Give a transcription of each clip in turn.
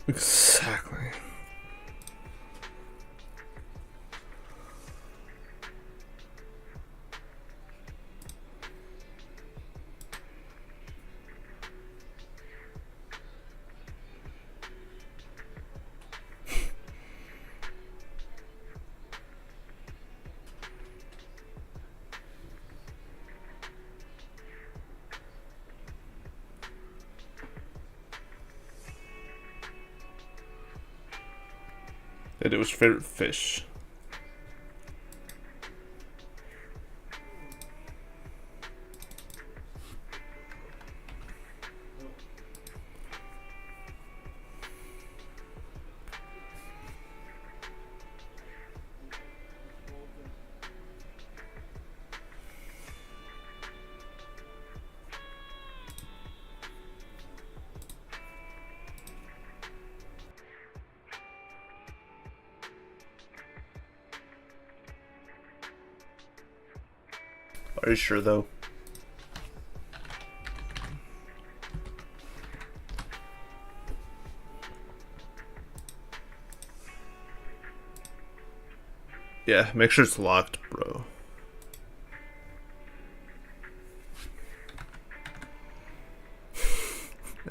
Exactly. It was favorite fish. Are you sure though? Yeah, make sure it's locked, bro.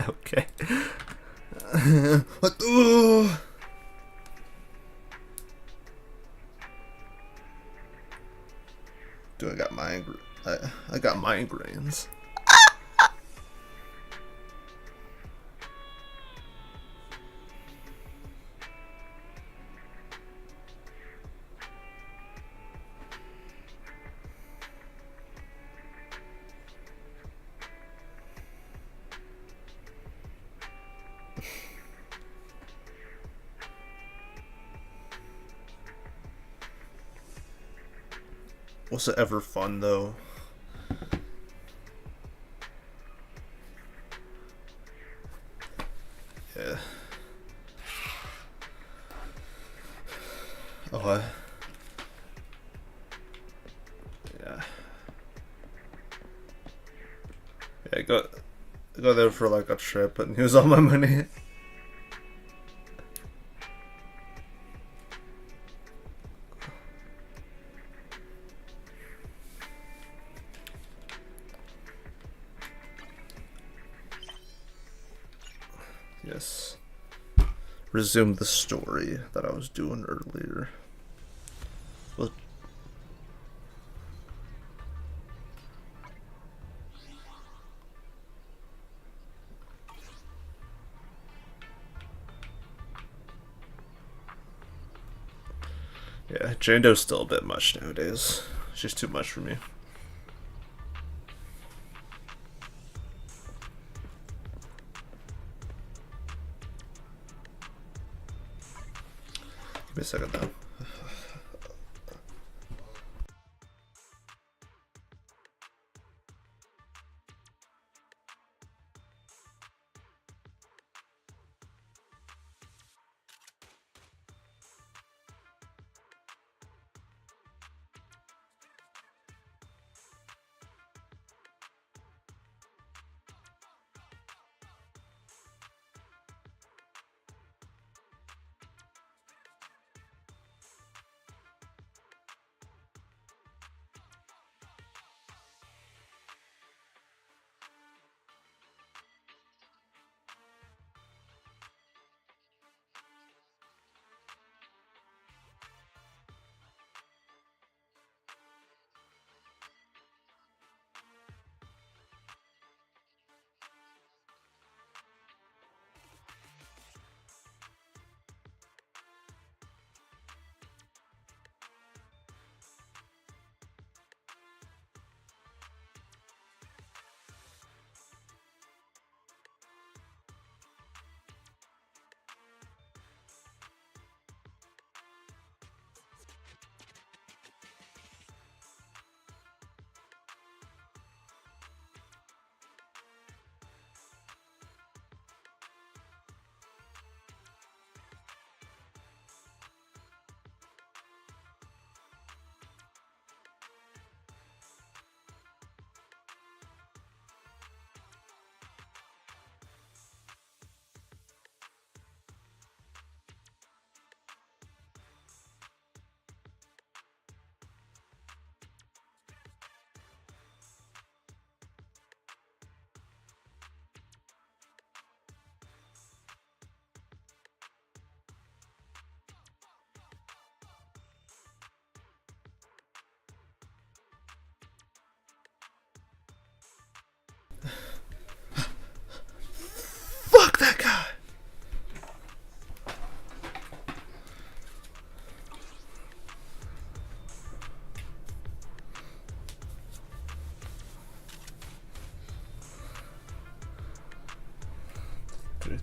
Okay. What? Dude, I got migraines. Was it ever fun though? Yeah. Oh, yeah. Yeah, I got there for like a trip and use all my money. Yes. Resume the story that I was doing earlier. Well, yeah, Jane Doe's still a bit much nowadays. She's too much for me. Give me a second though.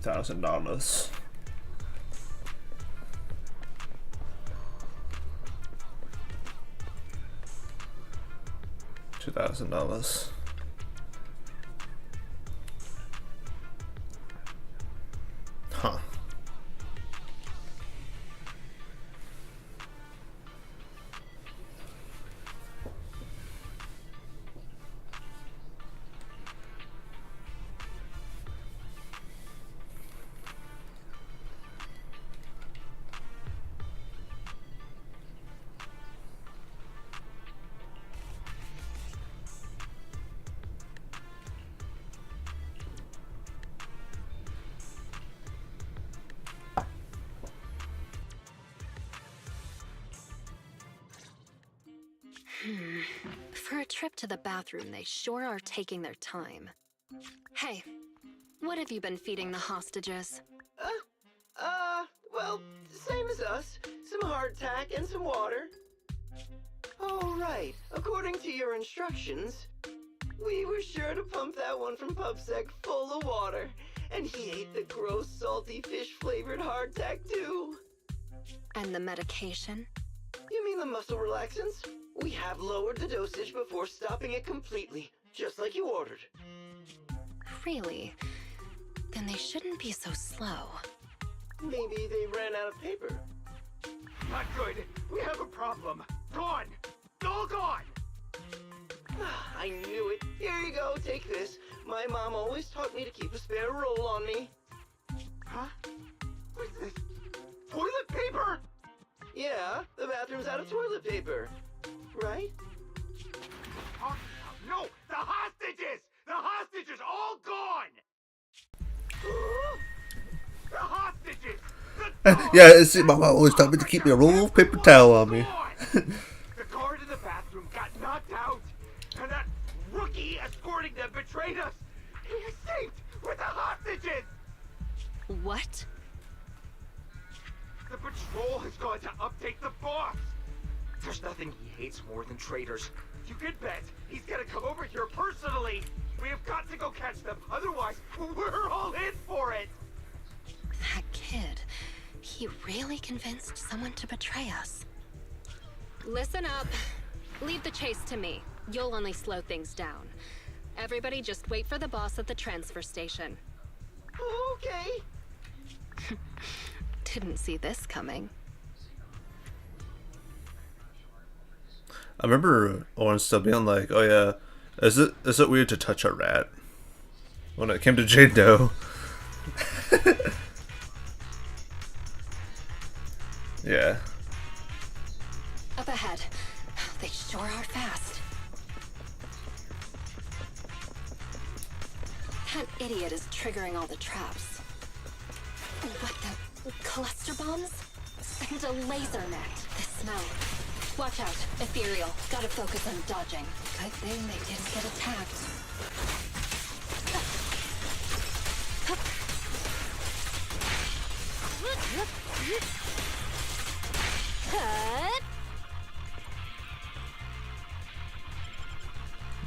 $2,000. $2,000. Huh. For a trip to the bathroom, they sure are taking their time. Hey, what have you been feeding the hostages? Well, same as us. Some hardtack and some water. Oh, right. According to your instructions, we were sure to pump that one from PubSec full of water. And he ate the gross, salty, fish-flavored hardtack, too. And the medication? You mean the muscle relaxants? We have lowered the dosage before stopping it completely, just like you ordered. Really? Then they shouldn't be so slow. Maybe they ran out of paper. Not good. We have a problem. Gone. All gone. I knew it. Here you go, take this. My mom always taught me to keep a spare roll on me. Huh? What's this? Toilet paper? Yeah, the bathroom's out of toilet paper. Right? No, the hostages! The hostages all gone! The hostages! Yeah, see, my mom always taught me to keep me a roll of paper towel on me. The guard in the bathroom got knocked out, and that rookie escorting them betrayed us. He escaped with the hostages. What? The patrol has gone to update the boss. There's nothing he hates more than traitors. You can bet he's gonna come over here personally. We have got to go catch them, otherwise we're all in for it. That kid, he really convinced someone to betray us. Listen up. Leave the chase to me. You'll only slow things down. Everybody just wait for the boss at the transfer station. Okay. Didn't see this coming. I remember Owen still being like, "Oh yeah, is it weird to touch a rat?" When it came to Jane Doe. Yeah. Up ahead. They sure are fast. That idiot is triggering all the traps. What the? Cluster bombs? And a laser net. The smell. Watch out. Ethereal. Gotta focus on dodging. Good thing they didn't get attacked.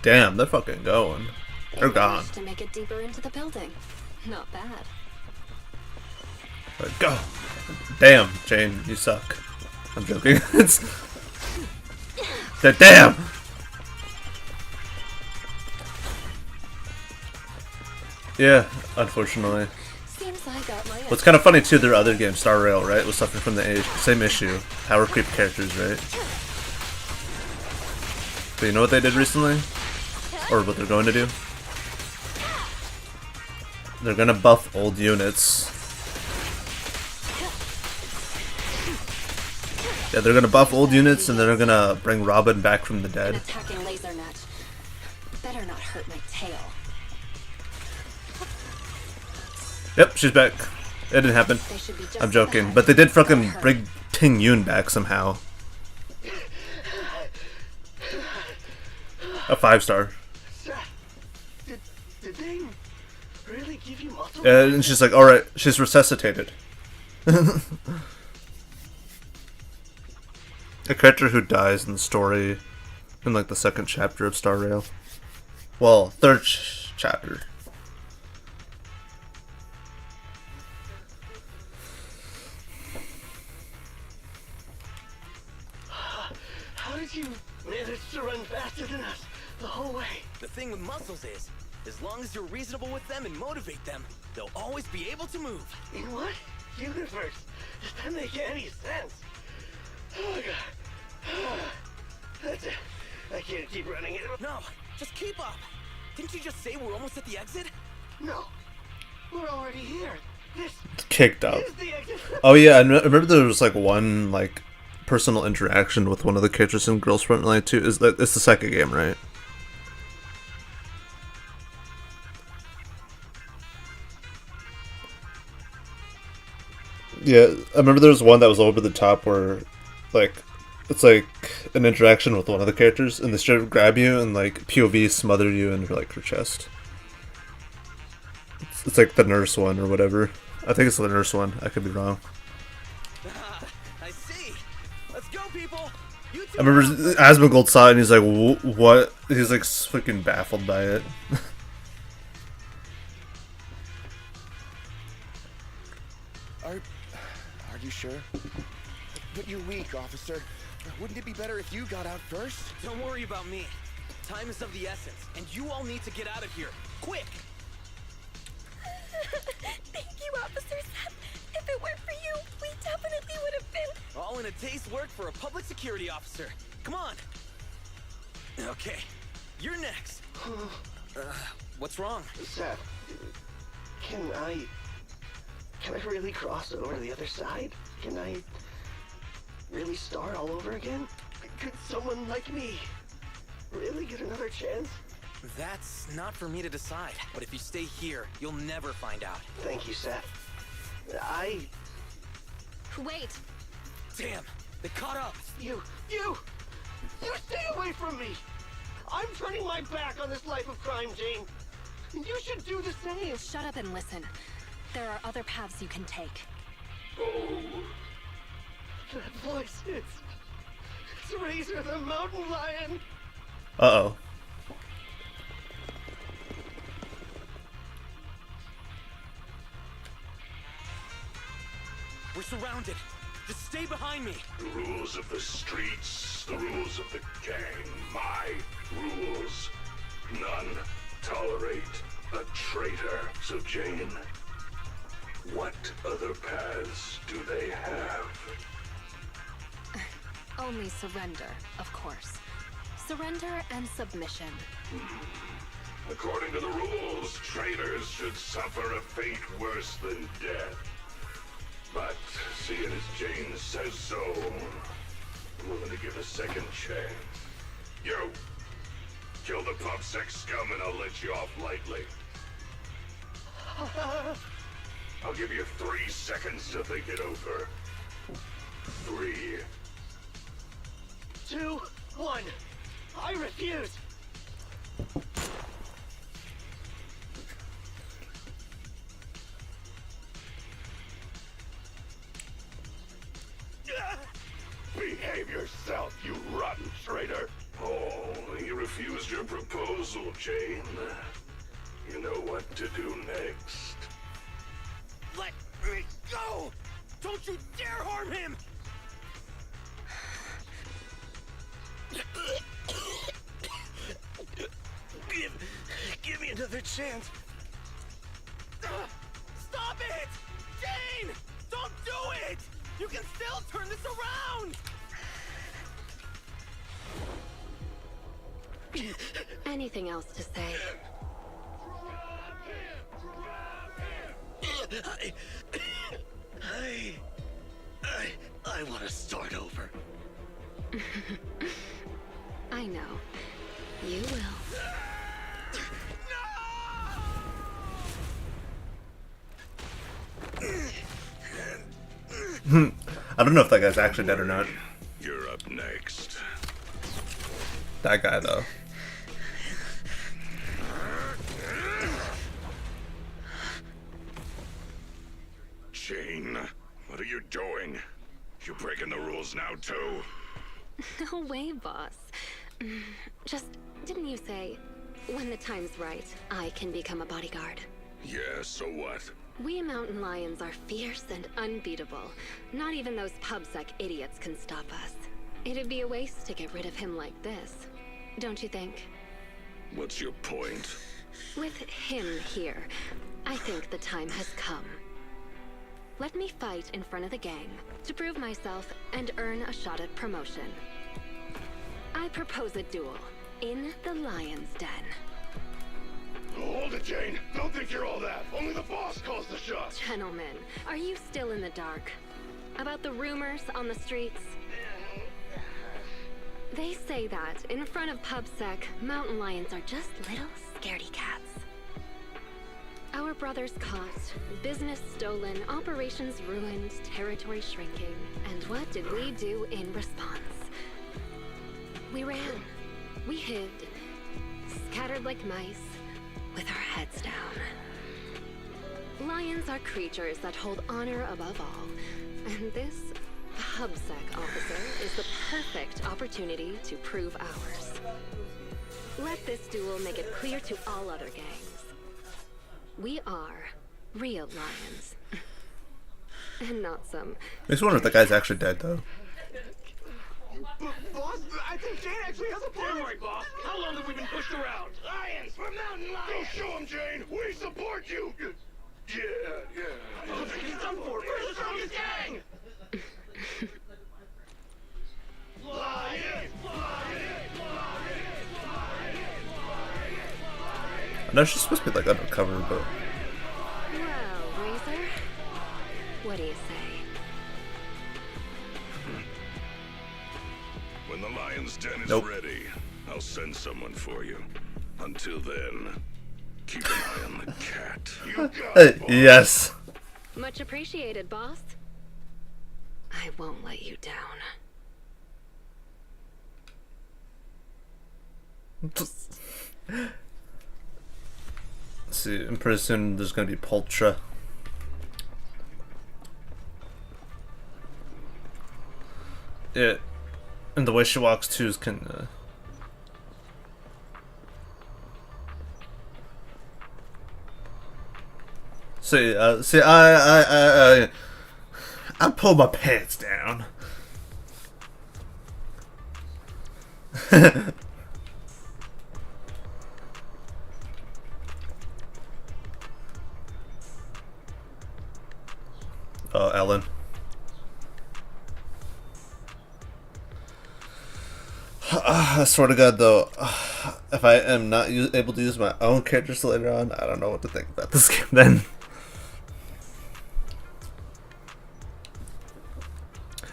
Damn, they're fucking going. They're gone. Managed to make it deeper into the building. Not bad. Like, go. Damn, Jane, you suck. I'm joking. It's that damn. Yeah, unfortunately. Seems I got my What's kind of funny too, their other game, Star Rail, right, was suffering from the same issue. Power creep characters, right? But you know what they did recently? Or what they're going to do? They're gonna buff old units. Yeah, they're gonna buff old units and then they're gonna bring Robin back from the An dead. attacking laser net. Better not hurt my tail. Yep, she's back. It didn't happen. They should be just I'm joking. ahead. But they did fucking Her. bring Ting Yun back somehow. A 5-star. Did they really give you muscle? And she's like, alright, she's resuscitated. A character who dies in the story in like the second chapter of Star Rail. Well, third chapter. you managed to run faster than us the whole way. The thing with muscles is, as long as you're reasonable with them and motivate them, they'll always be able to move. In what universe does that make any sense? Oh god. That's it. I can't keep running it. No, just keep up. Didn't you just say we're almost at the exit? No. We're already here. This Kicked out. is the exit. Oh yeah, I remember there was like one like personal interaction with one of the characters in Girls Front Line 2. Is that it's the second game, right? Yeah, I remember there was one that was over the top where like it's like an interaction with one of the characters and they straight up grab you and like POV smother you in like her chest. It's like the nurse one or whatever. I think it's the nurse one. I could be wrong. I see. Let's go, people. You two I remember Asmongold saw it and he's like, "What?" He's like freaking baffled by it. Are you sure? But you're weak, officer. Wouldn't it be better if you got out first? Don't worry about me. Time is of the essence, and you all need to get out of here. Quick! Thank you, Officer Seth. If it weren't for you, we definitely would have been. All in a day's work for a public security officer. Come on. Okay, you're next. What's wrong? Seth, can I really cross over to the other side? Can I really start all over again? Could someone like me really get another chance? That's not for me to decide. But if you stay here, you'll never find out. Thank you, Seth. Wait! Damn, they caught up. You stay away from me! I'm turning my back on this life of crime, Jane. You should do the same. Shut up and listen. There are other paths you can take. Oh, that voice, it's Razor the Mountain Lion. Uh-oh. We're surrounded. Just stay behind me. The rules of the streets, the rules of the gang, my rules. None tolerate a traitor. So Jane, what other paths do they have? Only surrender, of course. Surrender and submission. According to the rules, traitors should suffer a fate worse than death. But seeing as Jane says so, I'm willing to give a second chance. You, kill the PubSec scum and I'll let you off lightly. I'll give you 3 seconds to think it over. 3, 2, 1. I refuse. Behave yourself, you rotten traitor! Oh, you refused your proposal, Jane. You know what to do next. Let me go! Don't you dare harm him! Give me another chance. Stop it! Jane! Don't do it! You can still turn this around! Anything else to say? I want to start over. I know. You will. I don't know if that guy's actually dead or not. You're up next. That guy though. Jane, what are you doing? You breaking the rules now too? No way, boss. Just, didn't you say, when the time's right, I can become a bodyguard? Yeah, so what? We mountain lions are fierce and unbeatable. Not even those PubSec idiots can stop us. It'd be a waste to get rid of him like this, don't you think? What's your point? With him here, I think the time has come. Let me fight in front of the gang to prove myself and earn a shot at promotion. I propose a duel in the Lion's Den. Hold it, Jane. Don't think you're all that. Only the boss calls the shots. Gentlemen, are you still in the dark? About the rumors on the streets? They say that in front of PubSec, mountain lions are just little scaredy cats. Our brothers caught, business stolen, operations ruined, territory shrinking. And what did we do in response? We ran. We hid. Scattered like mice, with our heads down. Lions are creatures that hold honor above all. And this PubSec officer is the perfect opportunity to prove ours. Let this duel make it clear to all other gangs. We are real lions. And not some... Makes me wonder if the guy's actually dead, though. Boss, I think Jane actually has a point. Don't worry, boss. How long have we been pushed around? Lions! We're mountain lions! Go show him, Jane! We support you! Yeah. Oh, he's done for. We're the strongest gang! Lions! I know she's supposed to be like undercover, but Well, Razor, what do you say? When the lion's den is Nope. ready, I'll send someone for you. Until then, keep an eye on the cat. You got it, boss. yes. Much appreciated, boss. I won't let you down. Let's see, and pretty soon there's gonna be Pultra. Yeah, and the way she walks too is kinda... I pull my pants down. Oh, Ellen. I swear to God, though, if I am not able to use my own characters later on, I don't know what to think about this game then.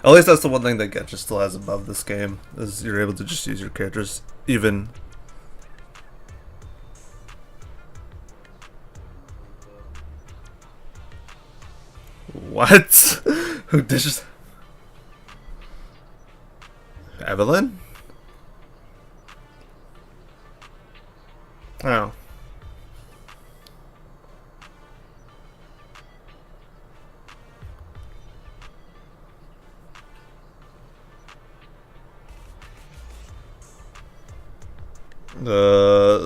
At least that's the one thing that Genshin still has above this game, is you're able to just use your characters, even... What? Who dishes... Evelyn? Oh.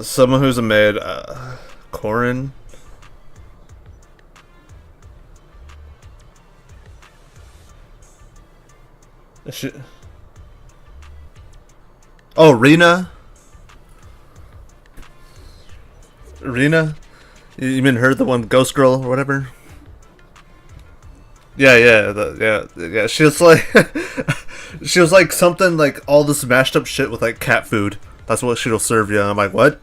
Someone who's a maid, Corin? Is she... Oh, Rena? Rena? You mean her, the one, Ghost Girl or whatever? Yeah. She was like, she was like something like all this mashed up shit with like cat food. That's what she'll serve you. I'm like, what?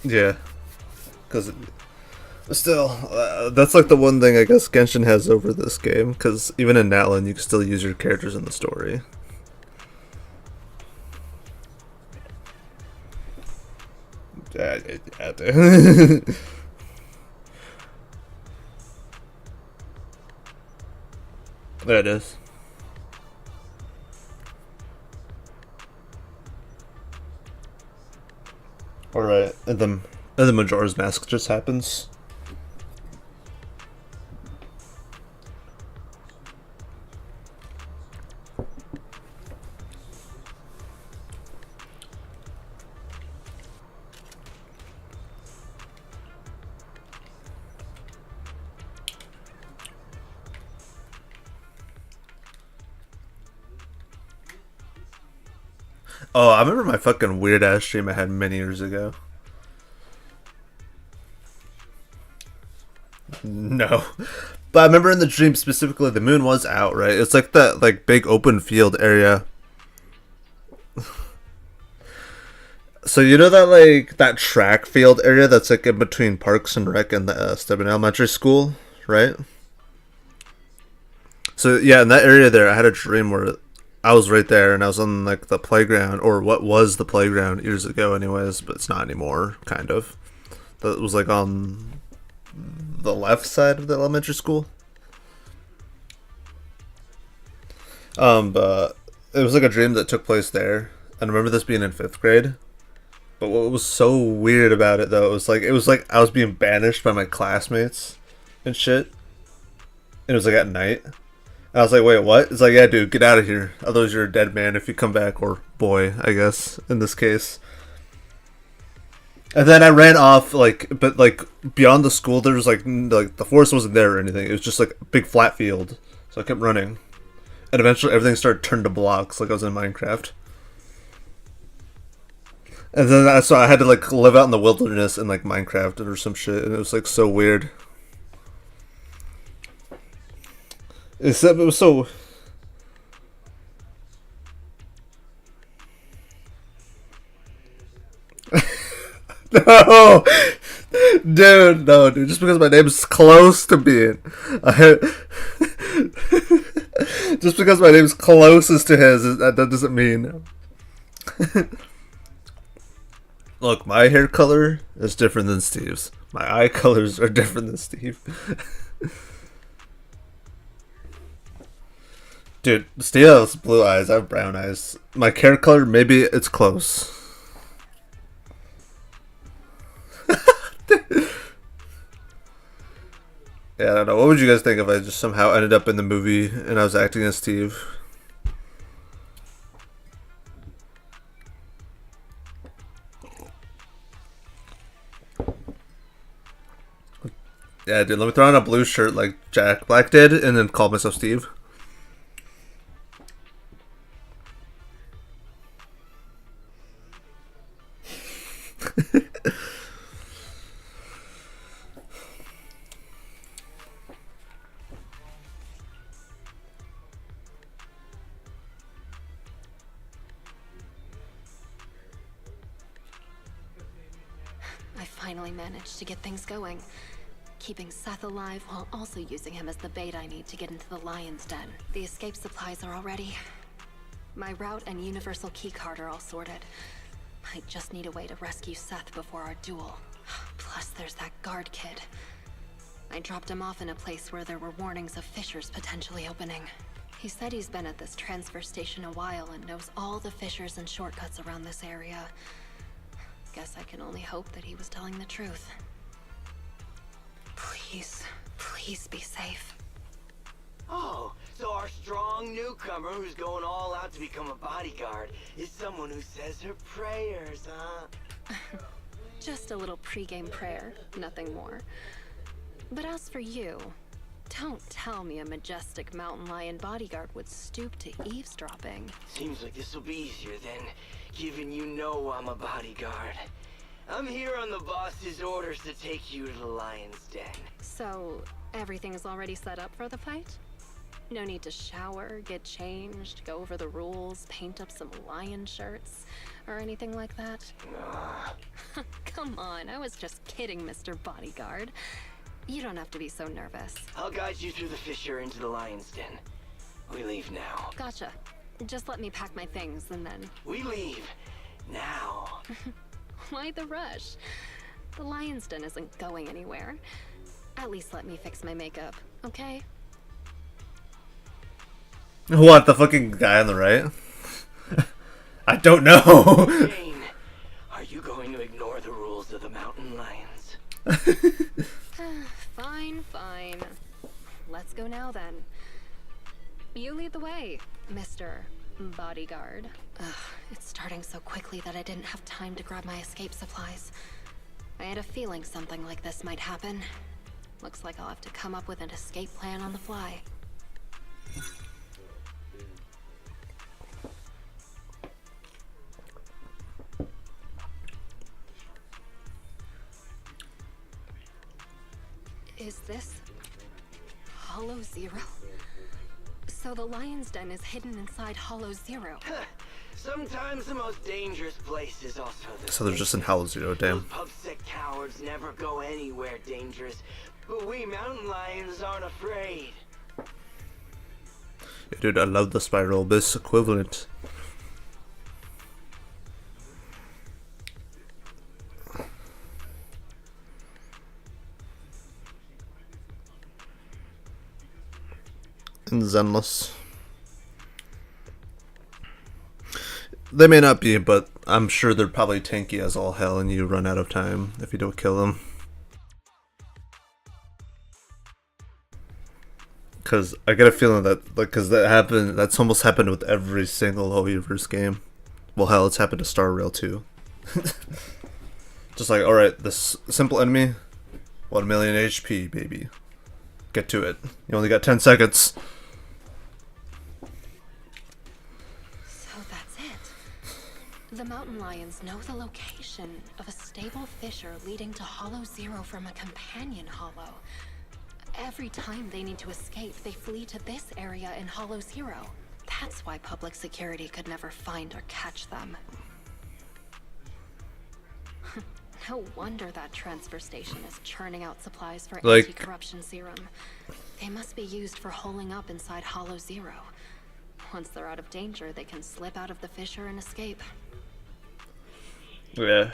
Yeah, because still, that's like the one thing I guess Genshin has over this game. Because even in Natlan, you can still use your characters in the story. Yeah. There it is. Alright, and the Majora's Mask just happens. Oh, I remember my fucking weird ass dream I had many years ago. No. But I remember in the dream specifically the moon was out, right? It's like that like big open field area. So you know that like that track field area that's like in between Parks and Rec and the Stedman Elementary School, right? So yeah, in that area there, I had a dream where I was right there and I was on like the playground, or what was the playground years ago, anyways, but it's not anymore. Kind of. That was like on the left side of the elementary school. But it was like a dream that took place there. And I remember this being in 5th grade. But what was so weird about it though, it was like I was being banished by my classmates and shit. And it was like at night. And I was like, wait, what? It's like, yeah, dude, get out of here. Otherwise you're a dead man if you come back, or boy, I guess, in this case. And then I ran off, like, but like beyond the school, there was like the forest wasn't there or anything. It was just like a big flat field. So I kept running. And eventually everything started turned to blocks, like I was in Minecraft. And then so I had to like live out in the wilderness in like Minecraft or some shit, and it was like so weird. Except it was so. No, dude, no, dude. Just because my name's close to being, just because my name's closest to his, that doesn't mean. Look, my hair color is different than Steve's. My eye colors are different than Steve. Dude, Steve has blue eyes. I have brown eyes. My hair color, maybe it's close. Yeah, I don't know. What would you guys think if I just somehow ended up in the movie and I was acting as Steve? Yeah, dude, let me throw on a blue shirt like Jack Black did and then call myself Steve. I finally managed to get things going. Keeping Seth alive while also using him as the bait I need to get into the lion's den. The escape supplies are all ready. My route and universal keycard are all sorted. I just need a way to rescue Seth before our duel. Plus there's that guard kid. I dropped him off in a place where there were warnings of fissures potentially opening. He said he's been at this transfer station a while and knows all the fissures and shortcuts around this area. Guess I can only hope that he was telling the truth. Please, please be safe. Oh, so our strong newcomer who's going all out to become a bodyguard is someone who says her prayers, huh? Just a little pregame prayer, nothing more. But as for you, don't tell me a majestic mountain lion bodyguard would stoop to eavesdropping. Seems like this will be easier then, given you know I'm a bodyguard. I'm here on the boss's orders to take you to the lion's den. So, everything is already set up for the fight? No need to shower, get changed, go over the rules, paint up some lion shirts, or anything like that? Come on, I was just kidding, Mr. Bodyguard. You don't have to be so nervous. I'll guide you through the fissure into the lion's den. We leave now. Gotcha. Just let me pack my things and then... We leave now. Why the rush? The lion's den isn't going anywhere. At least let me fix my makeup, okay? What, the fucking guy on the right? I don't know. Jane, are you going to ignore the rules of the mountain lions? Fine, fine. Let's go now then. You lead the way, Mr. Bodyguard. Ugh, it's starting so quickly that I didn't have time to grab my escape supplies. I had a feeling something like this might happen. Looks like I'll have to come up with an escape plan on the fly. Is this Hollow Zero? So the lion's den is hidden inside Hollow Zero. Sometimes the most dangerous place is also the So they're just in Hollow Zero, damn. Those pubsec cowards never go anywhere dangerous, but we mountain lions aren't afraid. Yeah, dude, I love the Spiral Abyss equivalent. In Zenless. They may not be, but I'm sure they're probably tanky as all hell and you run out of time if you don't kill them. Because I get a feeling that, like, because that's almost happened with every single Hoyoverse game. Well, hell, it's happened to Star Rail too. Just like, alright, this simple enemy, 1 million HP, baby. Get to it. You only got 10 seconds. So that's it. The mountain lions know the location of a stable fissure leading to Hollow Zero from a companion hollow. Every time they need to escape, they flee to this area in Hollow Zero. That's why public security could never find or catch them. No wonder that transfer station is churning out supplies for Like- anti-corruption serum. They must be used for holing up inside Hollow Zero. Once they're out of danger, they can slip out of the fissure and escape. Yeah.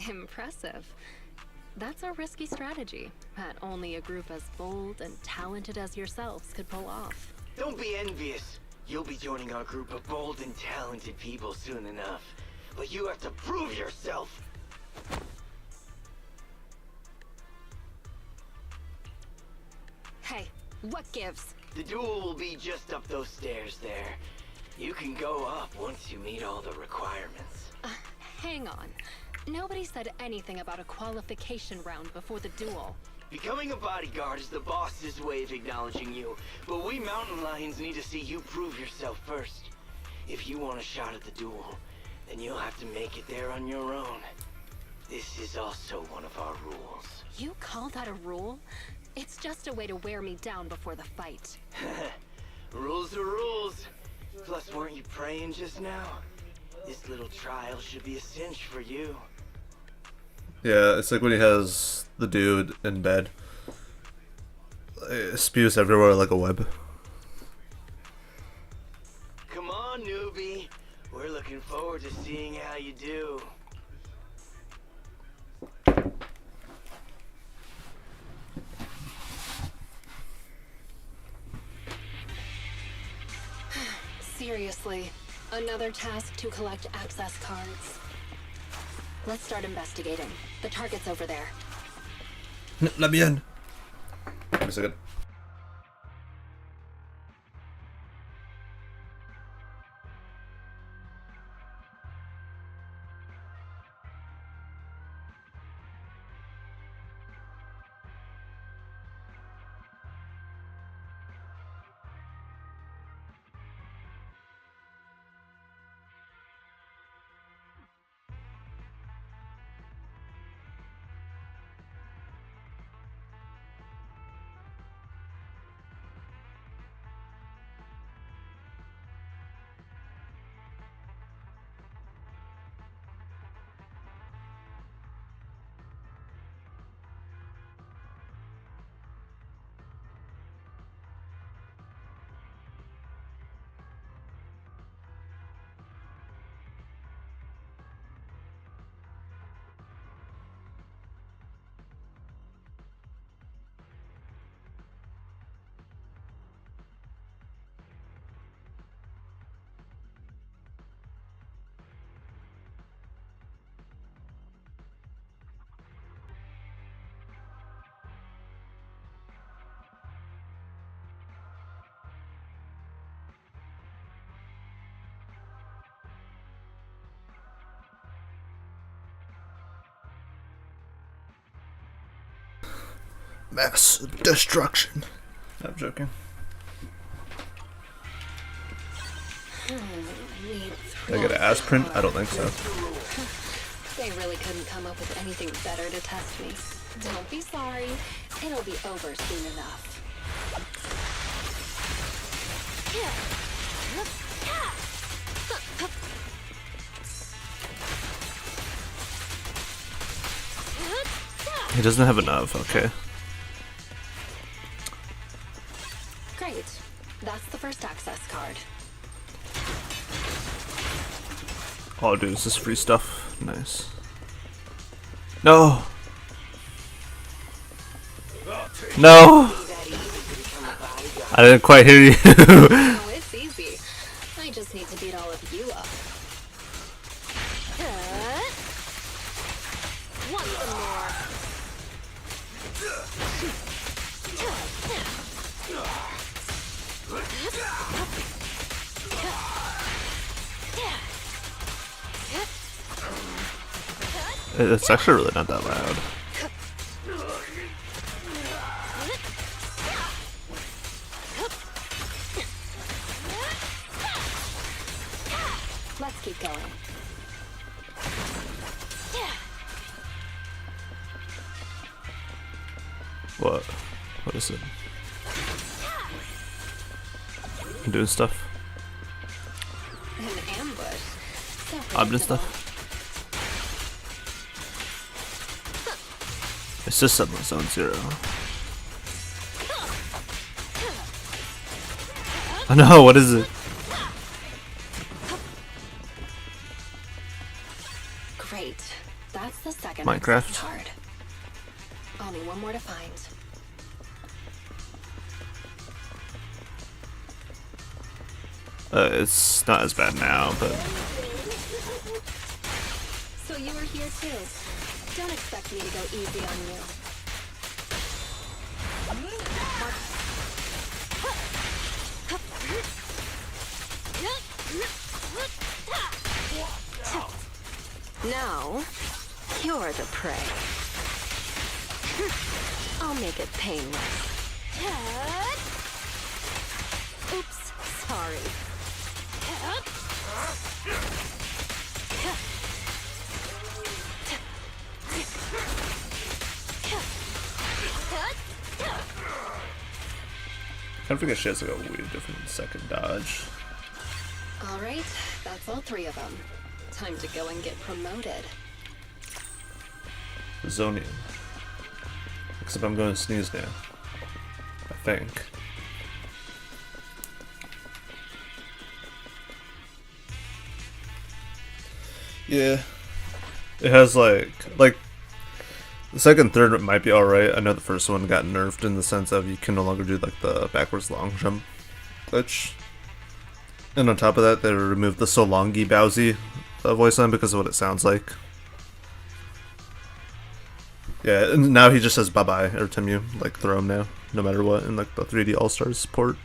Impressive. That's a risky strategy that only a group as bold and talented as yourselves could pull off. Don't be envious. You'll be joining our group of bold and talented people soon enough. But you have to prove yourself. Hey, what gives? The duel will be just up those stairs there. You can go up once you meet all the requirements. Hang on. Nobody said anything about a qualification round before the duel. Becoming a bodyguard is the boss's way of acknowledging you, but we mountain lions need to see you prove yourself first. If you want a shot at the duel, then you'll have to make it there on your own. This is also one of our rules. You call that a rule? It's just a way to wear me down before the fight. Rules are rules. Plus, weren't you praying just now? This little trial should be a cinch for you. Yeah, it's like when he has the dude in bed. It spews everywhere like a web. Come on, newbie. We're looking forward to seeing how you do. Seriously, another task to collect access cards. Let's start investigating. The target's over there. Let me in. Give me a second. Mass destruction. I'm joking. Did I get an ass print? I don't think so. They really couldn't come up with anything better to test me. Don't be sorry. It'll be over soon enough. He doesn't have enough, okay. Great. That's the first access card. Oh, dude, this is free stuff. Nice. No! No! I didn't quite hear you. Oh, it's easy. I just need to beat all of you up. Want some more? It's actually really not that loud. Let's keep going. What? What is it? I'm doing stuff. An ambush. So I'm doing stuff. It's just Zenless Zone 0. Oh no, what is it? Great. That's the second Minecraft. access card. Only one more to find. It's not as bad now, but So you were here too. Don't expect me to go easy on you. Now, you're the prey. I'll make it painless. Oops, sorry. I forget she has like a weird different second dodge. Alright, that's all three of them. Time to go and get promoted. Zonian. Except I'm going to sneeze now. I think. Yeah. It has like the second, third might be alright. I know the first one got nerfed in the sense of you can no longer do like the backwards long jump glitch. And on top of that, they removed the Solongi Bowsy voice line because of what it sounds like. Yeah, and now he just says bye bye every time you like throw him now, no matter what, in like the 3D All Stars port.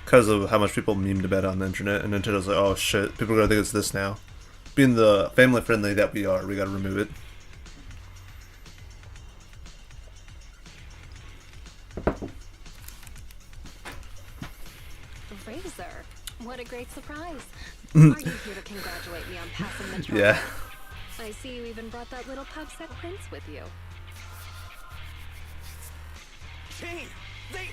Because of how much people memed about it on the internet, and Nintendo's like, oh shit, people are gonna think it's this now. Being the family friendly that we are, we gotta remove it. Razor, what a great surprise. Are you here to congratulate me on passing the trial? Yeah. I see you even brought that little pubsec prince with you. Jane, they...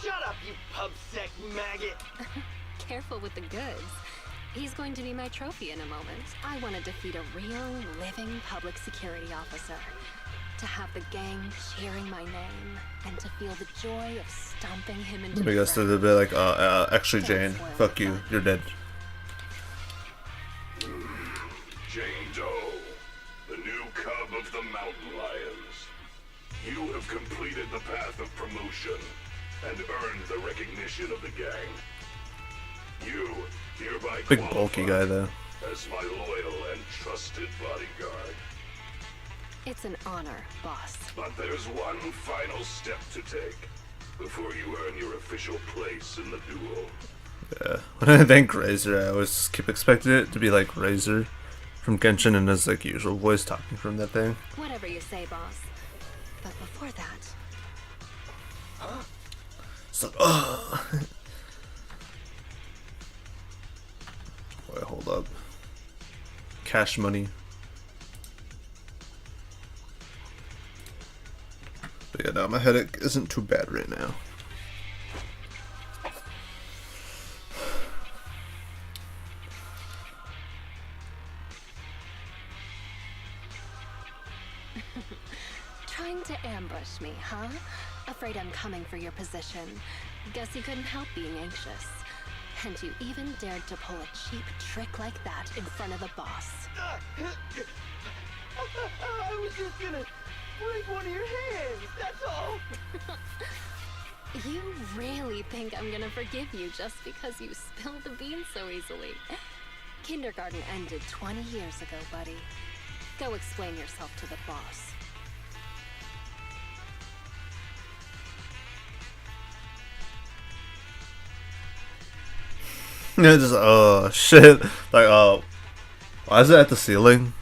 Shut up, you pubsec maggot! Careful with the goods. He's going to be my trophy in a moment. I want to defeat a real, living public security officer. To have the gang cheering my name, and to feel the joy of stomping him into I guess they'd be like, actually Jane, fuck you, you're dead. Jane Doe, the new cub of the mountain lions. You have completed the path of promotion and earned the recognition of the gang. You hereby Big bulky guy though. as my loyal and trusted bodyguard. It's an honor, boss. But there's one final step to take before you earn your official place in the duel. Yeah. When I think Razor, I always just keep expecting it to be like Razor from Genshin and his like usual voice talking from that thing. Whatever you say, boss. But before that... So, wait, hold up. cash money. But yeah, no, my headache isn't too bad right now. Trying to ambush me, huh? Afraid I'm coming for your position. Guess you couldn't help being anxious. And you even dared to pull a cheap trick like that in front of the boss. I was just gonna break one of your hands, that's all. You really think I'm gonna forgive you just because you spilled the beans so easily? Kindergarten ended 20 years ago, buddy. Go explain yourself to the boss. Just oh shit! Like why is it at the ceiling?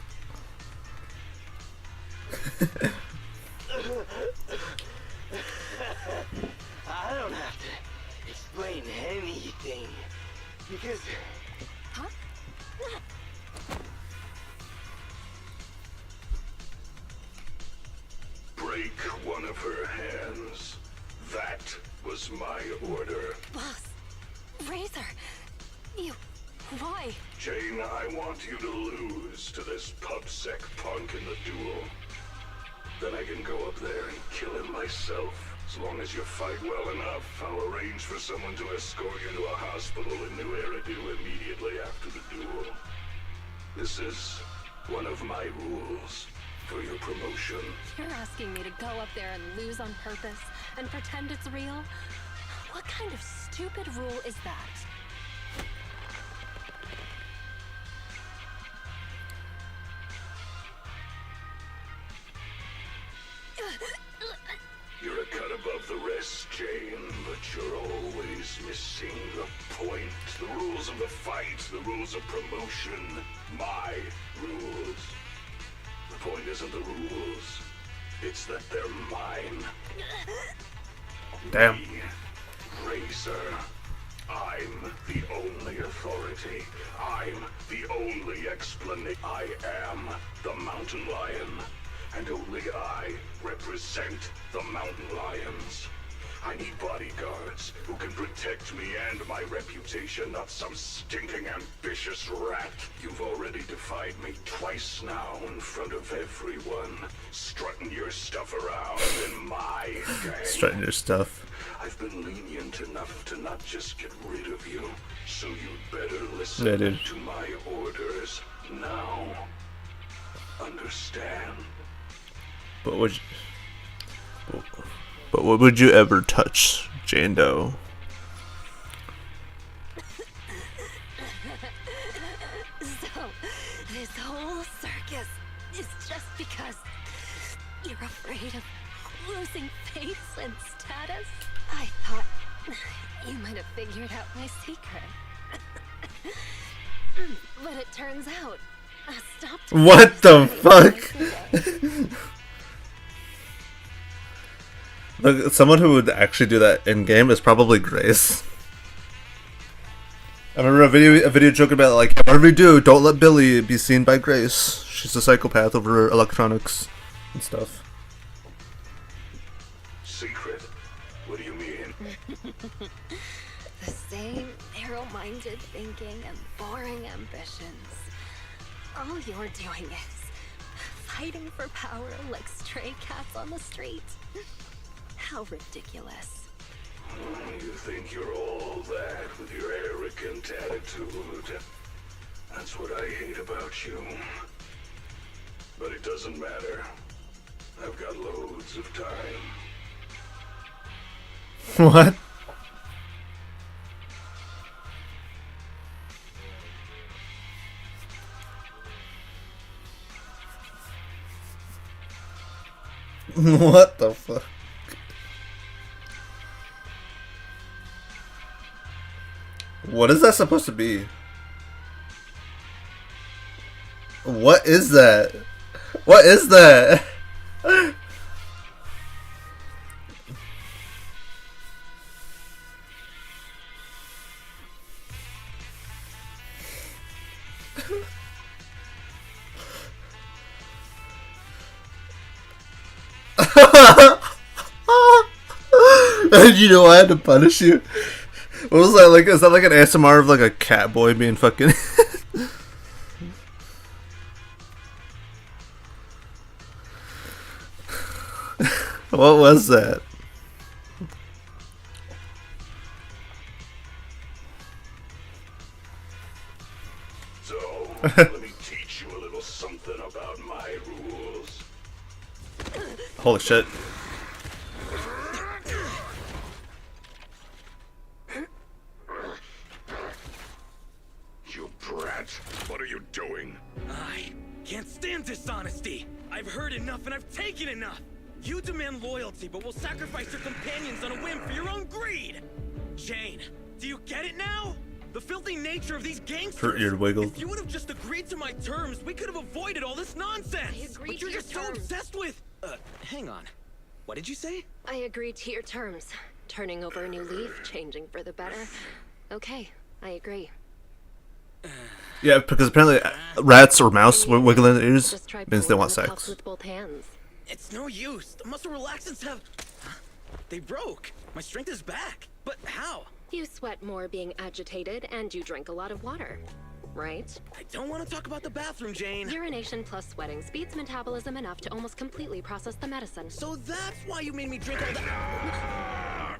I don't have to explain anything, because... Huh? Break one of her hands. That was my order. Boss. Razor. You... Why? Jane, I want you to lose to this pubsec punk in the duel. Then I can go up there and kill him myself. As long as you fight well enough, I'll arrange for someone to escort you to a hospital in New Eridu immediately after the duel. This is one of my rules for your promotion. You're asking me to go up there and lose on purpose and pretend it's real? What kind of stupid rule is that? You're a cut above the rest, Jane, but you're always missing the point. The rules of the fight, the rules of promotion, my rules. The point isn't the rules, it's that they're mine. Damn. Me, Razor. I'm the only authority. I'm the only explanation. I am the Mountain Lion. And only I represent the Mountain Lions. I need bodyguards who can protect me and my reputation, not some stinking ambitious rat. You've already defied me twice now in front of everyone, strutting your stuff around in my gang. Strutting your stuff. I've been lenient enough to not just get rid of you, so you'd better listen Yeah, dude. to my orders now. Understand? But what would you ever touch, Jane Doe? So, this whole circus is just because you're afraid of losing face and status? I thought you might have figured out my secret. But it turns out, I stopped... What the fuck? Look, someone who would actually do that in game is probably Grace. I remember a video joking about like, whatever you do, don't let Billy be seen by Grace. She's a psychopath over electronics and stuff. Secret? What do you mean? The same narrow-minded thinking and boring ambitions. All you're doing is fighting for power like stray cats on the street. How ridiculous. You think you're all that with your arrogant attitude. That's what I hate about you. But it doesn't matter. I've got loads of time. What? What the fuck? What is that supposed to be? What is that? What is that? You know I had to punish you. What was that like? Is that like an ASMR of like a cat boy being fucking? What was that? So, let me teach you a little something about my rules. Holy shit. You brat, what are you doing? I can't stand dishonesty. I've heard enough and I've taken enough. You demand loyalty, but will sacrifice your companions on a whim for your own greed. Jane, do you get it now? The filthy nature of these gangsters. Her ear wiggled. If you would have just agreed to my terms, we could have avoided all this nonsense. I agreed But you're to your just so terms. obsessed with. Hang on. What did you say? I agreed to your terms. Turning over a new leaf, changing for the better. Okay, I agree. Yeah, because apparently rats or mouse wiggling their ears Just try means they pulling want on the cuffs sex. with both hands. It's no use. The muscle relaxants have. They broke. My strength is back. But how? You sweat more being agitated, and you drink a lot of water, right? I don't want to talk about the bathroom, Jane. Urination plus sweating speeds metabolism enough to almost completely process the medicine. So that's why you made me drink all that.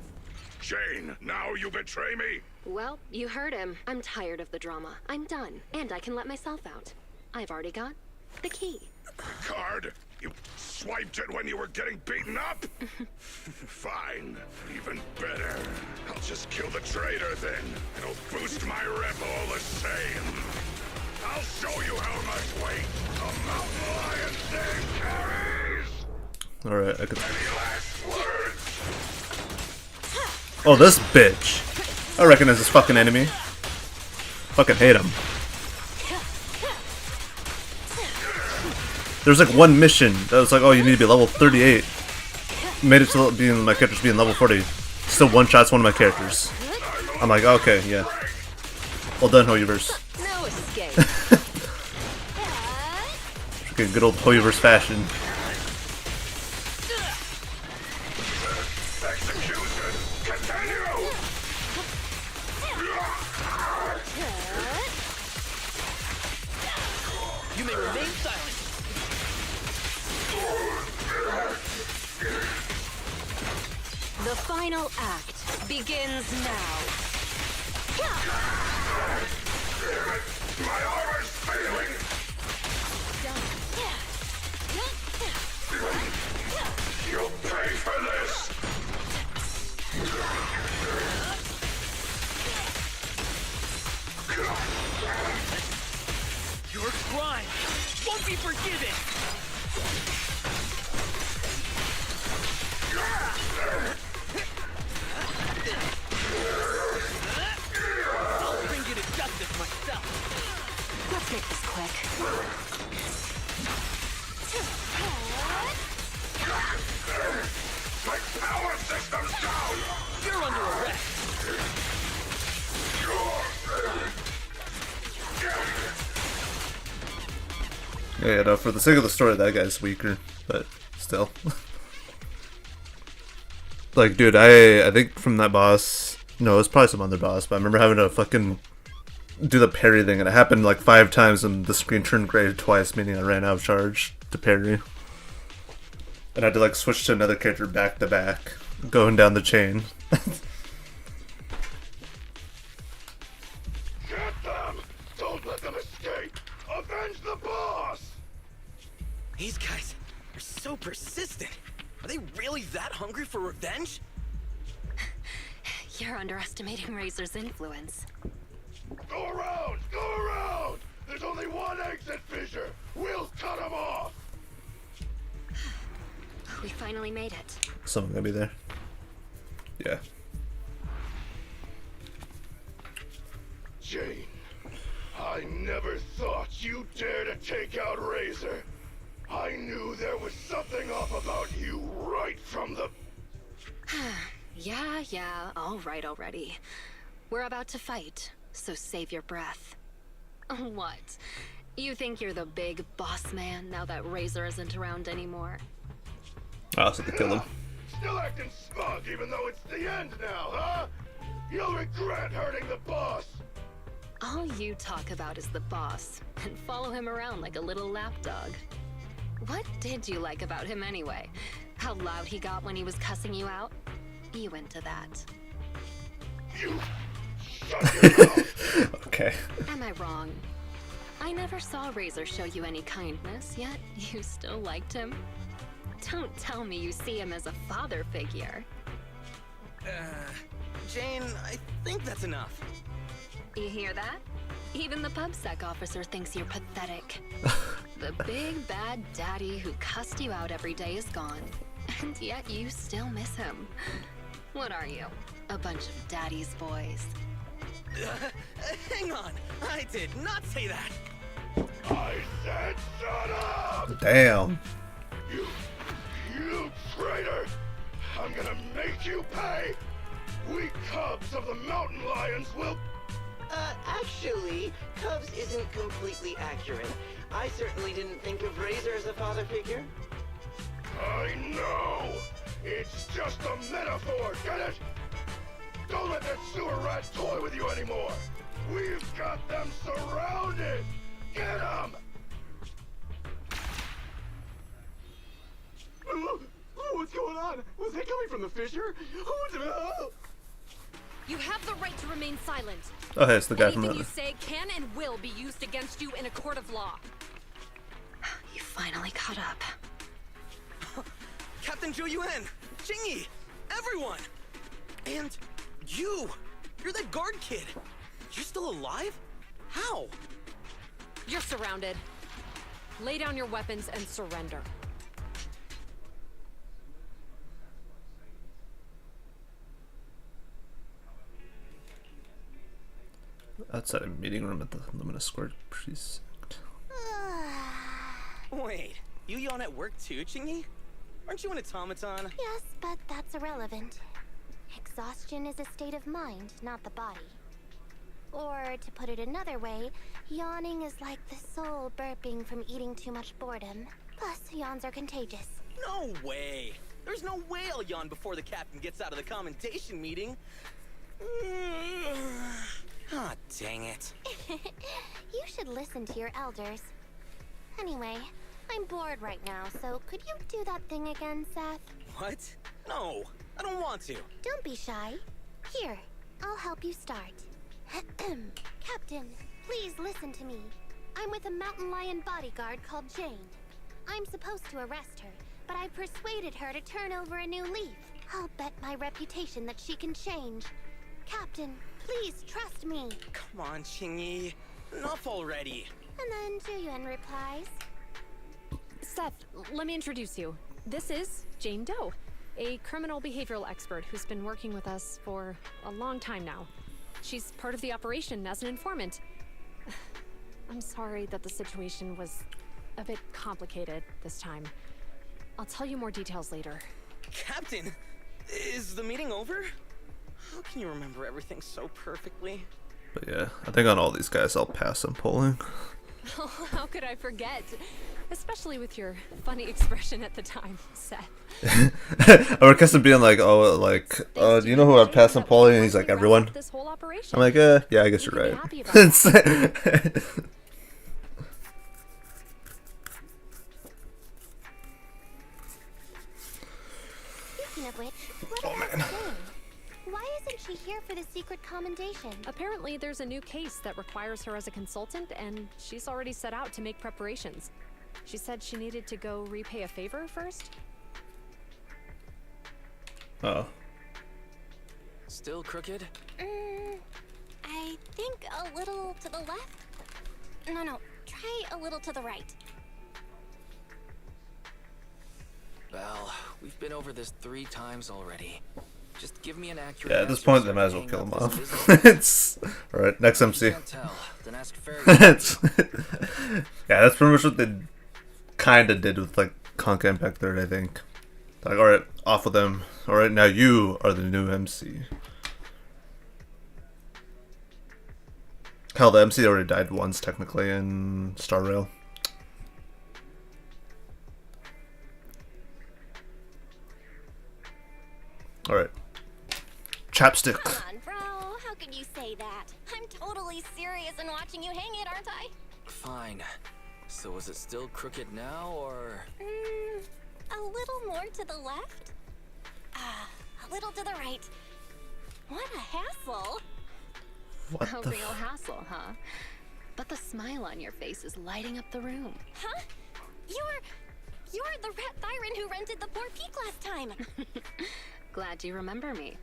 Jane, now you betray me? Well, you heard him. I'm tired of the drama. I'm done, and I can let myself out. I've already got the key. Card? You swiped it when you were getting beaten up? Fine. Even better. I'll just kill the traitor then. It'll boost my rep all the same. I'll show you how much weight a mountain lion's name carries. Alright, I could. Any last words? Oh, this bitch. I recognize this fucking enemy. Fucking hate him. There's like one mission that was like, oh, you need to be level 38. Made it to being my character's being level 40. Still one shots one of my characters. I'm like, okay, yeah. Well done, Hoyoverse. No escape. Freaking good old Hoyoverse fashion. Execution! Continue! You may remain silent. The final act begins now. My armor's failing! You'll pay for this! Your crime won't be forgiven. I'll bring you to justice myself. Let's make this quick. My power system's down! You're under arrest. Yeah, no, for the sake of the story, that guy's weaker, but still. Like, dude, I think from that boss, no, it's probably some other boss, but I remember having to fucking do the parry thing, and it happened like 5 times, and the screen turned gray twice, meaning I ran out of charge to parry. And I had to like switch to another character back to back, going down the chain. Get them! Don't let them escape! Avenge the boss! These guys are so persistent. Are they really that hungry for revenge? You're underestimating Razor's influence. Go around! Go around! There's only one exit fissure! We'll cut them off! We finally made it. Someone gonna be there. Yeah. Jane, I never thought you'd dare to take out Razor. I knew there was something off about you right from the... Yeah, all right already. We're about to fight, so save your breath. What? You think you're the big boss man now that Razor isn't around anymore? I also had to kill him. Still acting smug even though it's the end now, huh? You'll regret hurting the boss. All you talk about is the boss, and follow him around like a little lapdog. What did you like about him anyway? How loud he got when he was cussing you out? You into that. You shut your mouth. Okay. Am I wrong? I never saw Razor show you any kindness, yet you still liked him. Don't tell me you see him as a father figure. Jane, I think that's enough. You hear that? Even the PubSec officer thinks you're pathetic. The big bad daddy who cussed you out every day is gone, and yet you still miss him. What are you? A bunch of daddy's boys. Hang on, I did not say that. I said shut up! Damn. You traitor! I'm gonna make you pay! We cubs of the mountain lions will... Actually, Cubs isn't completely accurate. I certainly didn't think of Razor as a father figure. I know! It's just a metaphor, get it? Don't let that sewer rat toy with you anymore! We've got them surrounded! Get them! What's going on? Was that coming from the fissure? You have the right to remain silent. Oh, hey, it's the guy from Anything you the... say can and will be used against you in a court of law. You finally caught up. Captain Zhou Yuan, Jingyi, everyone! And you! You're that guard kid! You're still alive? How? You're surrounded. Lay down your weapons and surrender. Outside a meeting room at the Luminous Square precinct. Wait, you yawn at work too, Jingyi? Aren't you an automaton? Yes, but that's irrelevant. Exhaustion is a state of mind, not the body. Or, to put it another way, yawning is like the soul burping from eating too much boredom. Plus, yawns are contagious. No way! There's no way I'll yawn before the captain gets out of the commendation meeting. Ah, dang it. You should listen to your elders. Anyway, I'm bored right now, so could you do that thing again, Seth? What? No, I don't want to. Don't be shy. Here, I'll help you start. Captain, please listen to me. I'm with a mountain lion bodyguard called Jane. I'm supposed to arrest her, but I've persuaded her to turn over a new leaf. I'll bet my reputation that she can change. Captain, please trust me. Come on, Jingyi. Enough already. And then Zhuyuan replies. Seth, let me introduce you. This is Jane Doe, a criminal behavioral expert who's been working with us for a long time now. She's part of the operation as an informant. I'm sorry that the situation was a bit complicated this time. I'll tell you more details later. Captain, is the meeting over? How can you remember everything so perfectly? But yeah, I think on all these guys I'll pass on polling. Oh, how could I forget? Especially with your funny expression at the time, Seth. I request him being like, oh, like, do you know who I'd pass on polling? And he's like, everyone. This whole operation. I'm like, yeah, I guess you're right. Happy about that. Speaking of which, what about Jane? Why isn't she here for the secret commendation? Apparently, there's a new case that requires her as a consultant, and she's already set out to make preparations. She said she needed to go repay a favor first. Oh. Still crooked? I think a little to the left. No, try a little to the right. Well, we've been over this 3 times already. Just give me an accurate Yeah, at this answer point so they I might as can well hang kill him up this off. business. It's alright, next MC. Can't tell. Then ask Fairy. Yeah, that's pretty much what they kinda did with like Conk Impact 3rd, I think. Like, alright, off with them. Alright, now you are the new MC. Hell, the MC already died once technically in Star Rail. Alright. Chapstick. Come on, bro. How could you say that? I'm totally serious in watching you hang it, aren't I? Fine. So is it still crooked now, or? A little more to the left? A little to the right. What a hassle. What A the real hassle, huh? But the smile on your face is lighting up the room. Huh? You're the rat Thyron who rented the poor peak last time. Glad you remember me.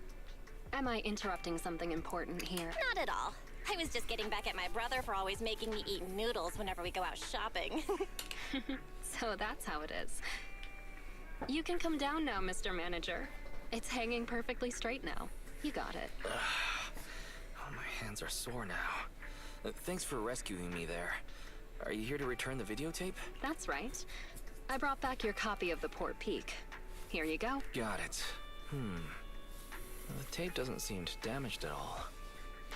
Am I interrupting something important here? Not at all. I was just getting back at my brother for always making me eat noodles whenever we go out shopping. So that's how it is. You can come down now, Mr. Manager. It's hanging perfectly straight now. You got it. Oh, my hands are sore now. Thanks for rescuing me there. Are you here to return the videotape? That's right. I brought back your copy of the Port Peak. Here you go. Got it. The tape doesn't seem damaged at all.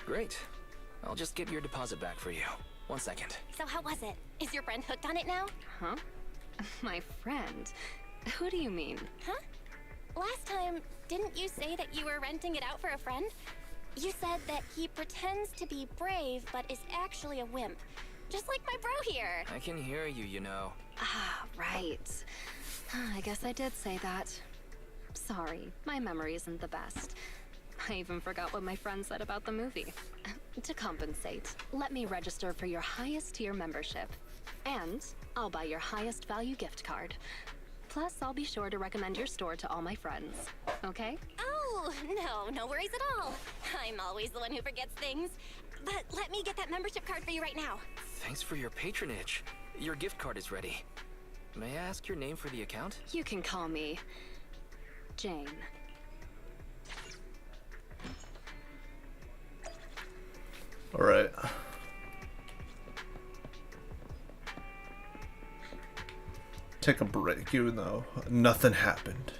Great. I'll just get your deposit back for you. 1 second. So how was it? Is your friend hooked on it now? Huh? My friend? Who do you mean? Huh? Last time, didn't you say that you were renting it out for a friend? You said that he pretends to be brave, but is actually a wimp. Just like my bro here. I can hear you, you know. Ah, right. I guess I did say that. Sorry, my memory isn't the best. I even forgot what my friend said about the movie. To compensate, let me register for your highest tier membership. And I'll buy your highest value gift card. Plus, I'll be sure to recommend your store to all my friends. Okay? Oh, no worries at all. I'm always the one who forgets things. But let me get that membership card for you right now. Thanks for your patronage. Your gift card is ready. May I ask your name for the account? You can call me Jane. Alright. Take a break, even though nothing happened.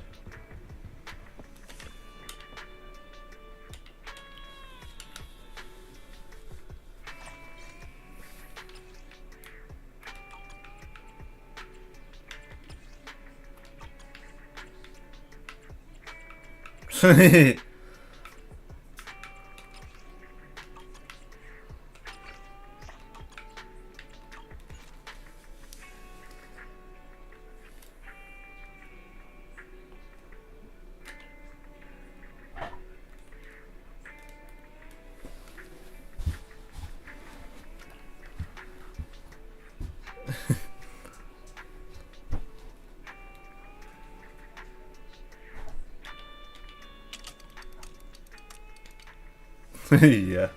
Yeah.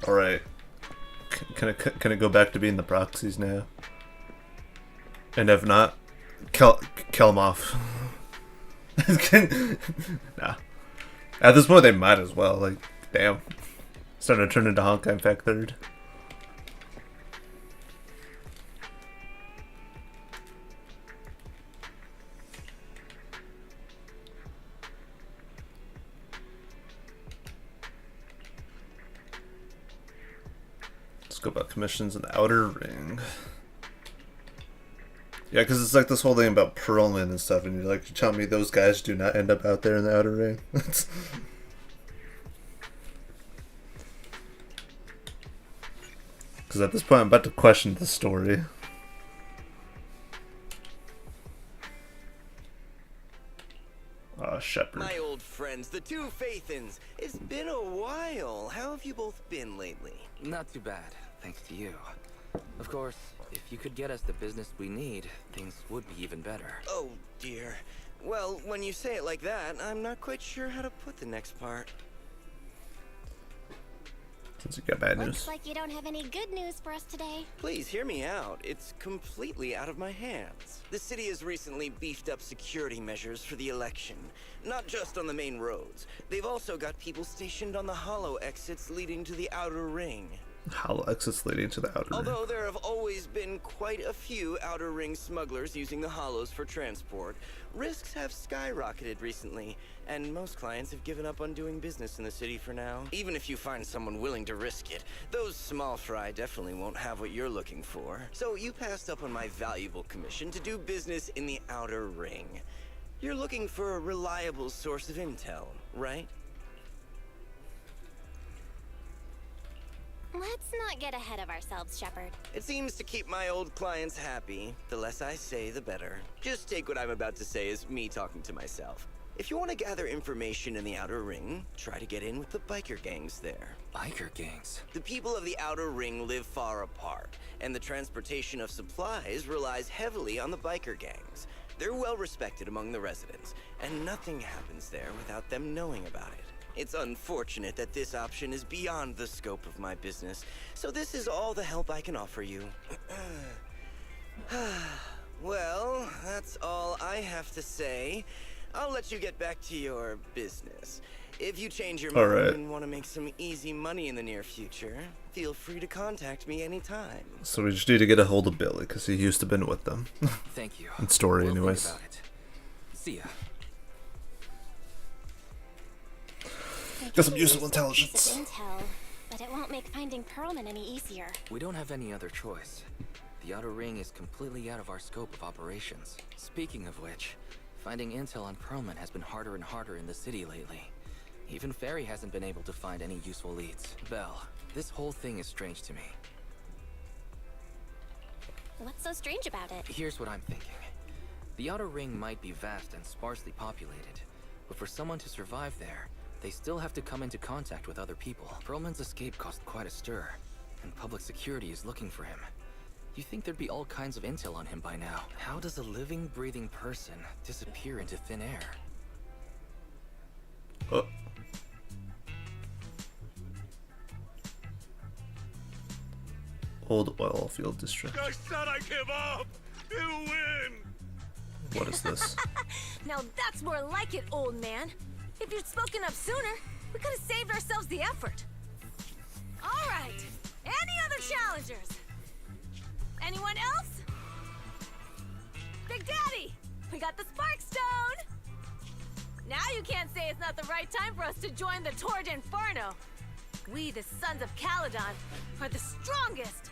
Alright. Can I go back to being the proxies now? And if not, kill them off. Nah. At this point, they might as well. Like, damn. Starting to turn into Honkai Pack 3rd. Let's go about commissions in the Outer Ring. Yeah, because it's like this whole thing about Perlman and stuff, and you're like, you're telling me those guys do not end up out there in the Outer Ring? Because at this point, I'm about to question the story. Shepard. My old friends, the two Faithins. It's been a while. How have you both been lately? Not too bad, thanks to you. Of course, if you could get us the business we need, things would be even better. Oh, dear. Well, when you say it like that, I'm not quite sure how to put the next part. Since you got bad news. Looks like you don't have any good news for us today. Please hear me out. It's completely out of my hands. The city has recently beefed up security measures for the election. Not just on the main roads. They've also got people stationed on the hollow exits leading to the Outer Ring. Hollow exits leading to the Outer Ring. Although there have always been quite a few Outer Ring smugglers using the hollows for transport, risks have skyrocketed recently, and most clients have given up on doing business in the city for now. Even if you find someone willing to risk it, those small fry definitely won't have what you're looking for. So you passed up on my valuable commission to do business in the Outer Ring. You're looking for a reliable source of intel, right? Let's not get ahead of ourselves, Shepard. It seems to keep my old clients happy. The less I say, the better. Just take what I'm about to say as me talking to myself. If you want to gather information in the Outer Ring, try to get in with the biker gangs there. Biker gangs? The people of the Outer Ring live far apart, and the transportation of supplies relies heavily on the biker gangs. They're well respected among the residents, and nothing happens there without them knowing about it. It's unfortunate that this option is beyond the scope of my business, so this is all the help I can offer you. Well, that's all I have to say. I'll let you get back to your business. If you change your mind Alright. and want to make some easy money in the near future, feel free to contact me anytime. So we just need to get a hold of Billy, because he used to been with them. Thank you. In story, We'll think anyways. about it. See ya. Got some Piece useful of intelligence. intel, but it won't make finding Perlman any easier. We don't have any other choice. The Outer Ring is completely out of our scope of operations. Speaking of which, finding intel on Perlman has been harder and harder in the city lately. Even Ferry hasn't been able to find any useful leads. Belle, this whole thing is strange to me. What's so strange about it? Here's what I'm thinking. The Outer Ring might be vast and sparsely populated, but for someone to survive there, they still have to come into contact with other people. Perlman's escape caused quite a stir, and public security is looking for him. You think there'd be all kinds of intel on him by now. How does a living, breathing person disappear into thin air? Old oil field district. I said I give up! You win! What is this? Now that's more like it, old man. If you'd spoken up sooner, we could have saved ourselves the effort. All right. Any other challengers? Anyone else? Big Daddy, we got the Spark Stone. Now you can't say it's not the right time for us to join the Torrid Inferno. We, the Sons of Caledon, are the strongest.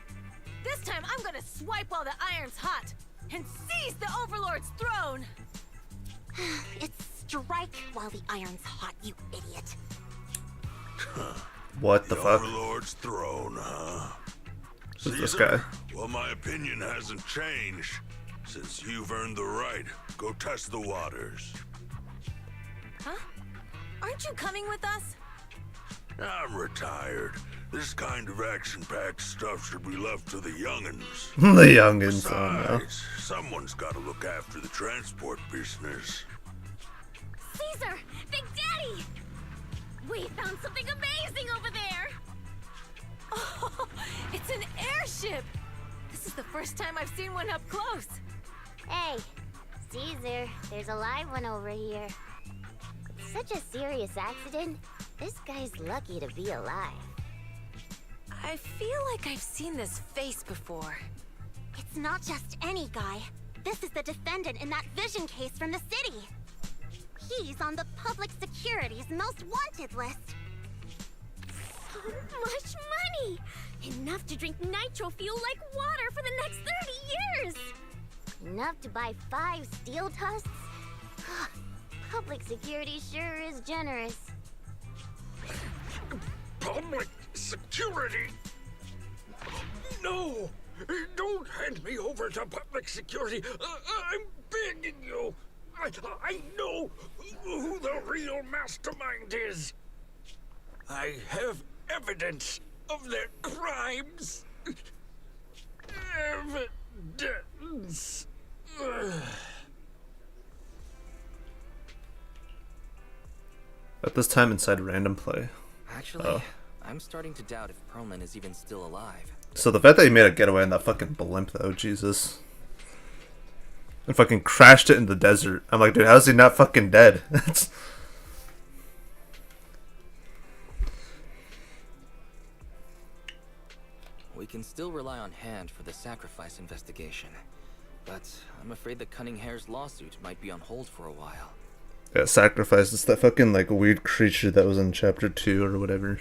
This time I'm gonna swipe while the iron's hot and seize the Overlord's throne. It's strike while the iron's hot, you idiot. What the fuck? Overlord's throne, huh? Who's this guy? Well, my opinion hasn't changed. Since you've earned the right, go test the waters. Huh? Aren't you coming with us? I'm retired. This kind of action-packed stuff should be left to the young'uns. The youngins, oh no. Besides, someone's got to look after the transport business. Caesar! Big Daddy! We found something amazing over there! Oh, it's an airship! This is the first time I've seen one up close. Hey, Caesar, there's a live one over here. Such a serious accident. This guy's lucky to be alive. I feel like I've seen this face before. It's not just any guy. This is the defendant in that vision case from the city. He's on the public security's most wanted list. So much money! Enough to drink nitro fuel like water for the next 30 years! Enough to buy 5 steel tusks? Public security sure is generous. Public security? No! Don't hand me over to public security! I'm begging you! I know who the real mastermind is! I have evidence of their crimes! Evidence! At this time inside random play. Actually, I'm starting to doubt if Perlman is even still alive. So the fact that he made a getaway in that fucking blimp though, Jesus. And fucking crashed it in the desert. I'm like, dude, how's he not fucking dead? We can still rely on Hand for the sacrifice investigation. But I'm afraid the Cunning Hare's lawsuit might be on hold for a while. Yeah, sacrifice. It's that fucking like weird creature that was in chapter 2 or whatever.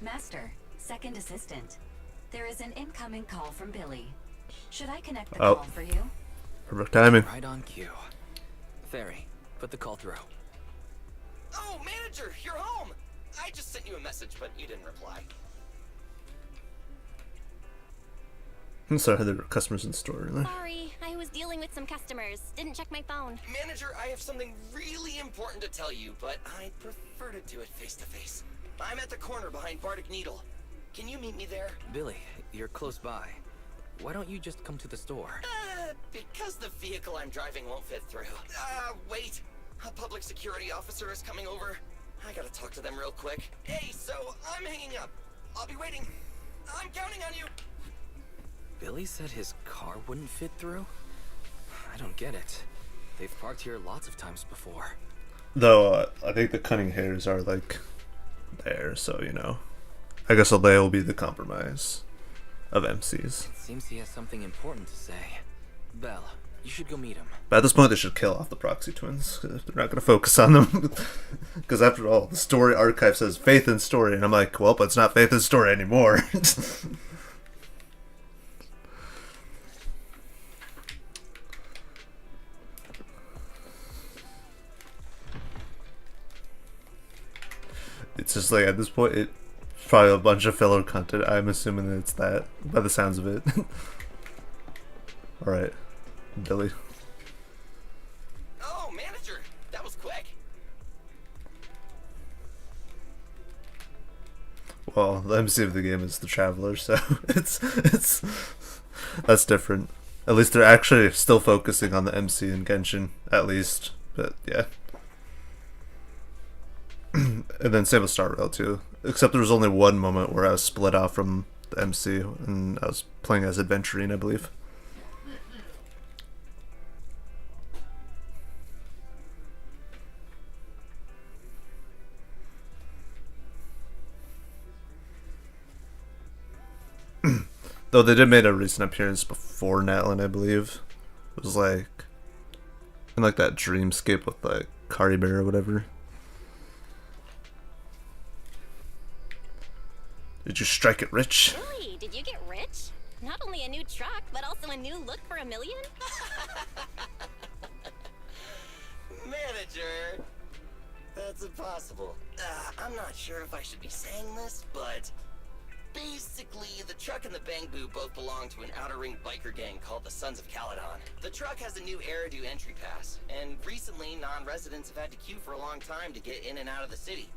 Master, second assistant. There is an incoming call from Billy. Should I connect the Oh. call for you? Perfect timing. Right on cue. Ferry, put the call through. Oh, manager, you're home! I just sent you a message, but you didn't reply. I'm sorry, there were customers in the store. Really? Sorry, I was dealing with some customers. Didn't check my phone. Manager, I have something really important to tell you, but I'd prefer to do it face to face. I'm at the corner behind Bardic Needle. Can you meet me there? Billy, you're close by. Why don't you just come to the store? Because the vehicle I'm driving won't fit through. Wait. A public security officer is coming over. I gotta talk to them real quick. Hey, so I'm hanging up. I'll be waiting. I'm counting on you. Billy said his car wouldn't fit through? I don't get it. They've parked here lots of times before. Though, I think the cunning hairs are, like, there, so, you know. I guess Alea will be the compromise of MCs. It seems he has something important to say. Belle, you should go meet him. But at this point, they should kill off the Proxy Twins. They're not going to focus on them. Because after all, the story archive says faith in story. And I'm like, well, but it's not faith in story anymore. It's just like, at this point, it's probably a bunch of filler content. I'm assuming that it's that, by the sounds of it. Alright, Billy. Oh, manager, that was quick. Well, the MC of the game is the Traveler, so it's that's different. At least they're actually still focusing on the MC in Genshin, at least. But yeah. And then same with Star Rail too. Except there was only one moment where I was split off from the MC and I was playing as Adventurine, I believe. Though they did make a recent appearance before Natlin, I believe. It was like in like that dreamscape with like Kari Bear or whatever. Did you strike it rich? Really? Did you get rich? Not only a new truck, but also a new look for $1 million? Manager, that's impossible. I'm not sure if I should be saying this, but basically, the truck and the Bangbu both belong to an Outer Ring biker gang called the Sons of Caledon. The truck has a new Eridu entry pass, and recently non-residents have had to queue for a long time to get in and out of the city.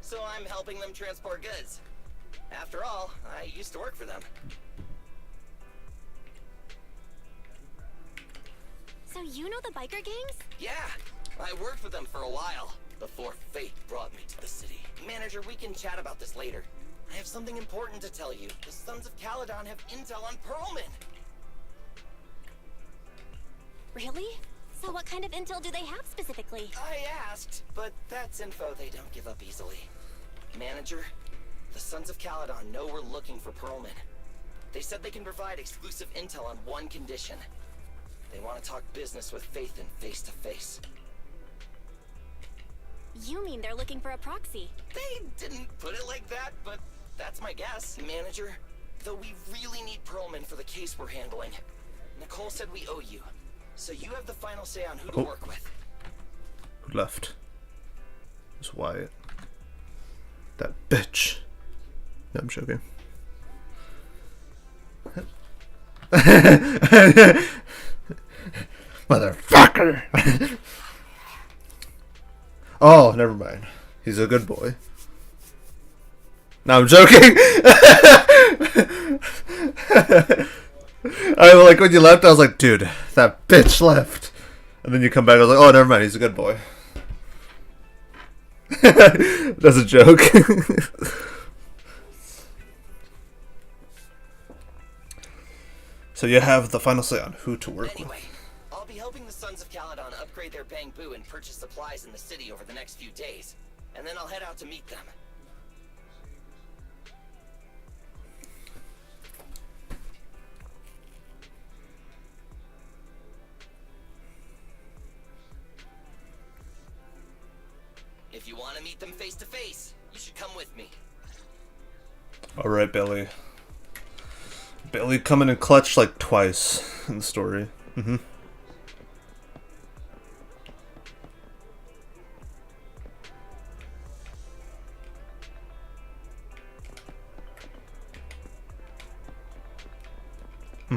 So I'm helping them transport goods. After all, I used to work for them. So you know the biker gangs? Yeah, I worked with them for a while, before fate brought me to the city. Manager, we can chat about this later. I have something important to tell you. The Sons of Caledon have intel on Pearlman. Really? So what kind of intel do they have specifically? I asked, but that's info they don't give up easily. Manager, the Sons of Caledon know we're looking for Pearlman. They said they can provide exclusive intel on one condition. They want to talk business with Faith and face to face. You mean they're looking for a proxy? They didn't put it like that, but that's my guess. Manager, though we really need Pearlman for the case we're handling. Nicole said we owe you, so you have the final say on who to work with. Who left? It was Wyatt. That bitch. No, I'm joking. Motherfucker! Oh, never mind. He's a good boy. No, I'm joking! I like when you left, I was like, dude, that bitch left. And then you come back, I was like, oh, never mind, he's a good boy. That's a joke. So you have the final say on who to work Anyway, with. I'll be helping the Sons of Caledon upgrade their Bangbu and purchase supplies in the city over the next few days. And then I'll head out to meet them. If you want to meet them face to face, you should come with me. Alright, Billy. Billy coming in clutch like twice in the story.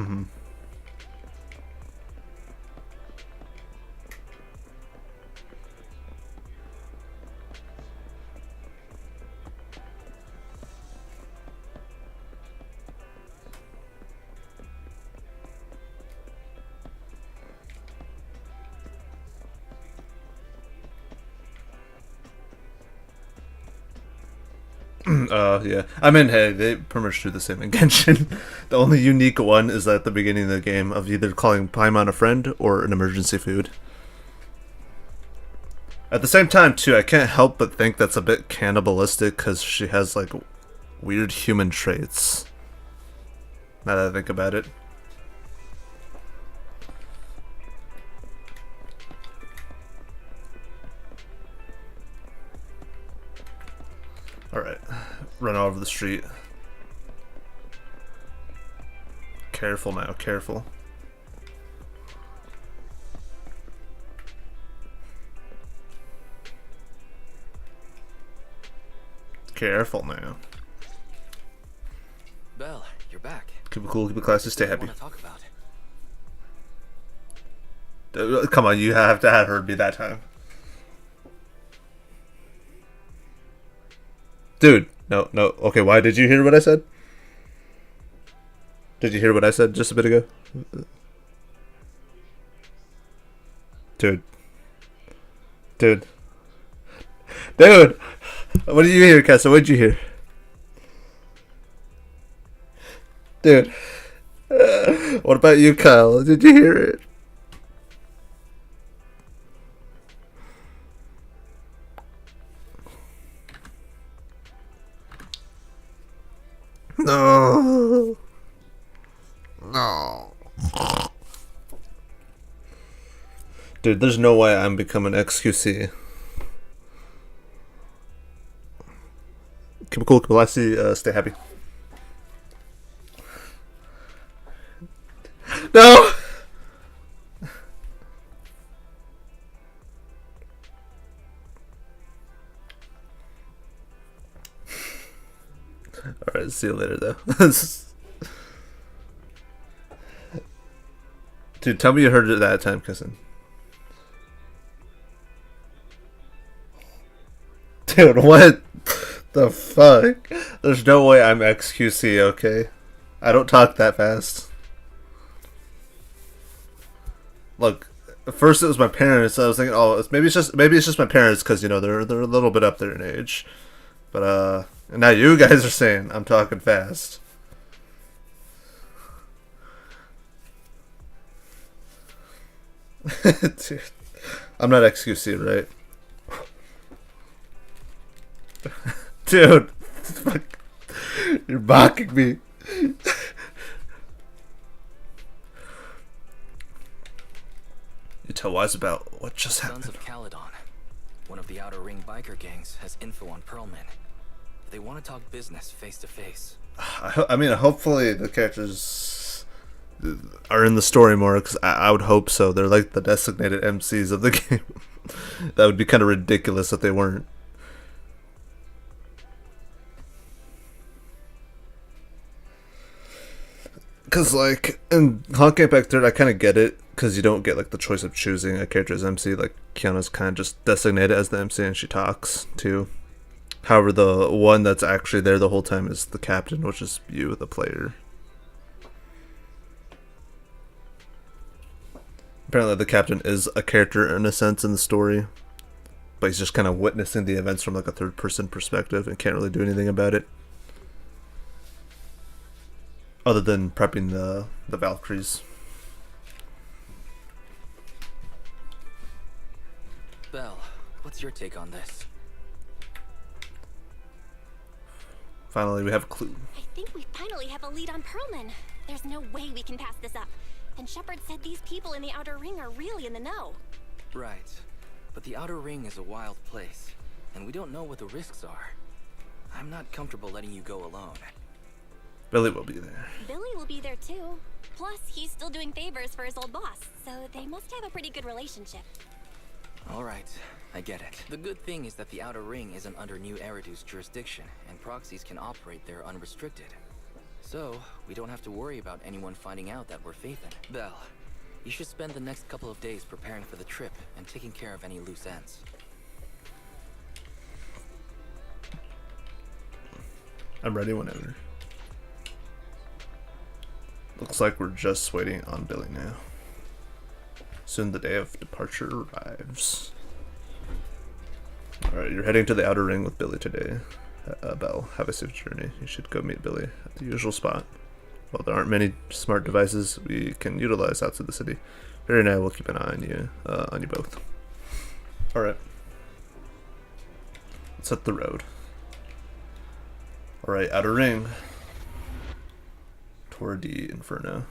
Mm-hmm. Yeah. I mean, hey, they pretty much do the same in Genshin. The only unique one is at the beginning of the game of either calling Paimon a friend or an emergency food. At the same time, too, I can't help but think that's a bit cannibalistic because she has, like, weird human traits. Now that I think about it. Alright. Run all over the street. Careful now, careful. Careful now. Belle, you're back. Keep it cool, keep it classy, stay happy. What do you want to talk about? Come on, you have to have heard me that time. Dude, no. Okay, why did you hear what I said? Did you hear what I said just a bit ago? Dude. What did you hear, Kessa? What did you hear? Dude. What about you, Kyle? Did you hear it? No. Dude, there's no way I'm becoming XQC. Keep it cool, keep it classy, stay happy. No! Alright, see you later though. Dude, tell me you heard it that time, cousin. Dude, what the fuck? There's no way I'm XQC, okay? I don't talk that fast. Look, at first it was my parents. I was thinking, oh, maybe it's just my parents because you know they're a little bit up there in age. But now you guys are saying I'm talking fast. Dude, I'm not XQC, right? Dude, you're mocking me. You tell Wise about what just happened. Sons of Caledon, one of the Outer Ring biker gangs, has info on Pearlman. They want to talk business face to face. I mean, hopefully the characters are in the story more, because I would hope so. They're like the designated MCs of the game. That would be kind of ridiculous if they weren't. Because, like, in Honkai Impact 3, I kind of get it, because you don't get, like, the choice of choosing a character as MC. Like, Kiana's kind of just designated as the MC, and she talks, too. However, the one that's actually there the whole time is the captain, which is you, the player. Apparently, the captain is a character, in a sense, in the story. But he's just kind of witnessing the events from, like, a third-person perspective and can't really do anything about it. Other than prepping the Valkyries. Belle, what's your take on this? Finally, we have a clue. I think we finally have a lead on Pearlman. There's no way we can pass this up. And Shepard said these people in the Outer Ring are really in the know. Right. But the Outer Ring is a wild place, and we don't know what the risks are. I'm not comfortable letting you go alone. Billy will be there. Billy will be there too. Plus, he's still doing favors for his old boss, so they must have a pretty good relationship. Alright, I get it. The good thing is that the Outer Ring isn't under New Eridu's jurisdiction, and proxies can operate there unrestricted. So, we don't have to worry about anyone finding out that we're Fathan. Belle, you should spend the next couple of days preparing for the trip and taking care of any loose ends. I'm ready whenever. Looks like we're just waiting on Billy now. Soon the day of departure arrives. Alright, you're heading to the outer ring with Billy today. Belle, have a safe journey. You should go meet Billy at the usual spot. While there aren't many smart devices we can utilize outside the city, Barry and I will keep an eye on you both. Alright. Let's hit the road. Alright, outer ring. Toward the Inferno.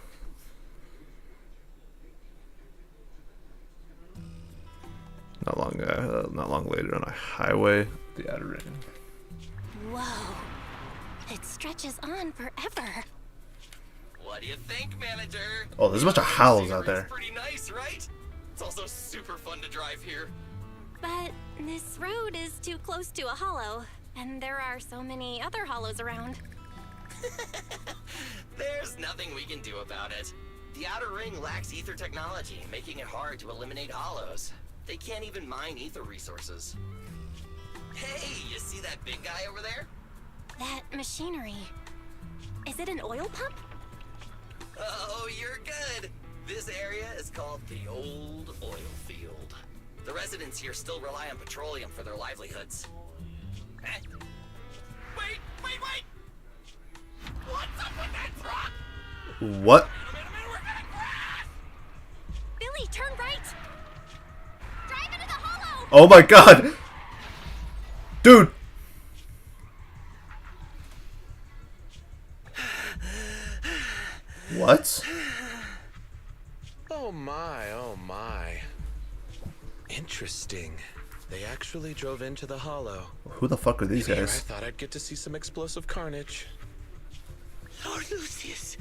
Not long later on a highway, the outer ring. Whoa. It stretches on forever. What do you think, manager? Oh, there's a bunch of howls out there. It's pretty nice, right? It's also super fun to drive here. But this road is too close to a hollow, and there are so many other hollows around. There's nothing we can do about it. The Outer Ring lacks ether technology, making it hard to eliminate hollows. They can't even mine ether resources. Hey, you see that big guy over there? That machinery. Is it an oil pump? Oh, you're good. This area is called the Old Oil Field. The residents here still rely on petroleum for their livelihoods. Wait! What's up with that truck? What? Billy, turn right! Drive into the hollow! Oh my god! Dude! What? Oh my. Interesting. They actually drove into the hollow. Who the fuck are these Here, guys? I thought I'd get to see some explosive carnage. Lord Lucius,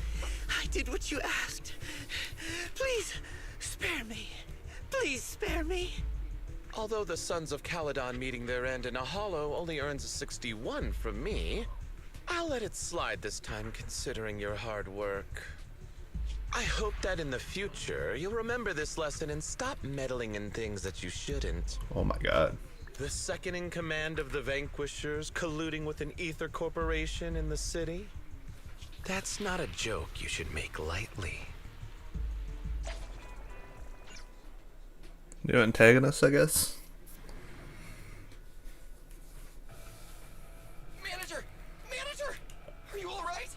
I did what you asked. Please, spare me. Please spare me. Although the Sons of Caledon meeting their end in a hollow only earns a 61 from me, I'll let it slide this time considering your hard work. I hope that in the future, you'll remember this lesson and stop meddling in things that you shouldn't. Oh my god. The second in command of the Vanquishers colluding with an ether corporation in the city? That's not a joke you should make lightly. New antagonist, I guess? Manager! Are you alright?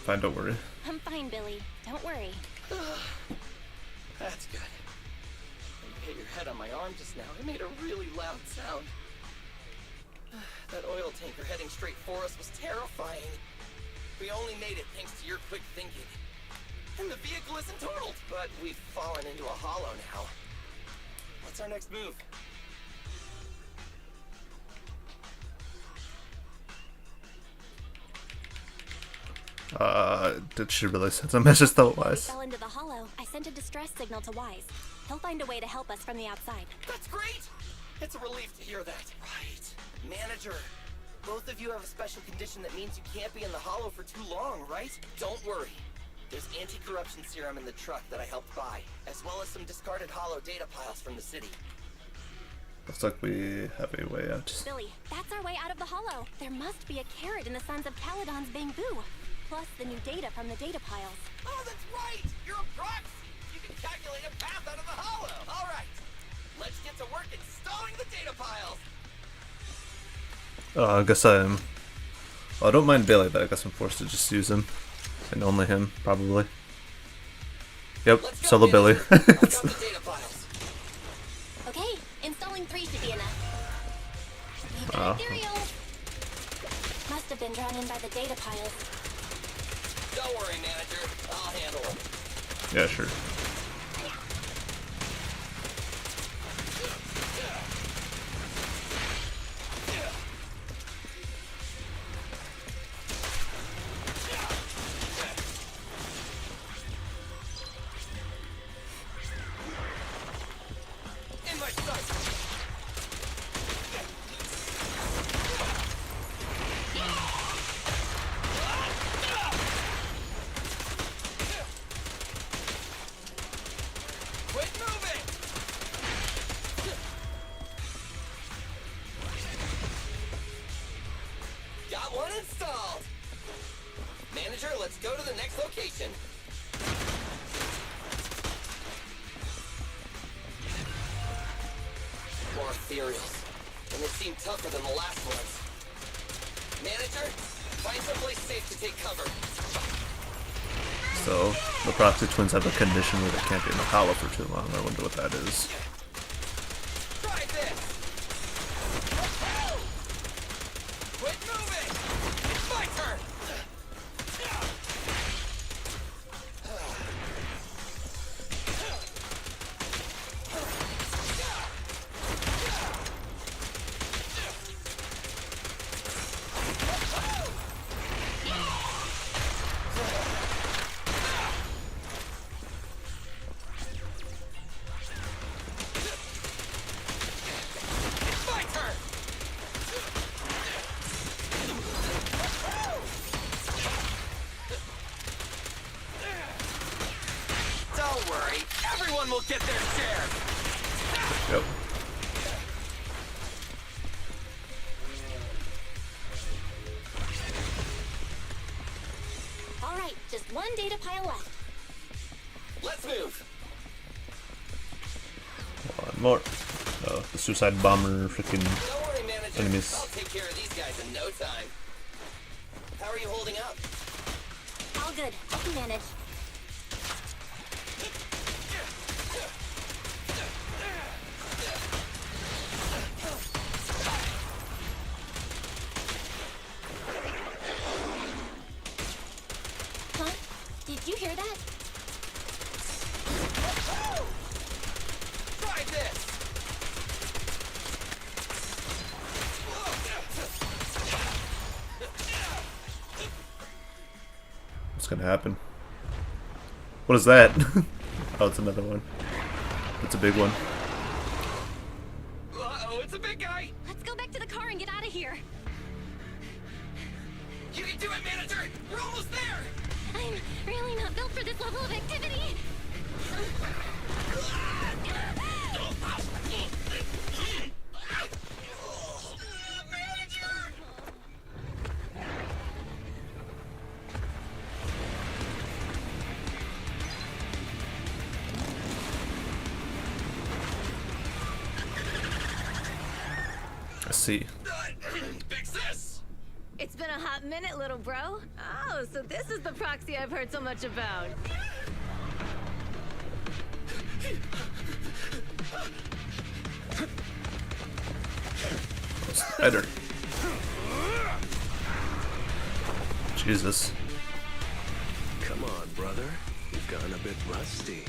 Fine, don't worry. I'm fine, Billy. Don't worry. That's good. When you hit your head on my arm just now, it made a really loud sound. That oil tanker heading straight for us was terrifying. We only made it thanks to your quick thinking. And the vehicle isn't totaled, but we've fallen into a hollow now. What's our next move? Did she really send a message to We Wise? fell into the hollow. I sent a distress signal to Wise. He'll find a way to help us from the outside. That's great! It's a relief to hear that. Right. Manager, both of you have a special condition that means you can't be in the hollow for too long, right? Don't worry. There's anti-corruption serum in the truck that I helped buy, as well as some discarded hollow data piles from the city. Looks like we have a way out. Billy, that's our way out of the hollow. There must be a carrot in the Sons of Caledon's bamboo, plus the new data from the data piles. Oh, that's right! You're a prox! You can calculate a path out of the hollow! Alright! Let's get to work installing the data piles! I guess I don't mind Billy, but I guess I'm forced to just use him. And only him, probably. Yep, solo Billy. Okay, installing 3 should be enough. Need the Oh. material. Must have been drawn in by the data piles. Don't worry, manager. I'll handle them. Yeah, sure. In my sight! let's go to the next location. More ethereals, and they seem tougher than the last ones. Manager, find someplace safe to take cover. So the Proxy Twins have a condition where they can't be in the hollow for too long. I wonder what that is. Try this. Quit moving. It's my turn. Don't worry, everyone will get their share. Yep. All right, just one data pile left. Let's move. One more. The suicide bomber freaking Don't worry, manager. enemies. I'll take care of these guys in no time. How are you holding up? All good. I can manage. Huh? Did you hear that? Try this. What's gonna happen? What is that? Oh, it's another one. It's a big one. Uh-oh, it's a big guy. Let's go back to the car and get out of here. You can do it, manager. We're almost there. I'm really not built for this level of activity. I see. Big sis. It's been a hot minute, little bro. Oh, so this is the proxy I've heard so much about. It's better. Jesus. Come on, brother. You've gotten a bit rusty.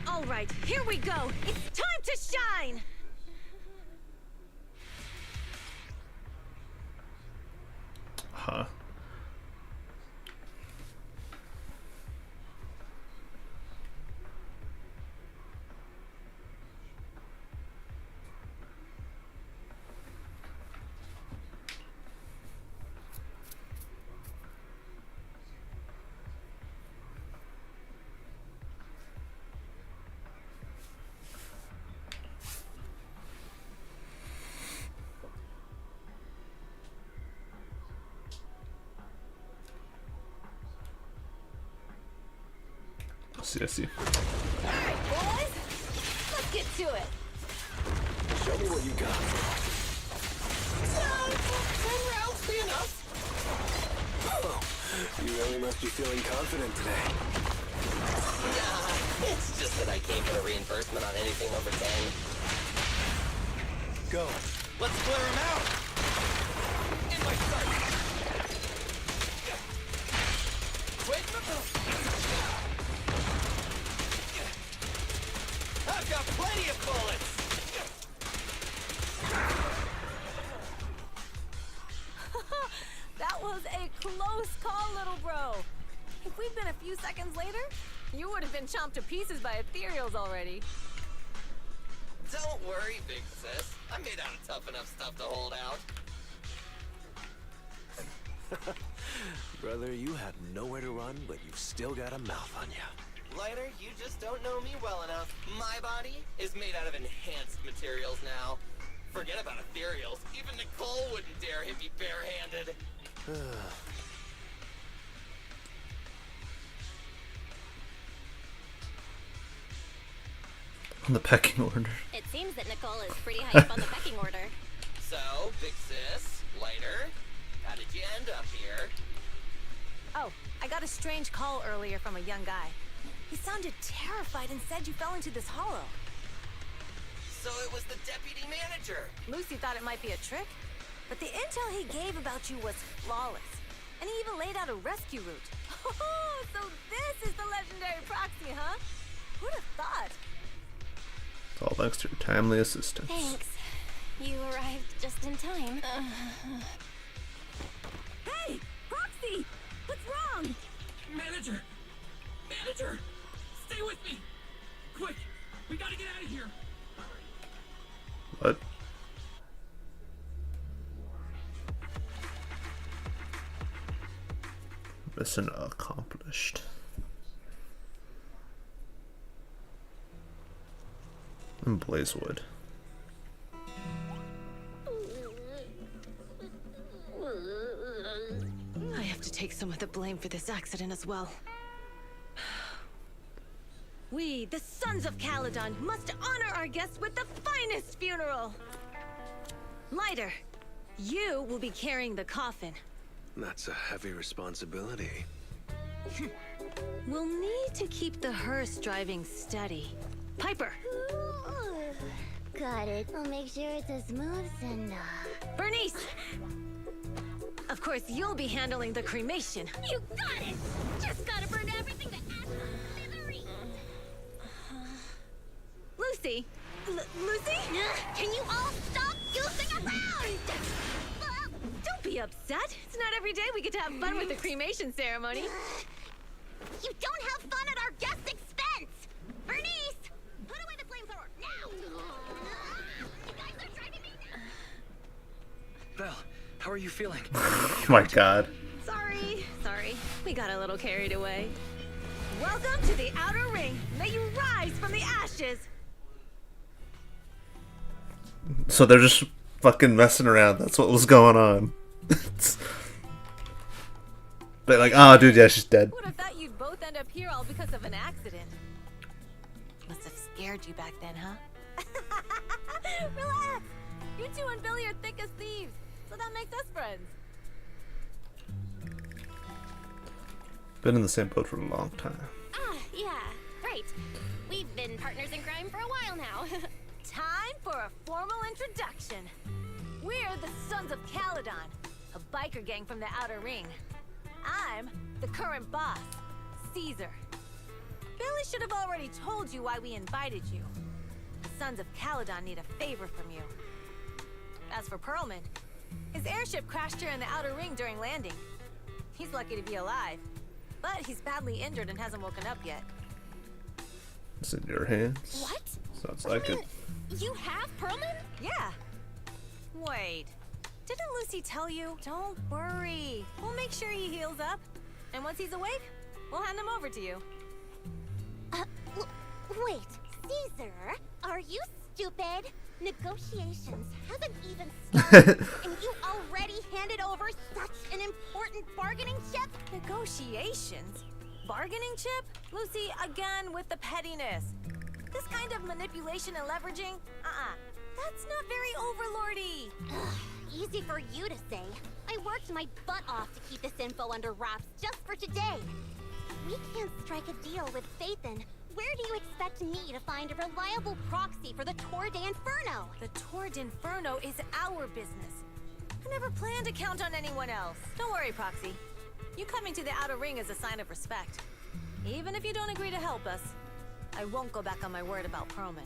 All right, here we go. It's time to shine. Huh. I see. All right, boys, let's get to it. Show me what you got. 10 rounds be enough. Oh, you really must be feeling confident today. Nah, it's just that I came for a reimbursement on anything over 10. Go. Let's clear him out. In my sight. Quit. I've got plenty of bullets. That was a close call, little bro. If we'd been a few seconds later, you would have been chomped to pieces by ethereals already. Don't worry, big sis. I'm made out of tough enough stuff to hold out. Brother, you have nowhere to run, but you've still got a mouth on you. Lighter, you just don't know me well enough. My body is made out of enhanced materials now. Forget about ethereals. Even Nicole wouldn't dare hit me barehanded. On the pecking order. It seems that Nicole is pretty high up on the pecking order. So, big sis, Lighter, how did you end up here? Oh, I got a strange call earlier from a young guy. He sounded terrified and said you fell into this hollow. So it was the deputy manager. Lucy thought it might be a trick, but the intel he gave about you was flawless. And he even laid out a rescue route. Oh, so this is the legendary proxy, huh? Who'd have thought? It's all thanks to your timely assistance. Thanks. You arrived just in time. Hey, Proxy! What's wrong? Manager! Manager! Stay with me! Quick! We gotta get out of here! What? Mission accomplished. And Blazewood. I have to take some of the blame for this accident as well. We, the Sons of Caledon, must honor our guests with the finest funeral! Lighter, you will be carrying the coffin. That's a heavy responsibility. We'll need to keep the hearse driving steady. Piper! Got it. I'll make sure it's as smooth and Bernice! Of course, you'll be handling the cremation. You got it! Just gotta burn everything to ash and smithereens! Lucy! Lucy? Can you all stop goofing around? Don't be upset. It's not every day we get to have fun with the cremation ceremony. You don't have fun at our guest expense! Bernice! Put away the flamethrower, now! You guys are driving me nuts! Belle, how are you feeling? Oh my god. Sorry. We got a little carried away. Welcome to the Outer Ring. May you rise from the ashes. So they're just fucking messing around. That's what was going on. But like, oh dude, yeah, she's dead. Would have thought you'd both end up here all because of an accident. Must have scared you back then, huh? Relax! You two and Billy are thick as thieves, so that makes us friends. Been in the same boat for a long time. Ah, yeah, right. We've been partners in crime for a while now. Time for a formal introduction. We're the Sons of Caledon, a biker gang from the Outer Ring. I'm the current boss, Caesar. Billy should have already told you why we invited you. The Sons of Caledon need a favor from you. As for Perlman, his airship crashed here in the Outer Ring during landing. He's lucky to be alive, but he's badly injured and hasn't woken up yet. It's in your hands. What? Sounds like it. You have Perlman? Yeah. Wait. Didn't Lucy tell you? Don't worry. We'll make sure he heals up. And once he's awake, we'll hand him over to you. Wait, Caesar, are you stupid? Negotiations haven't even started, and you already handed over such an important bargaining chip? Negotiations? Bargaining chip? Lucy, again with the pettiness. This kind of manipulation and leveraging? That's not very overlordy. Easy for you to say. I worked my butt off to keep this info under wraps just for today. We can't strike a deal with Phaethon. Where do you expect me to find a reliable proxy for the Tour d'Inferno? The Tour d'Inferno is our business. I never planned to count on anyone else. Don't worry, Proxy. You coming to the Outer Ring is a sign of respect. Even if you don't agree to help us, I won't go back on my word about Perlman.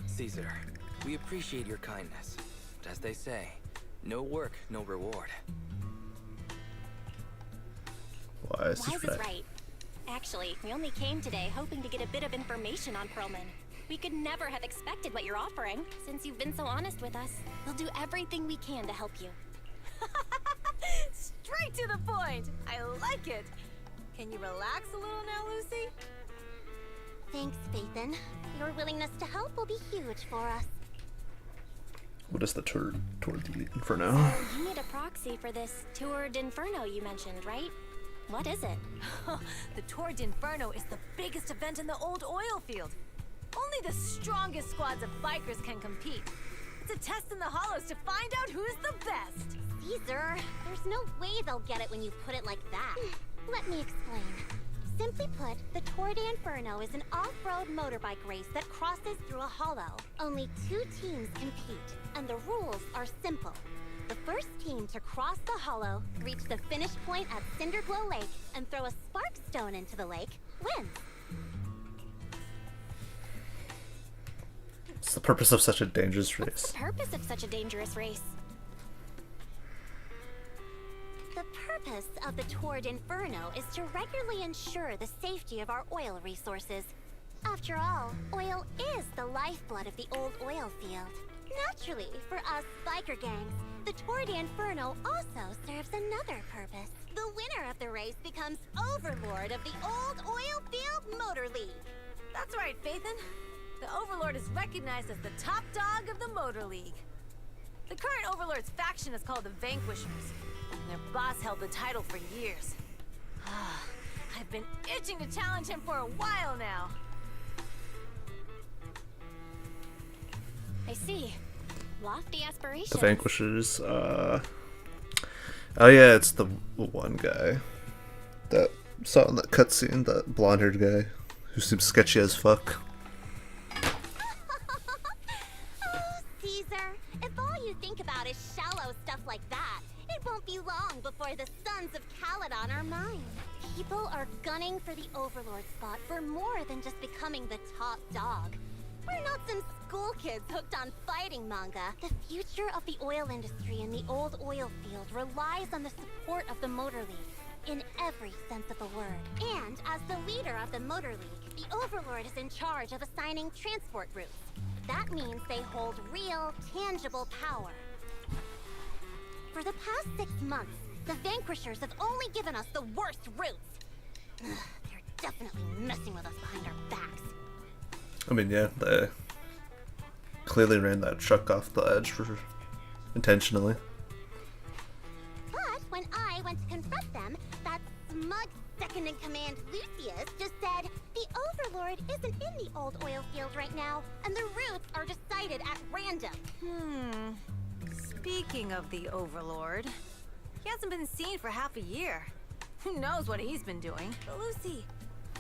Caesar, we appreciate your kindness. But as they say, no work, no reward. Wise is right. Right. Actually, we only came today hoping to get a bit of information on Perlman. We could never have expected what you're offering. Since you've been so honest with us, we'll do everything we can to help you. Straight to the point! I like it! Can you relax a little now, Lucy? Thanks, Phaethon. Your willingness to help will be huge for us. What is the tour the Inferno? You need a proxy for this Tour d'Inferno you mentioned, right? What is it? The Tour d'Inferno is the biggest event in the old oil field. Only the strongest squads of bikers can compete. It's a test in the hollows to find out who's the best. Caesar, there's no way they'll get it when you put it like that. Let me explain. Simply put, the Tour d'Inferno is an off-road motorbike race that crosses through a hollow. Only 2 teams compete, and the rules are simple. The first team to cross the hollow, reach the finish point at Cinderglow Lake, and throw a spark stone into the lake, wins. What's the purpose of such a dangerous race? What's the purpose of such a dangerous race? The purpose of the Tour d'Inferno is to regularly ensure the safety of our oil resources. After all, oil is the lifeblood of the old oil field. Naturally, for us biker gangs, the Tour d'Inferno also serves another purpose. The winner of the race becomes overlord of the old oil field motor league. That's right, Phaethon. The Overlord is recognized as the top dog of the Motor League. The current Overlord's faction is called the Vanquishers, and their boss held the title for years. I've been itching to challenge him for a while now. I see. Lofty aspirations. The Vanquishers. Oh yeah, it's the one guy that saw in that cutscene, that blonde-haired guy who seems sketchy as fuck. Caesar, if all you think about is shallow stuff like that, it won't be long before the Sons of Caledon are mine. People are gunning for the Overlord spot for more than just becoming the top dog. We're not some school kids hooked on fighting manga. The future of the oil industry in the old oil field relies on the support of the Motor League, in every sense of the word. And as the leader of the Motor League, the Overlord is in charge of assigning transport routes. That means they hold real, tangible power. For the past 6 months, the Vanquishers have only given us the worst routes. They're definitely messing with us behind our backs. I mean, yeah, they clearly ran that truck off the edge intentionally. But when I went to confront them, that smug second-in-command Lucius just said, the Overlord isn't in the old oil field right now, and the routes are decided at random. Speaking of the Overlord, he hasn't been seen for half a year. Who knows what he's been doing? But Lucy,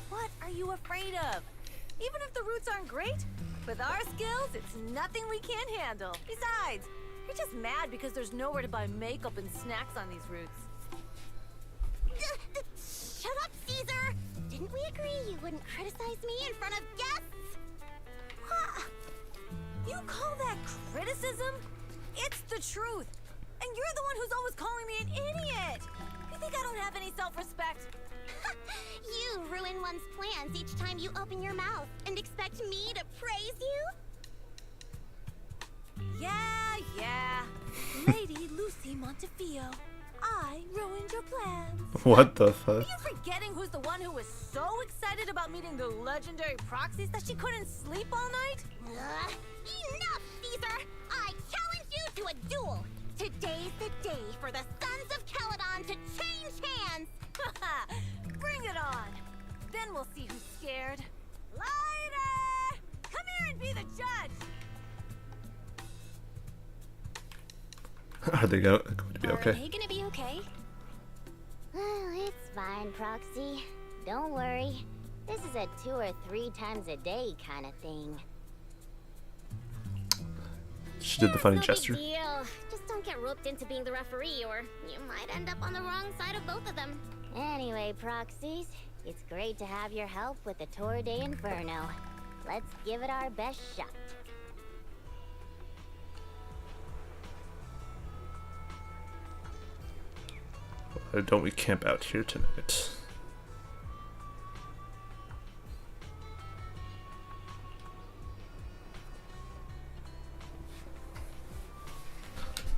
what are you afraid of? Even if the routes aren't great, with our skills, it's nothing we can't handle. Besides, you're just mad because there's nowhere to buy makeup and snacks on these routes. Shut up, Caesar! Didn't we agree you wouldn't criticize me in front of guests? What? You call that criticism? It's the truth. And you're the one who's always calling me an idiot. You think I don't have any self-respect? You ruin one's plans each time you open your mouth and expect me to praise you? Yeah. Lady Lucy Montefiore, I ruined your plans. What the fuck? Are you forgetting who's the one who was so excited about meeting the legendary proxies that she couldn't sleep all night? Enough, Caesar! I challenge you to a duel! Today's the day for the Sons of Caledon to change hands! Bring it on! Then we'll see who's scared. Lighter! Come here and be the judge! Are they going to be okay? Are they gonna be okay? Well, it's fine, Proxy. Don't worry. This is a 2 or 3 times a day kind of thing. She did the funny no gesture. Big deal. Just don't get roped into being the referee, or you might end up on the wrong side of both of them. Anyway, Proxies, it's great to have your help with the Tour d'Inferno. Let's give it our best shot. Why don't we camp out here tonight?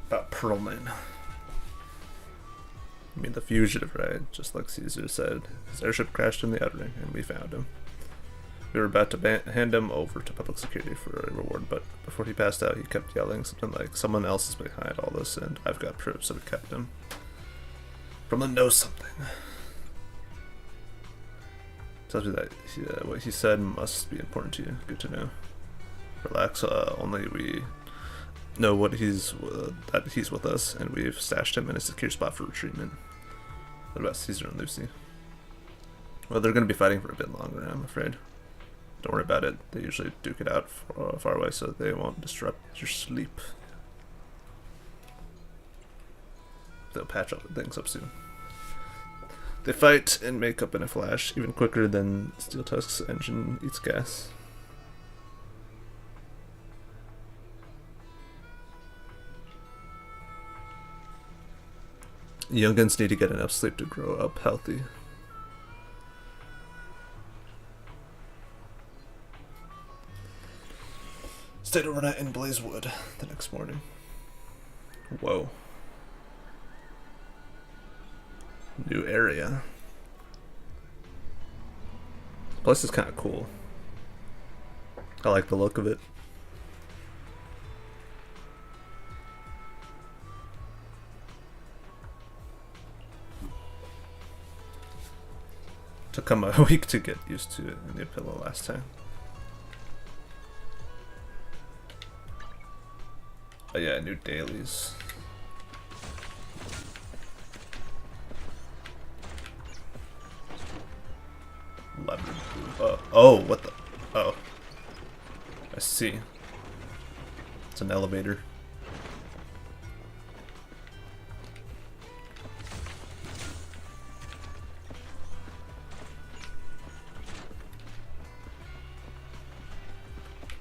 About Perlman. You mean the fugitive, right? Just like Caesar said. His airship crashed in the Outer Ring, and we found him. We were about to hand him over to public security for a reward, but before he passed out, he kept yelling something like, "Someone else is behind all this, and I've got proof," so we kept him. Someone knows something. Tells you that what he said must be important to you. Good to know. Relax, only we know what that he's with us, and we've stashed him in a secure spot for retreatment. What about Caesar and Lucy? Well, they're going to be fighting for a bit longer, I'm afraid. Don't worry about it. They usually duke it out far away so they won't disrupt your sleep. They'll patch all things up soon. They fight and make up in a flash, even quicker than Steel Tusk's engine eats gas. Youngins need to get enough sleep to grow up healthy. Stayed overnight in Blazewood the next morning. Whoa. New area. This place is kind of cool. I like the look of it. Took him a week to get used to it in the pillow last time. Oh yeah, new dailies. Oh, what the? Oh. I see. It's an elevator.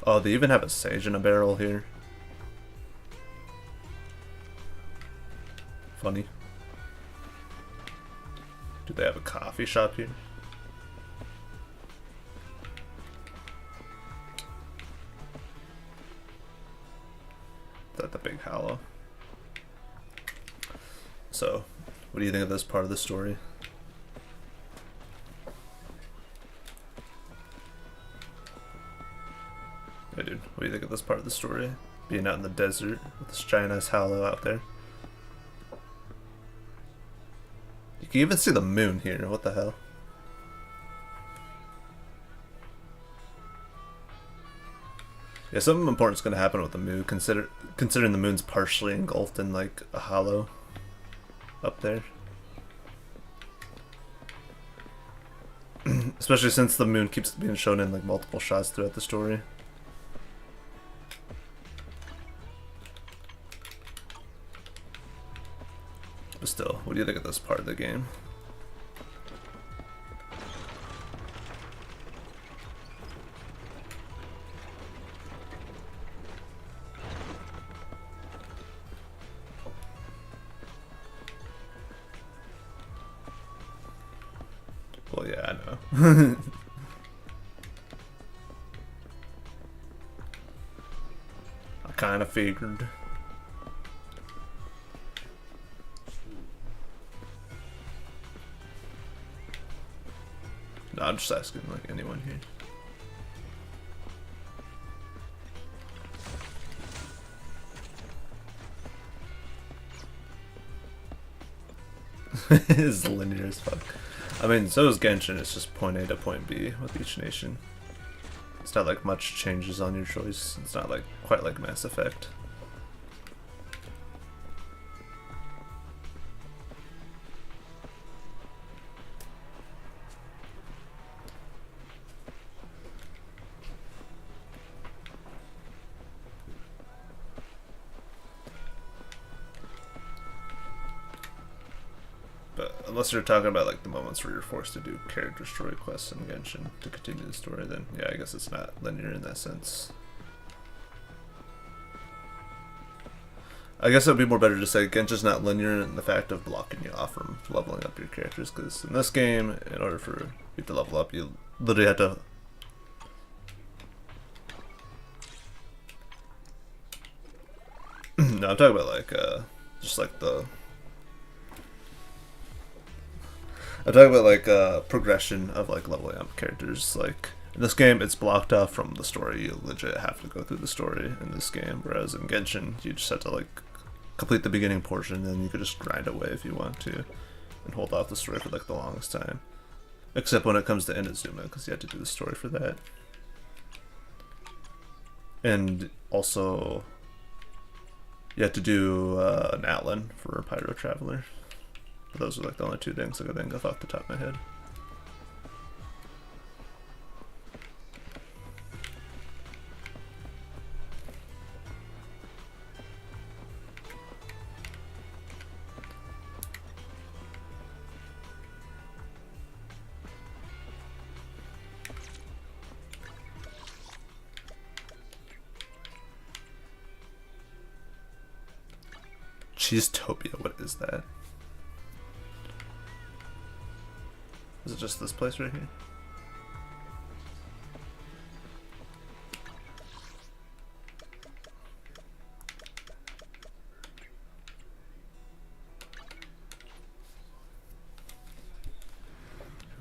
Oh, they even have a sage in a barrel here. Funny. Do they have a coffee shop here? Is that the big hollow? So, what do you think of this part of the story? Hey dude, what do you think of this part of the story? Being out in the desert with this giant ass hollow out there. You can even see the moon here, what the hell? Yeah, something important's gonna happen with the moon, considering the moon's partially engulfed in like a hollow up there. Especially since the moon keeps being shown in like multiple shots throughout the story. But still, what do you think of this part of the game? Well, yeah, I know. I kind of figured. No, I'm just asking, like, anyone here. It's linear as fuck. I mean, so is Genshin, it's just point A to point B with each nation. It's not like much changes on your choice. It's not like quite like Mass Effect. Unless you're talking about like the moments where you're forced to do character story quests in Genshin to continue the story, then yeah, I guess it's not linear in that sense. I guess it would be more better to say Genshin's not linear in the fact of blocking you off from leveling up your characters, because in this game, in order for you to level up, you literally have to no, I'm talking about like just like the I'm talking about like progression of like leveling up characters. Like in this game, it's blocked off from the story. You legit have to go through the story in this game. Whereas in Genshin, you just have to like complete the beginning portion, and then you could just grind away if you want to, and hold off the story for like the longest time. Except when it comes to Inazuma, because you have to do the story for that. And also, you have to do an Atlan for Pyro Traveler. But those are like the only two things I can think of off the top of my head. Cheesetopia, what is that? Is it just this place right here?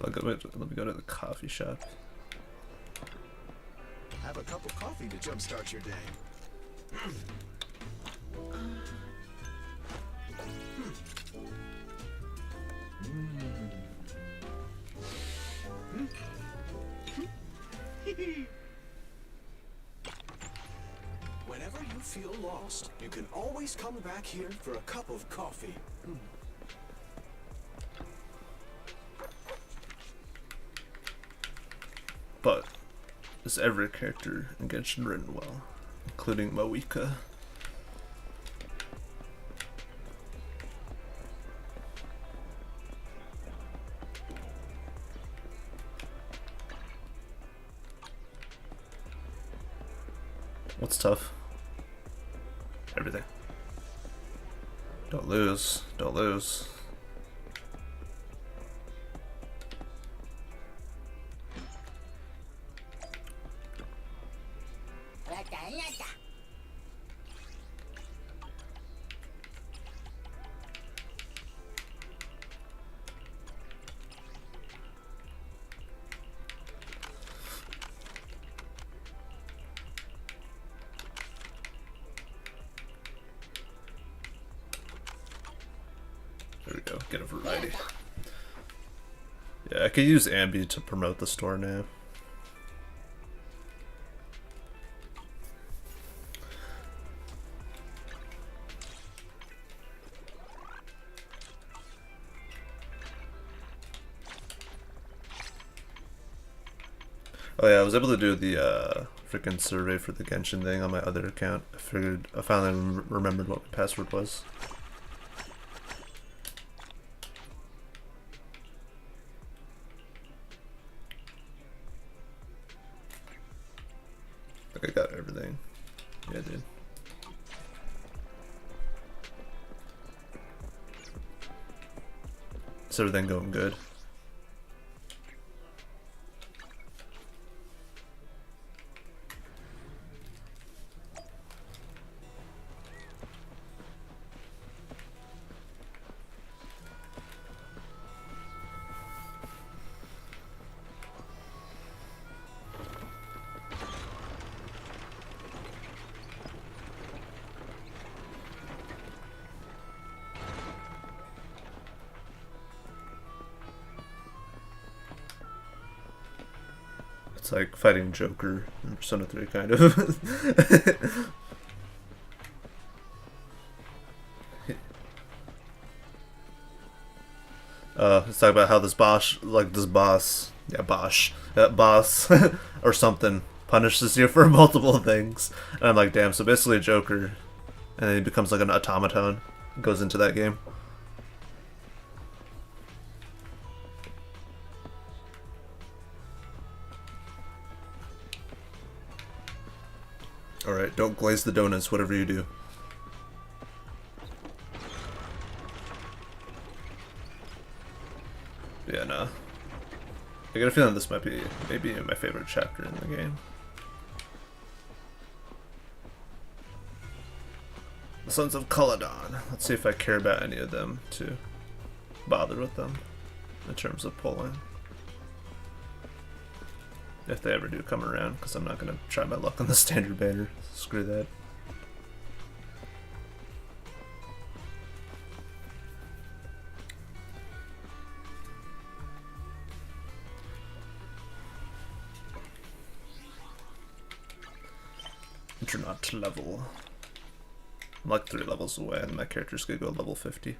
Let me go to the coffee shop. Have a cup of coffee to jumpstart your day. Whenever you feel lost, you can always come back here for a cup of coffee. But is every character in Genshin written well, including Moika? What's tough? Everything. Don't lose. Don't lose. There we go, get a variety. Yeah, I could use Ambi to promote the store now. Oh yeah, I was able to do the freaking survey for the Genshin thing on my other account. I finally remembered what my password was. I think I got everything. Yeah, I did. Is everything going good? It's like fighting Joker in Persona 3, kind of. It's talking about how this boss, boss, or something, punishes you for multiple things. And I'm like, damn, so basically Joker, and then he becomes like an automaton, goes into that game. Alright, don't glaze the donuts, whatever you do. Yeah, no. I get a feeling this might be maybe my favorite chapter in the game. The Sons of Caladon. Let's see if I care about any of them to bother with them. in terms of pulling. If they ever do come around, because I'm not going to try my luck on the standard banner. Screw that. Not level. I'm like 3 levels away and my character's gonna go level 50.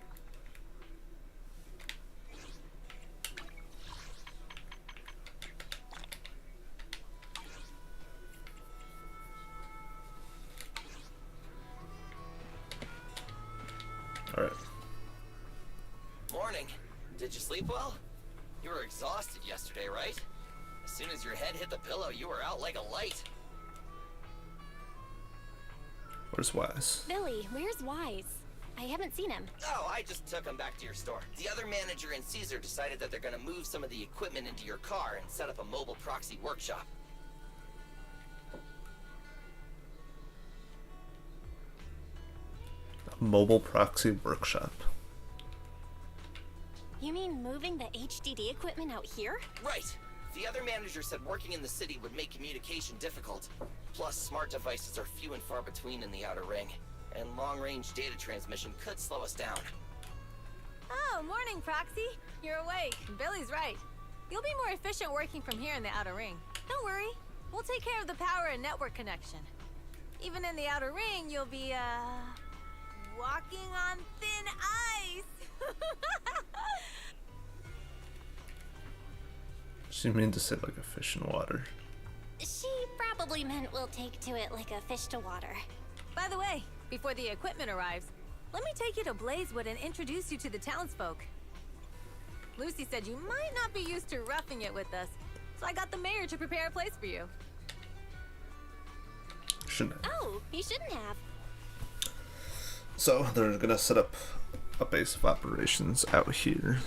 Alright. Morning. Did you sleep well? You were exhausted yesterday, right? As soon as your head hit the pillow, you were out like a light. Where's Wise? Billy, where's Wise? I haven't seen him. Oh, I just took him back to your store. The other manager and Caesar decided that they're gonna move some of the equipment into your car and set up a mobile proxy workshop. A mobile proxy workshop. You mean moving the HDD equipment out here? Right. The other manager said working in the city would make communication difficult. Plus, smart devices are few and far between in the Outer Ring, and long-range data transmission could slow us down. Oh, morning, Proxy. You're awake. Billy's right. You'll be more efficient working from here in the Outer Ring. Don't worry. We'll take care of the power and network connection. Even in the Outer Ring, you'll be, walking on thin ice. She mean to say like a fish in water. She probably meant we'll take to it like a fish to water. By the way, before the equipment arrives, let me take you to Blazewood and introduce you to the townsfolk. Lucy said you might not be used to roughing it with us, so I got the mayor to prepare a place for you. Shouldn't have. Oh, you shouldn't have. So they're gonna set up a base of operations out here.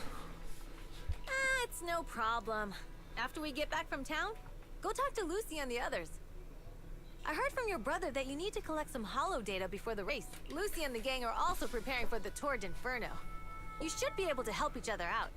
It's no problem. After we get back from town, go talk to Lucy and the others. I heard from your brother that you need to collect some holo data before the race. Lucy and the gang are also preparing for the Torrid Inferno. You should be able to help each other out.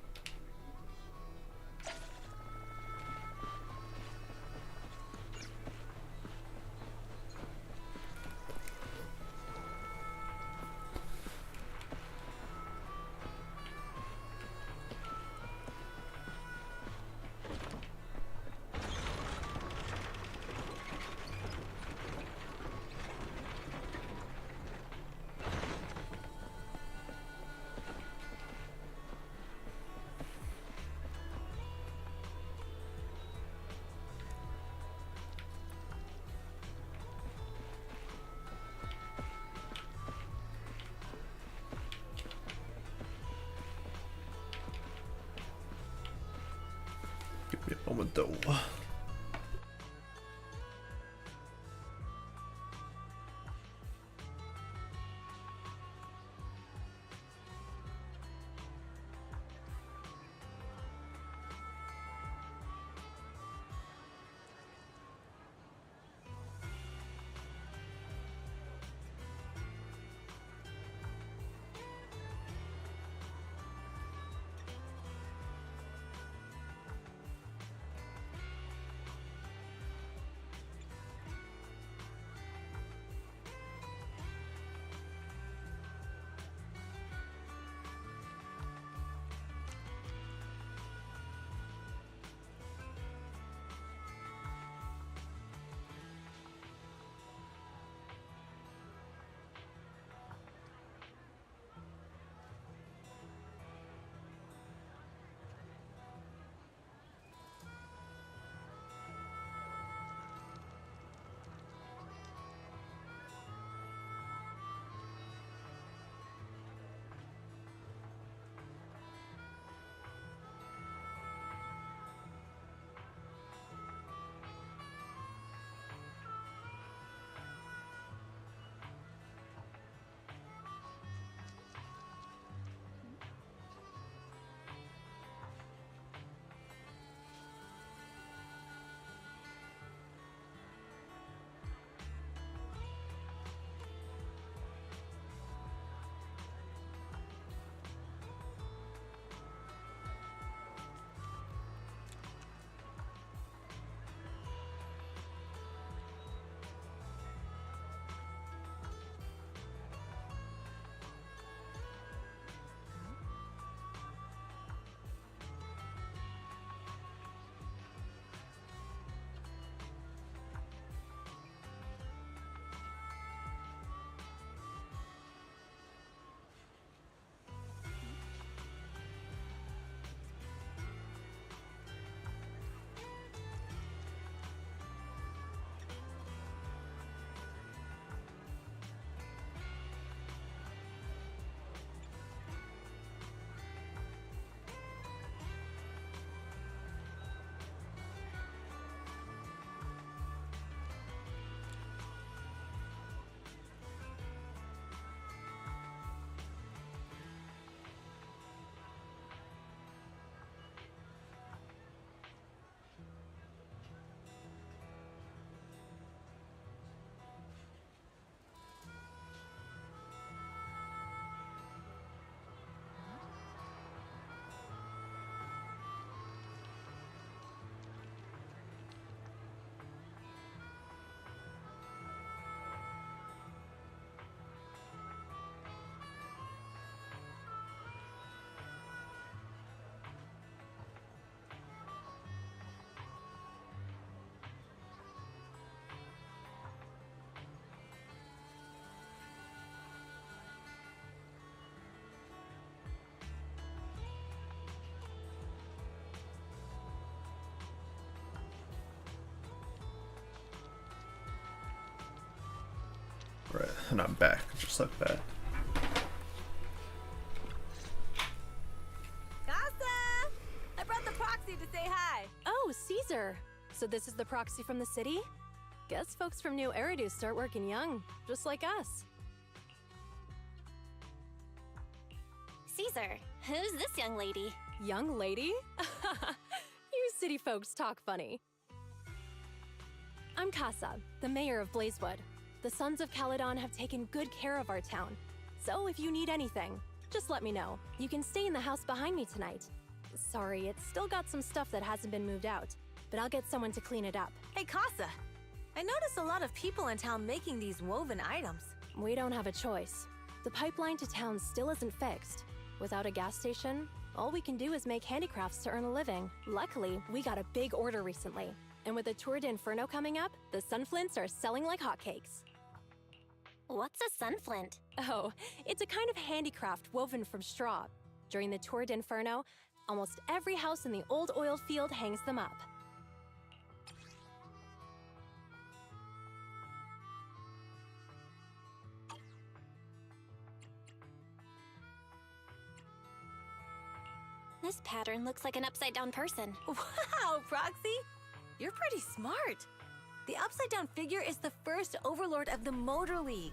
Give me a moment though. Right, and I'm back, just like that. Casa! I brought the proxy to say hi. Oh, Caesar. So this is the proxy from the city? Guess folks from New Eridu start working young, just like us. Caesar, who's this young lady? Young lady? You city folks talk funny. I'm Casa, the mayor of Blazewood. The Sons of Caledon have taken good care of our town. So if you need anything, just let me know. You can stay in the house behind me tonight. Sorry, it's still got some stuff that hasn't been moved out, but I'll get someone to clean it up. Hey, Casa. I notice a lot of people in town making these woven items. We don't have a choice. The pipeline to town still isn't fixed. Without a gas station, all we can do is make handicrafts to earn a living. Luckily, we got a big order recently. And with the Tour d'Inferno coming up, the sunflints are selling like hotcakes. What's a sunflint? Oh, it's a kind of handicraft woven from straw. During the Tour d'Inferno, almost every house in the old oil field hangs them up. This pattern looks like an upside-down person. Wow, Proxy! You're pretty smart. The upside-down figure is the first overlord of the Motor League.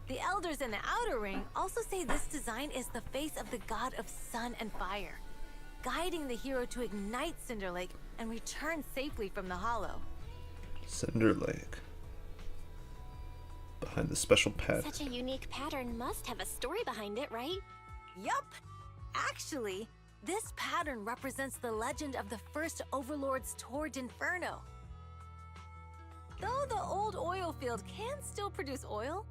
The elders in the Outer Ring also say this design is the face of the god of sun and fire, guiding the hero to ignite Cinder Lake and return safely from the Hollow. Cinder Lake. Behind the special pattern. Such a unique pattern must have a story behind it, right? Yup! Actually, this pattern represents the legend of the first Overlord's Tour d'Inferno. Though the old oil field can still produce oil,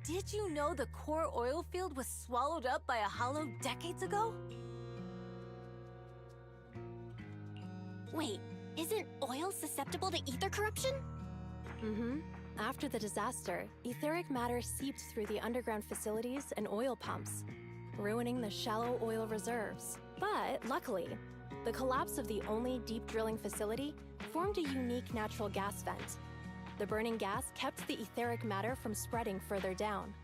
did you know the core oil field was swallowed up by a hollow decades ago? Wait, isn't oil susceptible to ether corruption? Mm-hmm. After the disaster, etheric matter seeped through the underground facilities and oil pumps, ruining the shallow oil reserves. But luckily, the collapse of the only deep drilling facility formed a unique natural gas vent. The burning gas kept the etheric matter from spreading further down.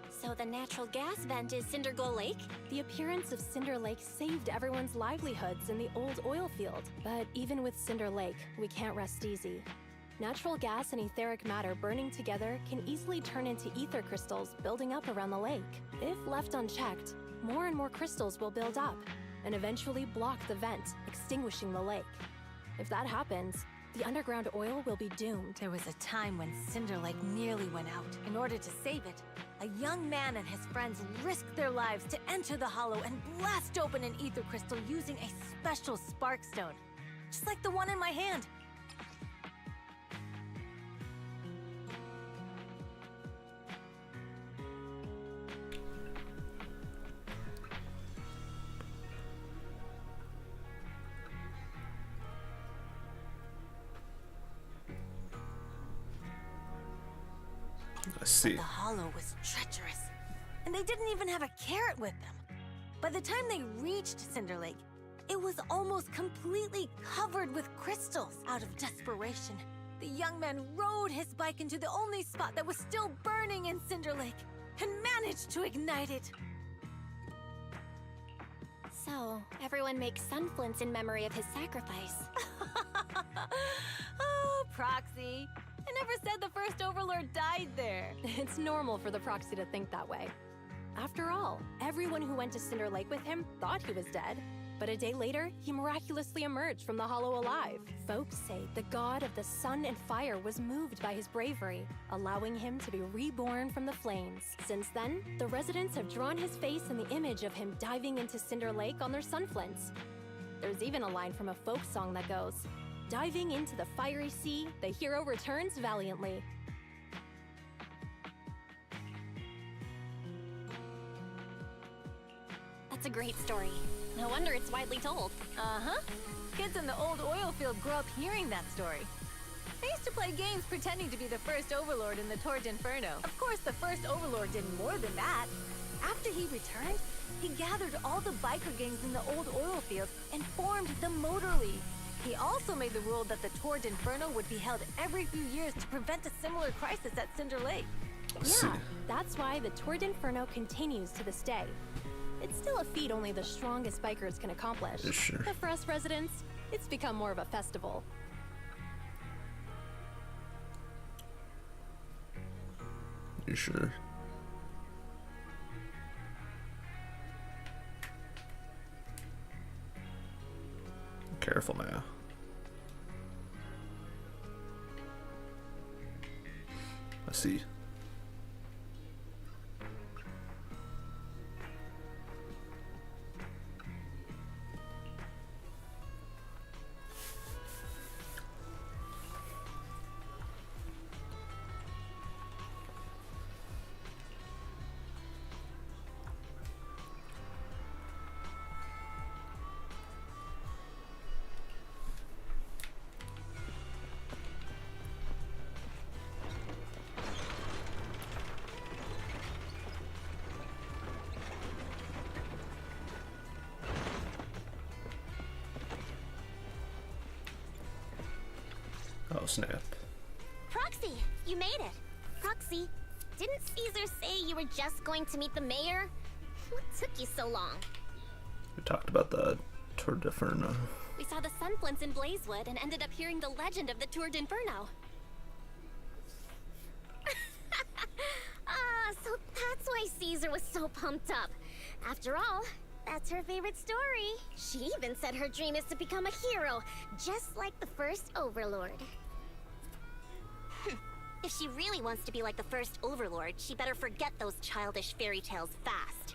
So the natural gas vent is Cindergoal Lake? The appearance of Cinder Lake saved everyone's livelihoods in the old oil field. But even with Cinder Lake, we can't rest easy. Natural gas and etheric matter burning together can easily turn into ether crystals building up around the lake. If left unchecked, more and more crystals will build up and eventually block the vent, extinguishing the lake. If that happens, the underground oil will be doomed. There was a time when Cinder Lake nearly went out. In order to save it, a young man and his friends risked their lives to enter the hollow and blast open an ether crystal using a special spark stone, just like the one in my hand. I see. The hollow was treacherous, and they didn't even have a carrot with them. By the time they reached Cinder Lake, it was almost completely covered with crystals. Out of desperation, the young man rode his bike into the only spot that was still burning in Cinder Lake and managed to ignite it. So, everyone makes sunflints in memory of his sacrifice. Oh, Proxy. I never said the first Overlord died there. It's normal for the proxy to think that way. After all, everyone who went to Cinder Lake with him thought he was dead. But a day later, he miraculously emerged from the hollow alive. Folks say the god of the sun and fire was moved by his bravery, allowing him to be reborn from the flames. Since then, the residents have drawn his face in the image of him diving into Cinder Lake on their sunflints. There's even a line from a folk song that goes, "Diving into the fiery sea, the hero returns valiantly." That's a great story. No wonder it's widely told. Uh-huh. Kids in the old oil field grew up hearing that story. They used to play games pretending to be the first Overlord in the Tour d'Inferno. Of course, the first Overlord did more than that. After he returned, he gathered all the biker gangs in the old oil field and formed the Motor League. He also made the rule that the Torrid Inferno would be held every few years to prevent a similar crisis at Cinder Lake. Yeah, that's why the Torrid Inferno continues to this day. It's still a feat only the strongest bikers can accomplish. Sure. But for us residents, it's become more of a festival. You sure? Careful now. I see. Oh, snap. Proxy, you made it. Proxy, didn't Caesar say you were just going to meet the mayor? What took you so long? We talked about the Tour d'Inferno. We saw the Sunflints in Blazewood and ended up hearing the legend of the Tour d'Inferno. So that's why Caesar was so pumped up. After all, that's her favorite story. She even said her dream is to become a hero, just like the first Overlord. If she really wants to be like the first Overlord, she better forget those childish fairy tales fast.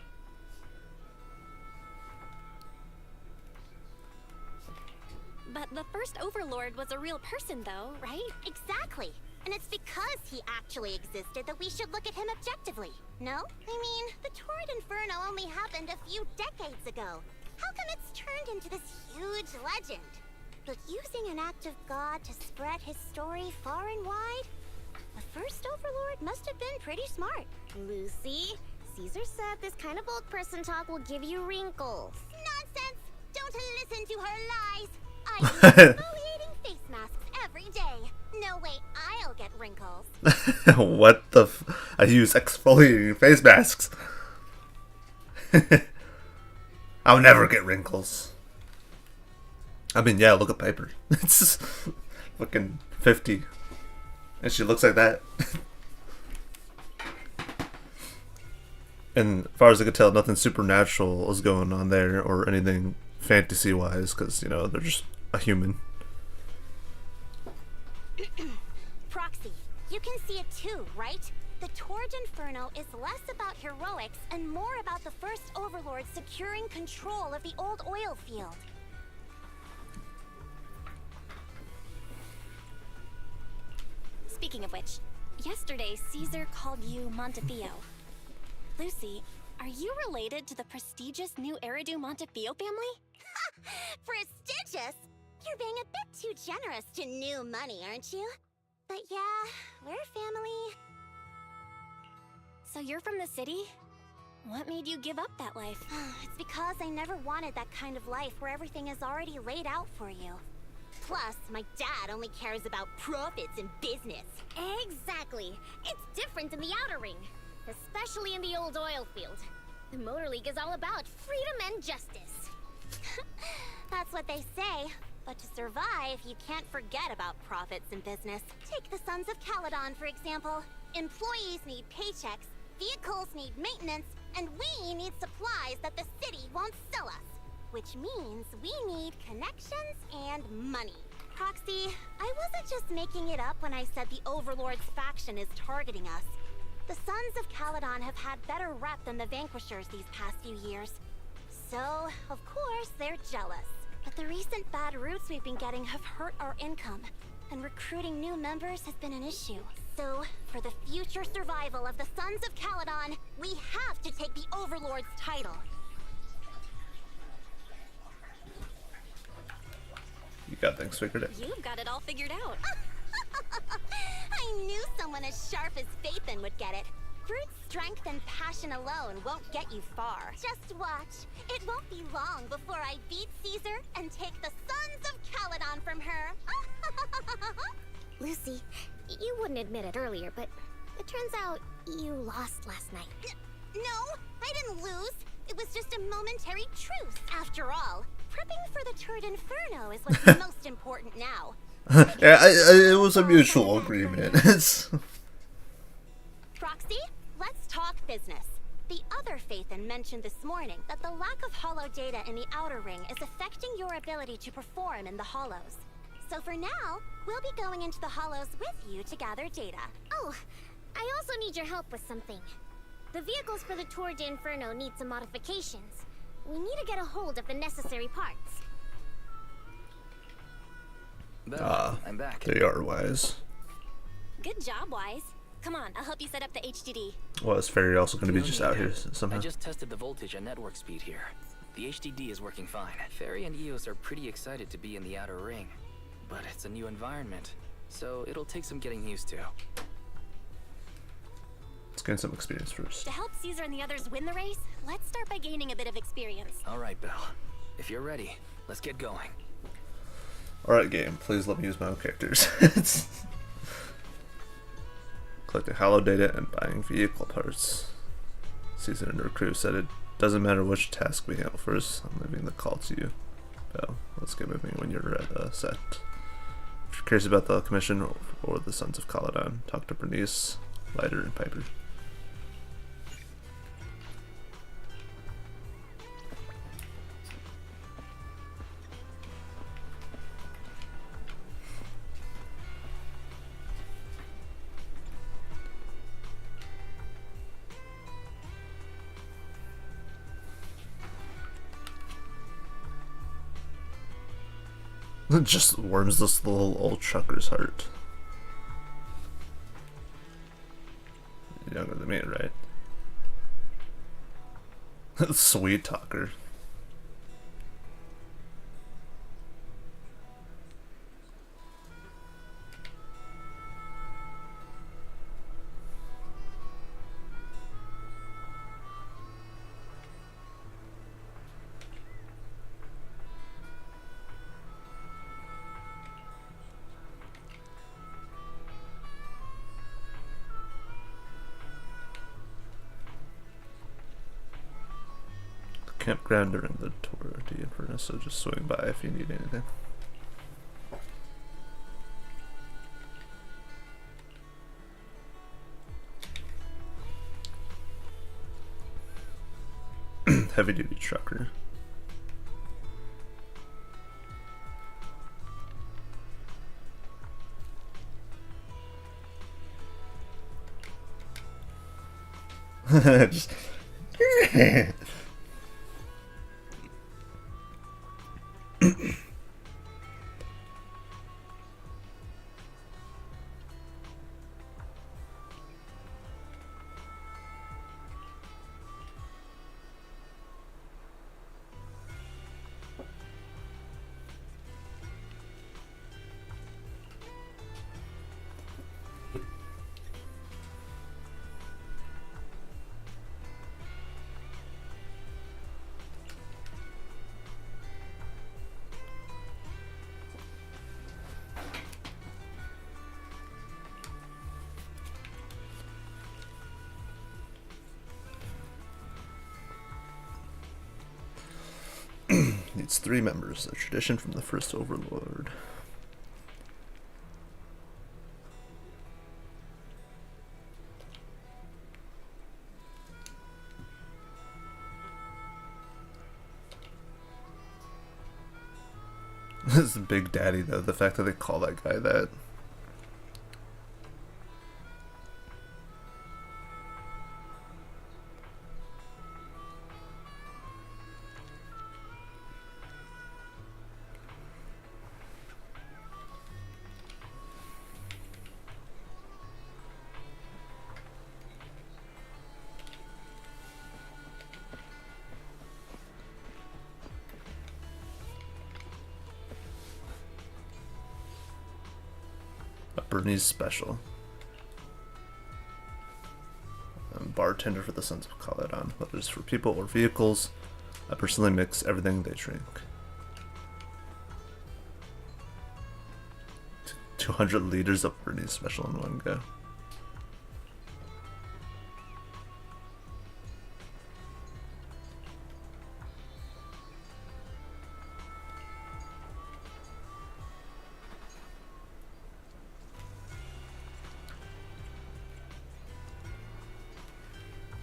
But the first Overlord was a real person, though, right? Exactly. And it's because he actually existed that we should look at him objectively. No? I mean, the Torrid Inferno only happened a few decades ago. How come it's turned into this huge legend? But using an act of God to spread his story far and wide? The first Overlord must have been pretty smart. Lucy, Caesar said this kind of old person talk will give you wrinkles. Nonsense! Don't listen to her lies! I use exfoliating face masks every day. No way I'll get wrinkles. What the I use exfoliating face masks. I'll never get wrinkles. I mean, yeah, look at Piper. It's just fucking 50. And she looks like that. And as far as I could tell, nothing supernatural is going on there or anything fantasy-wise, because, you know, they're just a human. Proxy, you can see it too, right? The Torrid Inferno is less about heroics and more about the first Overlord securing control of the old oil field. Speaking of which, yesterday Caesar called you Montefiore. Lucy, are you related to the prestigious new Eridu Montefiore family? Prestigious? You're being a bit too generous to new money, aren't you? But yeah, we're family. So you're from the city? What made you give up that life? It's because I never wanted that kind of life where everything is already laid out for you. Plus, my dad only cares about profits and business. Exactly. It's different in the Outer Ring. Especially in the old oil field. The Motor League is all about freedom and justice. That's what they say. But to survive, you can't forget about profits in business. Take the Sons of Caledon, for example. Employees need paychecks, vehicles need maintenance, and we need supplies that the city won't sell us. Which means we need connections and money. Proxy, I wasn't just making it up when I said the Overlord's faction is targeting us. The Sons of Caledon have had better rep than the Vanquishers these past few years. So, of course, they're jealous. But the recent bad routes we've been getting have hurt our income, and recruiting new members has been an issue. So, for the future survival of the Sons of Caledon, we have to take the Overlord's title. You got things figured out. You've got it all figured out. I knew someone as sharp as Phaethon would get it. Brute strength and passion alone won't get you far. Just watch. It won't be long before I beat Caesar and take the Sons of Caledon from her. Lucy, you wouldn't admit it earlier, but it turns out you lost last night. No, I didn't lose. It was just a momentary truce. After all, prepping for the Turd Inferno is what's most important now. Yeah, it was a mutual agreement. Proxy, let's talk business. The other Phaethon mentioned this morning that the lack of hollow data in the Outer Ring is affecting your ability to perform in the hollows. So for now, we'll be going into the hollows with you to gather data. Oh, I also need your help with something. The vehicles for the Tour de Inferno need some modifications. We need to get a hold of the necessary parts. I'm back. They are wise. Good job, Wise. Come on, I'll help you set up the HDD. Well, is Fairy also going to be just out here I somehow? just tested the voltage and network speed here. The HDD is working fine. Fairy and Eos are pretty excited to be in the Outer Ring, but it's a new environment, so it'll take some getting used to. Let's gain some experience first. To help Caesar and the others win the race, let's start by gaining a bit of experience. All right, Belle. If you're ready, let's get going. Alright, game. Please let me use my own characters. Collecting hollow data and buying vehicle parts. Caesar and her crew said it doesn't matter which task we handle first. I'm leaving the call to you. Belle, let's get moving when you're set. If you're curious about the commission or the Sons of Caledon, talk to Bernice, Lighter, and Piper. It just warms this little old trucker's heart. Younger than me, right? Sweet talker. Campground during the Tour de Inferno, so just swing by if you need anything. Heavy duty trucker. Just needs 3 members, a tradition from the first overlord. This is Big Daddy, though, the fact that they call that guy that. A Bernese special. bartender for the Sons of Caledon. Whether it's for people or vehicles, I personally mix everything they drink. 200 liters of Bernie's special in one go.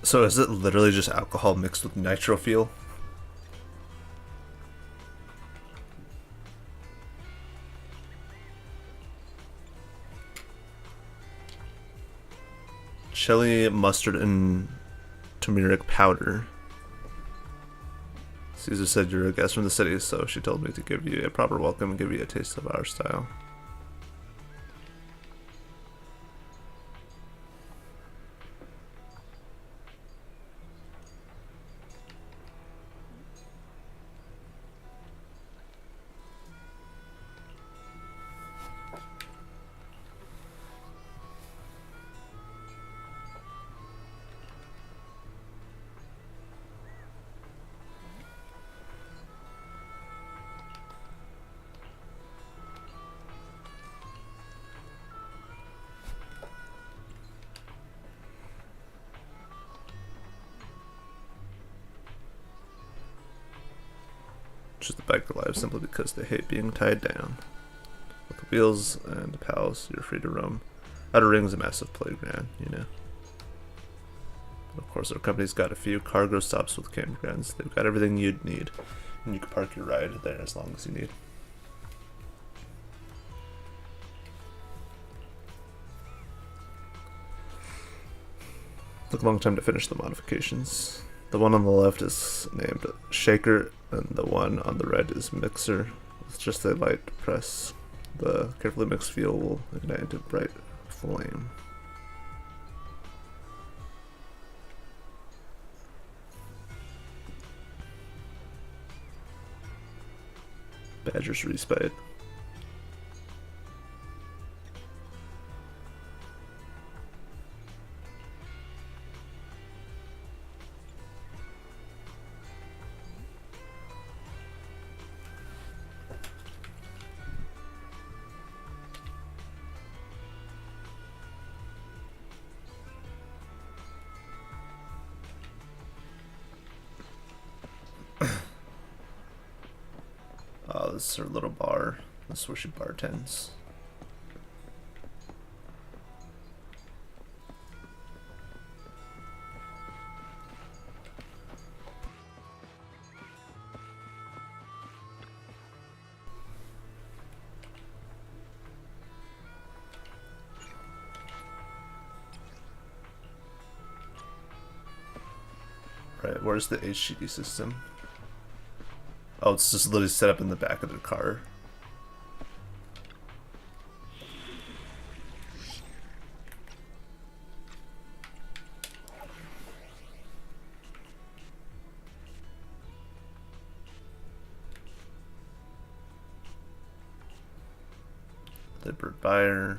So is it literally just alcohol mixed with nitro fuel? Chili, mustard, and turmeric powder. Caesar said you're a guest from the city, so she told me to give you a proper welcome and give you a taste of our style. Choose the biker life simply because they hate being tied down. With the wheels and the pals, you're free to roam. Outer Ring's a massive playground, you know. Of course, our company's got a few cargo stops with campgrounds. They've got everything you'd need, and you can park your ride there as long as you need. Took a long time to finish the modifications. The one on the left is named Shaker, and the one on the right is Mixer. With just a light press, the carefully mixed fuel will ignite into bright flame. Badger's respite. This is her little bar. This is where she bartends. Right, where's the HGD system? Oh, it's just literally set up in the back of the car. Deliberate buyer.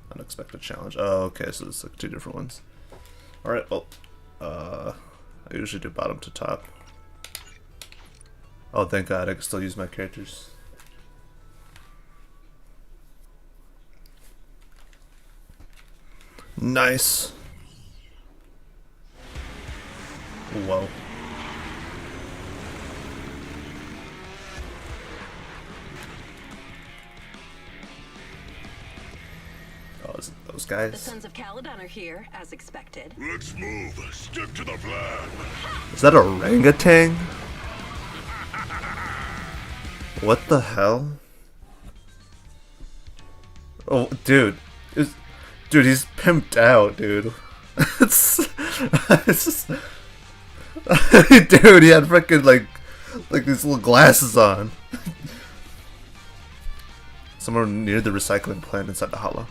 Unexpected challenge. Oh, okay, so it's like two different ones. Alright, well, I usually do bottom to top. Oh, thank God, I can still use my characters. Nice. Whoa. Oh, is it those guys? The Sons of Caledon are here, as expected. Let's move. Stick to the plan. Is that orangutan? What the hell? Oh, dude. Dude, he's pimped out, dude. it's just... Dude, he had freaking, like these little glasses on. Somewhere near the recycling plant inside the hollow.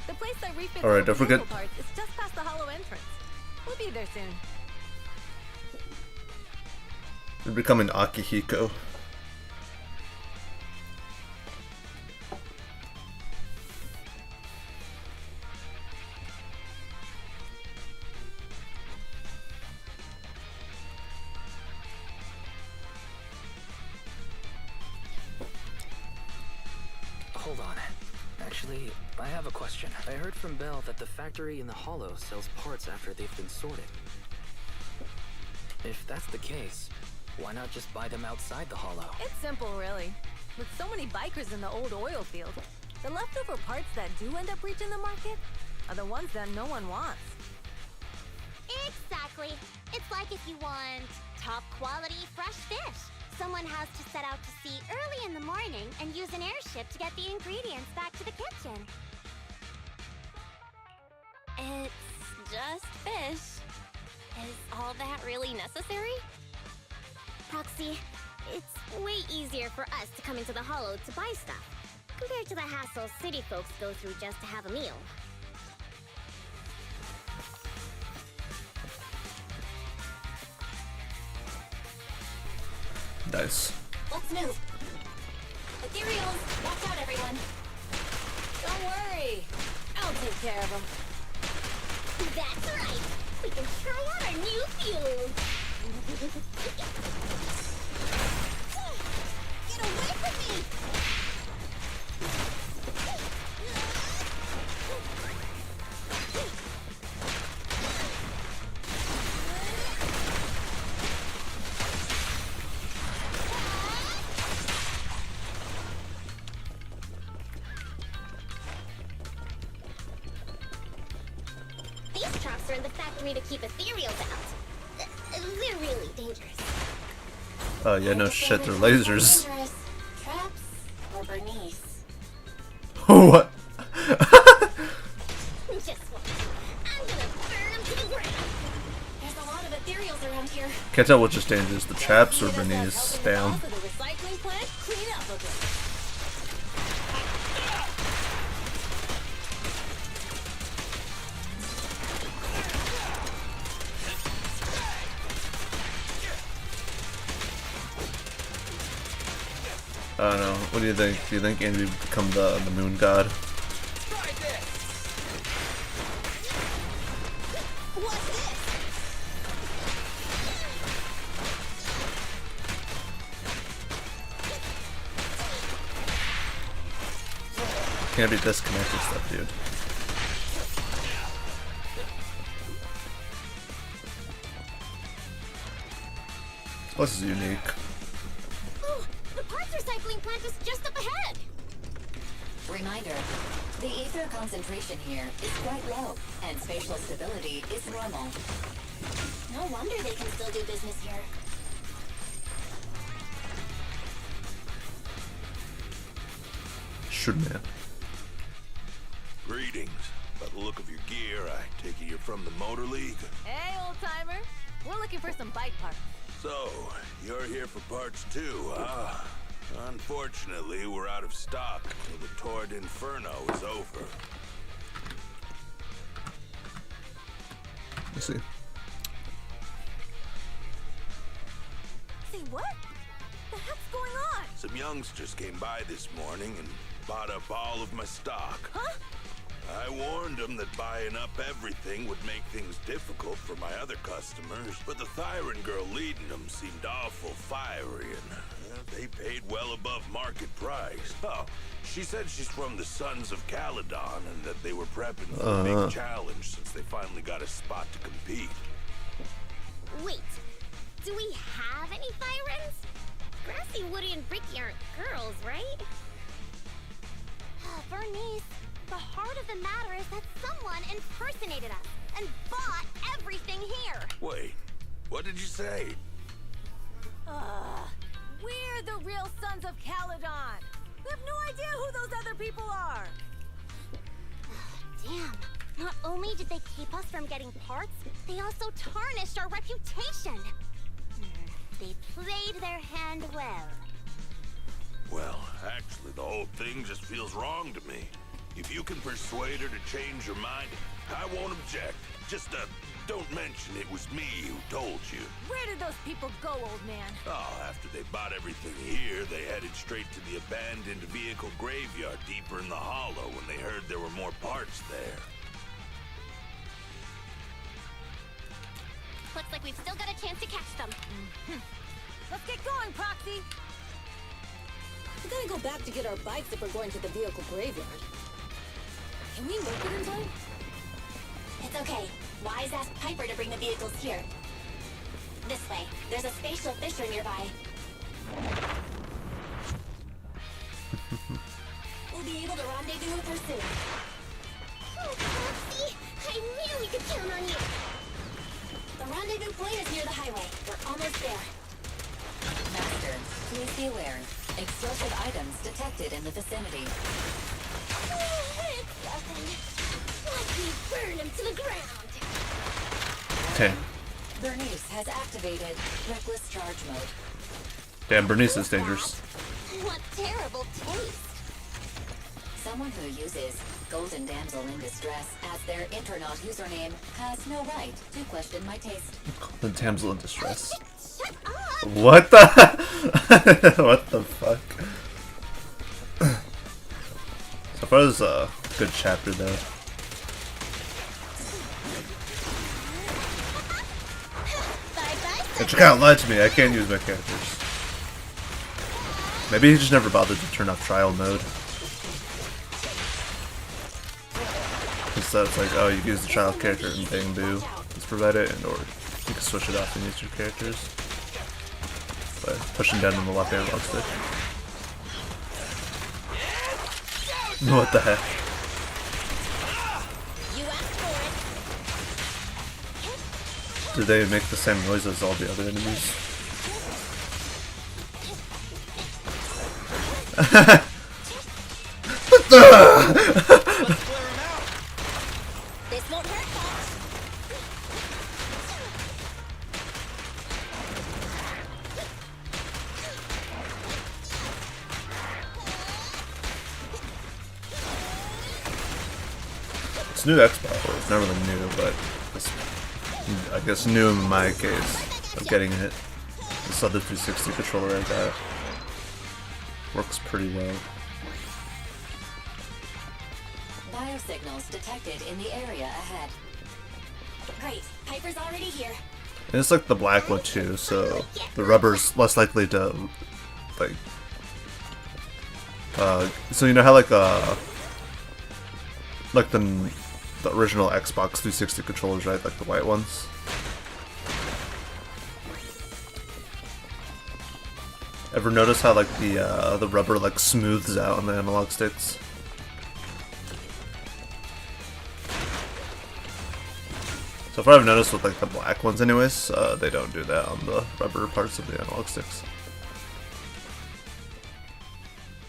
The place that refits Alright, don't forget... parts is just past the hollow entrance. We'll be there soon. We're becoming Akihiko. hold on. Actually, I have a question. I heard from Belle that the factory in the Hollow sells parts after they've been sorted. If that's the case, why not just buy them outside the Hollow? It's simple, really. With so many bikers in the old oil field, the leftover parts that do end up reaching the market are the ones that no one wants. Exactly. It's like if you want top quality fresh fish. Someone has to set out to sea early in the morning and use an airship to get the ingredients back to the kitchen. It's just fish. Is all that really necessary? Proxy, it's way easier for us to come into the Hollow to buy stuff, compared to the hassle city folks go through just to have a meal. Nice. Let's move. Ethereals, watch out, everyone. Don't worry. I'll take care of them. That's right. We can try out our new fuel. Get away from me! These traps are in the factory to keep ethereals out. They're really dangerous. Oh yeah, no shit, they're lasers. Dangerous. Traps or Bernice? What? Just one. I'm gonna burn them to the ground. There's a lot of ethereals around here. Can't tell which is dangerous, the traps or Bernice. Damn. Also, the recycling plant, clean up a bit. I don't know. What do you think? Do you think Andy would become the moon god? What's this? Can't be disconnected stuff, dude. This place is unique. Oh, the parts recycling plant is just up ahead. Reminder, the ether concentration here is quite low, and spatial stability is normal. No wonder they can still do business here. Should man. Greetings. By the look of your gear, I take it you're from the Motor League. Hey, old timer. We're looking for some bike parts. So, you're here for parts too, huh? Unfortunately, we're out of stock until the Tour d'Inferno is over. Let's see. Say what? The heck's going on? Some youngsters came by this morning and bought up all of my stock. Huh? I warned them that buying up everything would make things difficult for my other customers, but the Thyron girl leading them seemed awful fiery and they paid well above market price. Oh, she said she's from the Sons of Caledon and that they were prepping for a big challenge since they finally got a spot to compete. Wait, do we have any Thyrans? Grassy, Woody, and Bricky aren't girls, right? Bernice, the heart of the matter is that someone impersonated us and bought everything here. Wait, what did you say? We're the real Sons of Caledon. We have no idea who those other people are. Damn. Not only did they keep us from getting parts, they also tarnished our reputation. They played their hand well. Well, actually, the whole thing just feels wrong to me. If you can persuade her to change her mind, I won't object. Just, don't mention it was me who told you. Where did those people go, old man? Oh, after they bought everything here, they headed straight to the abandoned vehicle graveyard deeper in the hollow when they heard there were more parts there. Looks like we've still got a chance to catch them. Let's get going, Proxy. We gotta go back to get our bikes if we're going to the vehicle graveyard. Can we make it in time? It's okay. Wise asked Piper to bring the vehicles here. This way. There's a spatial fissure nearby. We'll be able to rendezvous with her soon. Oh, Foxy! I knew we could count on you! The rendezvous point is near the highway. We're almost there. Master, please be aware. Explosive items detected in the vicinity. It's nothing. Watch me burn him to the ground. Okay. Bernice has activated reckless charge mode. Damn, Bernice is dangerous. What terrible taste. Someone who uses Golden Damsel in Distress as their Internaut username has no right to question my taste. Golden Damsel in Distress. What the? What the fuck? So far, this is a good chapter, though. And Chakao lied to me. I can't use my characters. Maybe he just never bothered to turn off trial mode. Instead, it's like, oh, you can use the trial character in Bamboo. Let's provide it, and or you can switch it off and use your characters by pushing down on the left analog stick. What the heck? Do they make the same noise as all the other enemies? This won't hurt much. It's new Xbox, or it's not really new, but it's, I guess, new in my case of getting it. This other 360 controller I got works pretty well. Biosignals detected in the area ahead. Great. Piper's already here. And it's like the black one too, so the rubber's less likely to, like, so you know how like the original Xbox 360 controllers, right? Like the white ones. Ever notice how like the rubber like smooths out on the analog sticks? So far I've noticed with like the black ones anyways, they don't do that on the rubber parts of the analog sticks.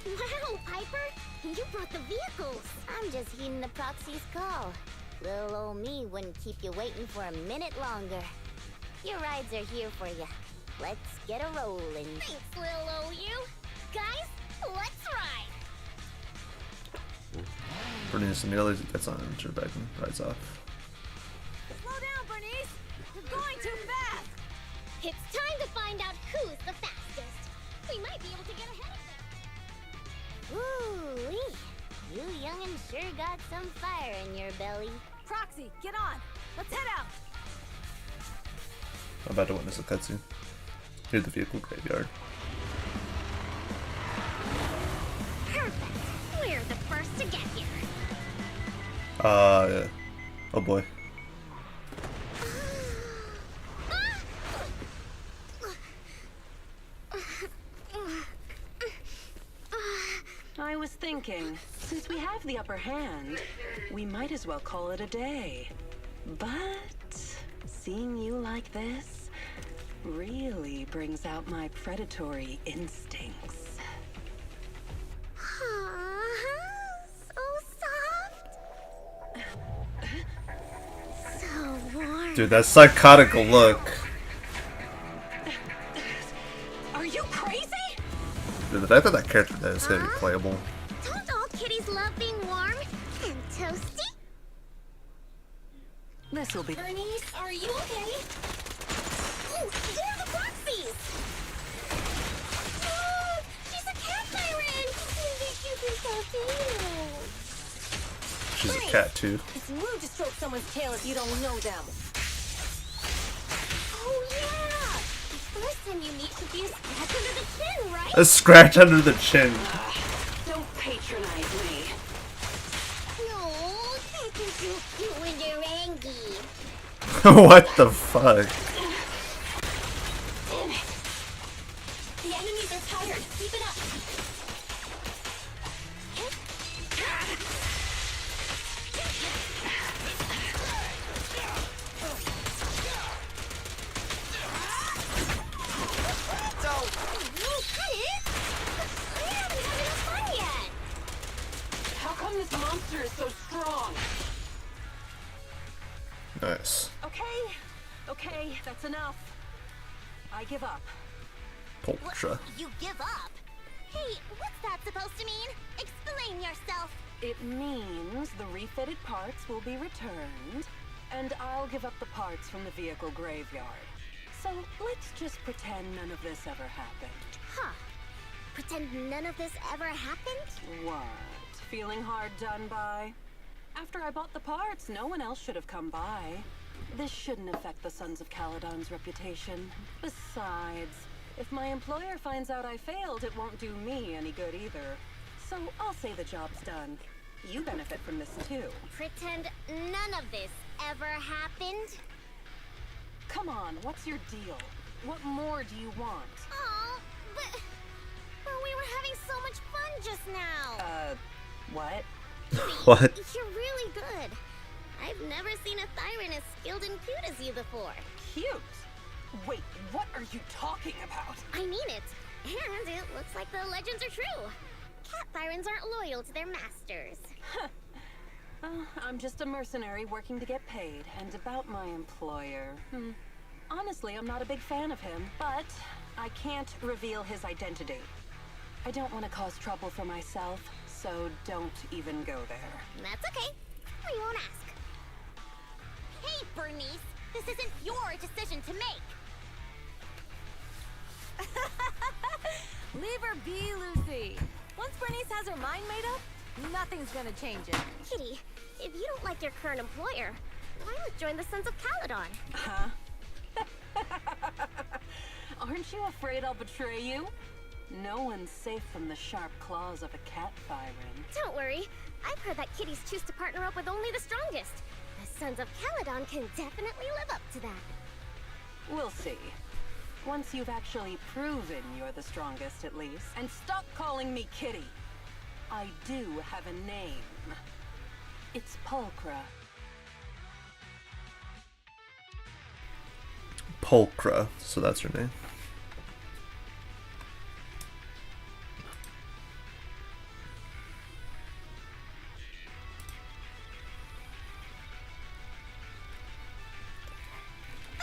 Wow, Piper! You brought the vehicles! I'm just heeding the proxy's call. Little old me wouldn't keep you waiting for a minute longer. Your rides are here for you. Let's get a rolling. Thanks, little old you. Guys, let's ride! Bernice immediately gets on her bike and rides off. Slow down, Bernice! You're going too fast! It's time to find out who's the fastest. We might be able to get ahead of them. Ooh-wee. You young'un sure got some fire in your belly. Proxy, get on! Let's head out! I'm about to witness a cutscene. Near the vehicle graveyard. Perfect. We're the first to get here. Yeah. Oh boy. I was thinking, since we have the upper hand, we might as well call it a day. But seeing you like this really brings out my predatory instincts. So soft. So warm. Dude, that psychotic look. Are you crazy? Dude, the fact that that character is gonna be playable. Don't all kitties love being warm and toasty? This'll be. Bernice, are you okay? Oh, they're the Foxies! Look! She's a cat siren! She's a cat too. It's rude to stroke someone's tail if you don't know them. Oh yeah! The first time you meet should be a scratch under the chin, right? A scratch under the chin. Don't patronize me. No, that's so cute when you're angry. What the fuck? Damn it. The enemies are tired. Keep it up. How come this monster is so strong? Nice. Okay, that's enough. I give up. Poltra. You give up? Hey, what's that supposed to mean? Explain yourself. It means the refitted parts will be returned, and I'll give up the parts from the vehicle graveyard. So let's just pretend none of this ever happened. Huh. Pretend none of this ever happened? What? Feeling hard done by? After I bought the parts, no one else should have come by. This shouldn't affect the Sons of Caledon's reputation. Besides, if my employer finds out I failed, it won't do me any good either. So I'll say the job's done. You benefit from this too. Pretend none of this ever happened? Come on, what's your deal? What more do you want? Oh, but we were having so much fun just now. What? What? You're really good. I've never seen a Thyran as skilled and cute as you before. Cute? Wait, what are you talking about? I mean it. And it looks like the legends are true. Cat Thyrans aren't loyal to their masters. I'm just a mercenary working to get paid. And about my employer. Honestly, I'm not a big fan of him, but I can't reveal his identity. I don't want to cause trouble for myself, so don't even go there. That's okay. We won't ask. Hey, Bernice! This isn't your decision to make! Leave her be, Lucy. Once Bernice has her mind made up, nothing's gonna change it. Kitty, if you don't like your current employer, why not join the Sons of Caledon? Huh? Aren't you afraid I'll betray you? No one's safe from the sharp claws of a cat Thyran. Don't worry. I've heard that kitties choose to partner up with only the strongest. The Sons of Caledon can definitely live up to that. We'll see. Once you've actually proven you're the strongest, at least. And stop calling me Kitty. I do have a name. It's Pulchra. Pulchra, so that's her name.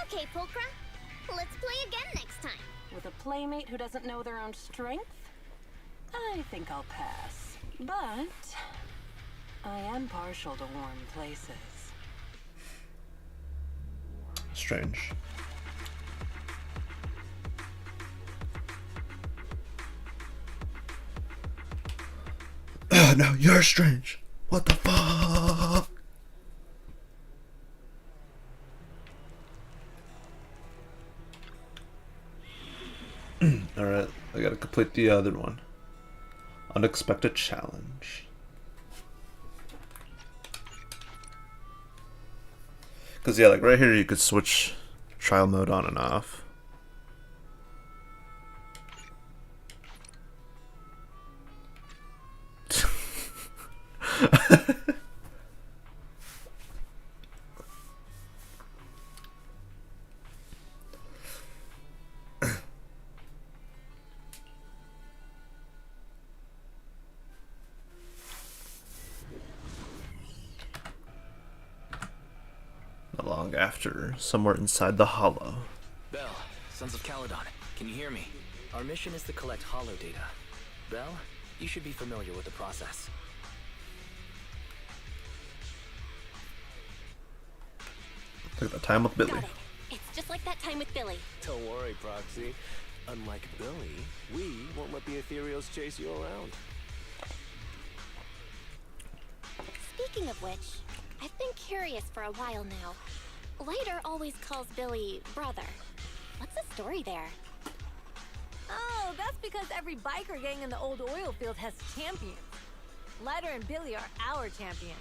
Okay, Pulchra. Let's play again next time. With a playmate who doesn't know their own strength? I think I'll pass. But I am partial to warm places. Strange. No, you're strange. What the fuck? Alright, I gotta complete the other one. Unexpected challenge. Because, yeah, like right here you could switch trial mode on and off. Not long after, somewhere inside the hollow. Bell, Sons of Caledon, can you hear me? Our mission is to collect hollow data. Bell, you should be familiar with the process. Look at the time with Billy. Got it. It's just like that time with Billy. Don't worry, Proxy. Unlike Billy, we won't let the ethereals chase you around. Speaking of which, I've been curious for a while now. Lighter always calls Billy brother. What's the story there? Oh, that's because every biker gang in the old oil field has champions. Lighter and Billy are our champions.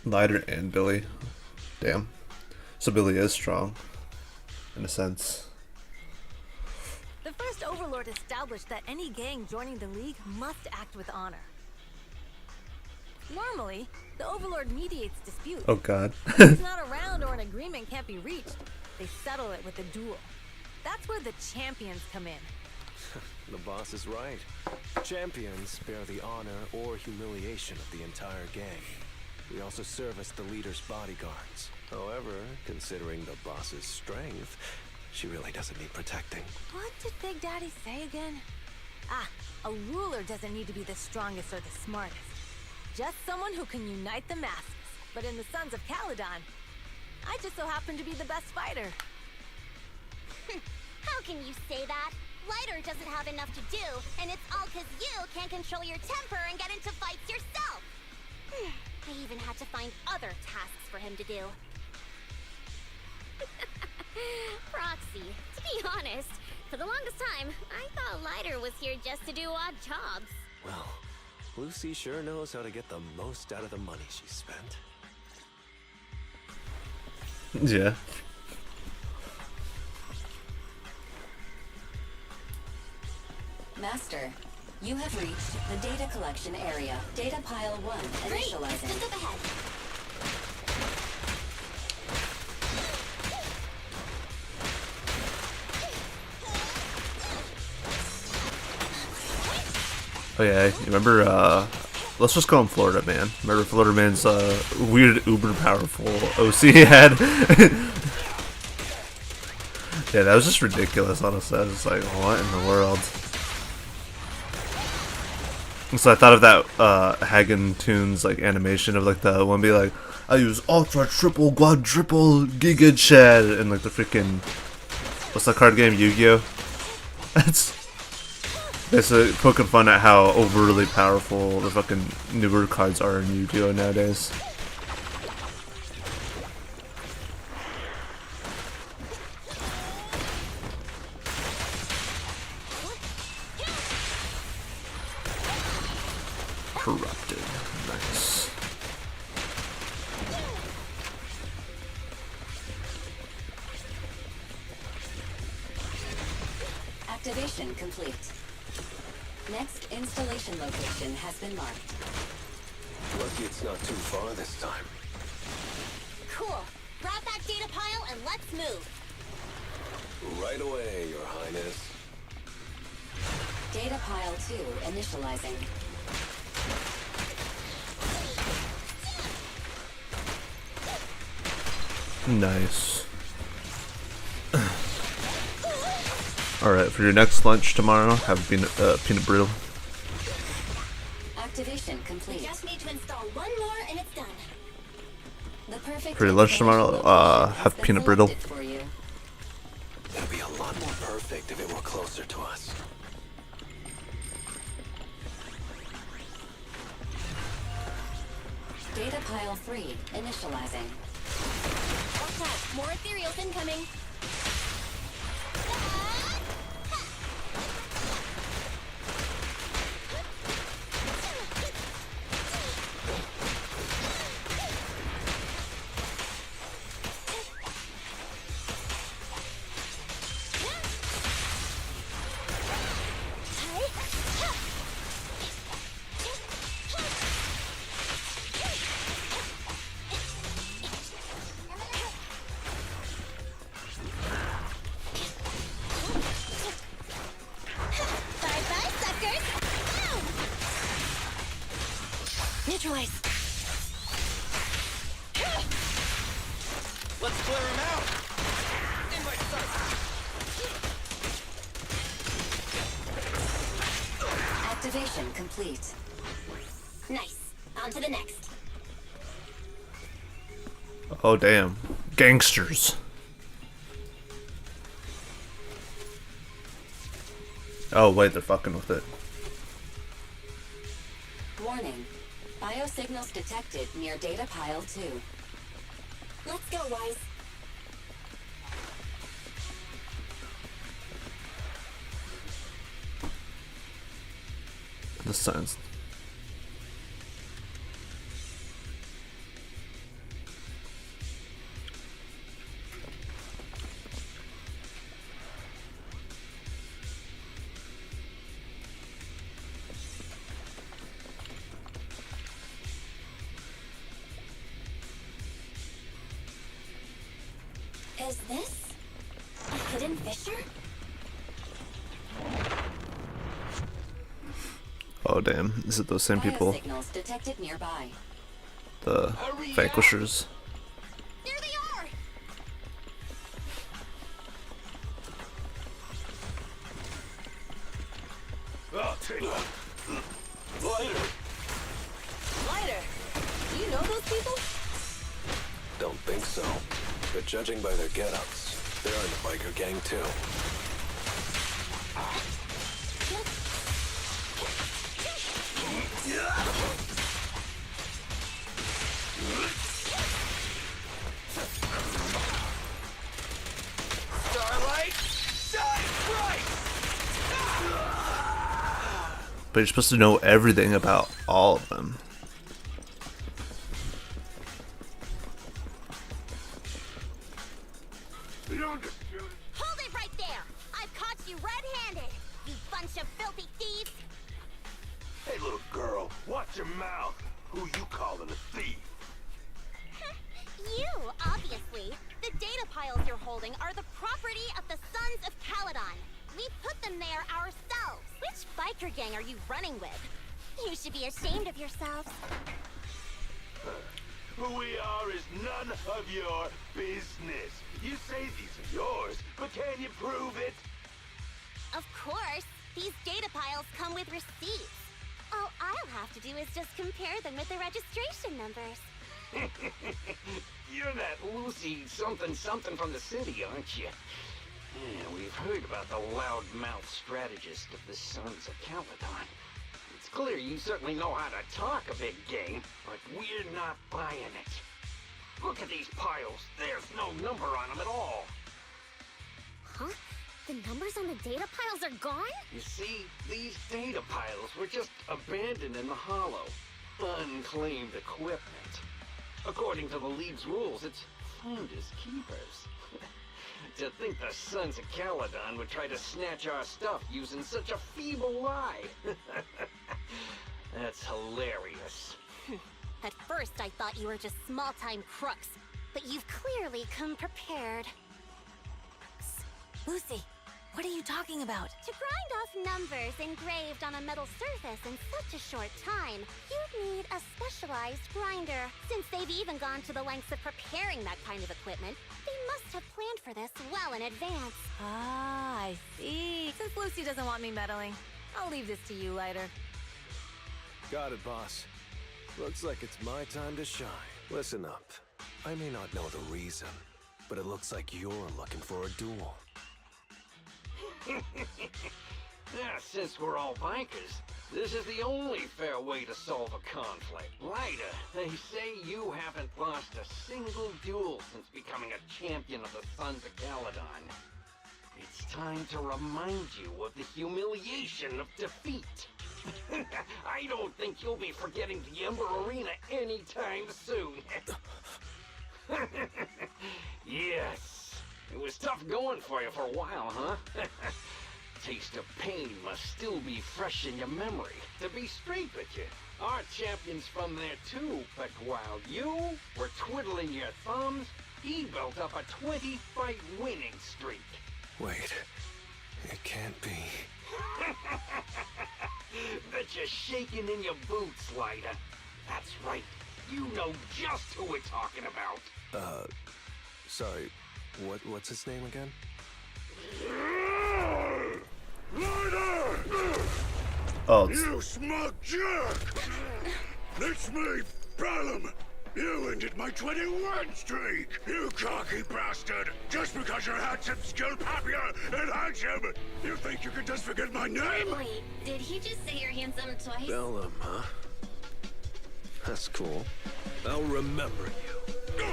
Lighter and Billy. Damn. So Billy is strong, in a sense. The first Overlord established that any gang joining the League must act with honor. Normally, the Overlord mediates disputes. Oh god. If he's not around or an agreement can't be reached, they settle it with a duel. That's where the champions come in. The boss is right. Champions bear the honor or humiliation of the entire gang. We also serve as the leader's bodyguards. However, considering the boss's strength, she really doesn't need protecting. What did Big Daddy say again? Ah, a ruler doesn't need to be the strongest or the smartest. Just someone who can unite the masses. But in the Sons of Caledon, I just so happen to be the best fighter. How can you say that? Lighter doesn't have enough to do, and it's all because you can't control your temper and get into fights yourself. I even had to find other tasks for him to do. Proxy, to be honest, for the longest time, I thought Lighter was here just to do odd jobs. Well, Lucy sure knows how to get the most out of the money she spent. Yeah. Master, you have reached the data collection area. Data pile 1 initializing. Just up ahead. Oh yeah, you remember, let's just call him Florida Man. Remember Florida Man's, weird uber powerful OC he had? Yeah, that was just ridiculous, honestly. I was just like, what in the world? So I thought of that, Hagen Tunes, like, animation of, like, the one be like, I use ultra, triple, quadruple, giga chad, and, like, the freaking, what's that card game, Yu-Gi-Oh? That's basically poking fun at how overly powerful the fucking newer cards are in Yu-Gi-Oh nowadays. Corrupted. Nice. Activation complete. Next installation location has been marked. Lucky it's not too far this time. Cool. Grab that data pile and let's move. Right away, Your Highness. Data pile 2 initializing. Nice. Alright, for your next lunch tomorrow, have peanut brittle. Activation complete. We just need to install one more and it's done. The perfect For your lunch tomorrow, have peanut brittle. for you. It'd be a lot more perfect if it were closer to us. Data pile 3 initializing. Okay, more ethereals incoming. Neutralize. Let's clear him out. In my sight. Activation complete. Nice. On to the next. Oh damn. Gangsters. Oh wait, they're fucking with it. Warning. Biosignals detected near data pile 2. Let's go, Wise. The signs. Is this a hidden fissure? Oh damn, is it those same people? Biosignals detected nearby. The Vanquishers. There they are! I'll take it. Lighter. Lighter, do you know those people? Don't think so. But judging by their get-ups, they're in the biker gang too. Starlight, shine bright! But you're supposed to know everything about all of them. Hold it right there! I've caught you red-handed, you bunch of filthy thieves! Hey, little girl, watch your mouth. Who you calling a thief? You, obviously. The data piles you're holding are the property of the Sons of Caledon. We put them there ourselves. Which biker gang are you running with? You should be ashamed of yourselves. Who we are is none of your business. You say these are yours, but can you prove it? Of course. These data piles come with receipts. All I'll have to do is just compare them with the registration numbers. You're that Lucy something from the city, aren't you? Yeah, we've heard about the loudmouth strategist of the Sons of Caledon. It's clear you certainly know how to talk a big game, but we're not buying it. Look at these piles. There's no number on them at all. Huh? The numbers on the data piles are gone? You see, these data piles were just abandoned in the hollow. Unclaimed equipment. According to the League's rules, it's finders keepers. To think the Sons of Caledon would try to snatch our stuff using such a feeble lie. That's hilarious. At first, I thought you were just small-time crooks, but you've clearly come prepared. Lucy, what are you talking about? To grind off numbers engraved on a metal surface in such a short time, you'd need a specialized grinder. Since they've even gone to the lengths of preparing that kind of equipment, they must have planned for this well in advance. Ah, I see. Since Lucy doesn't want me meddling, I'll leave this to you, Lighter. Got it, boss. Looks like it's my time to shine. Listen up. I may not know the reason, but it looks like you're looking for a duel. Yeah, since we're all bikers, this is the only fair way to solve a conflict. Lighter, they say you haven't lost a single duel since becoming a champion of the Sons of Caledon. It's time to remind you of the humiliation of defeat. I don't think you'll be forgetting the Ember Arena anytime soon. Yes, it was tough going for you for a while, huh? Taste of pain must still be fresh in your memory. To be straight with you, our champion's from there too, but while you were twiddling your thumbs, he built up a 20-fight winning streak. Wait, it can't be. Bet you're shaking in your boots, Lighter. That's right. You know just who we're talking about. Sorry. What's his name again? Oh, You smug jerk! It's me, Bellum! You ended my 21 streak, you cocky bastard! Just because you're handsome, skilled, happier, and handsome! You think you can just forget my name? Wait, did he just say you're handsome twice? Bellum, huh? That's cool. I'll remember you.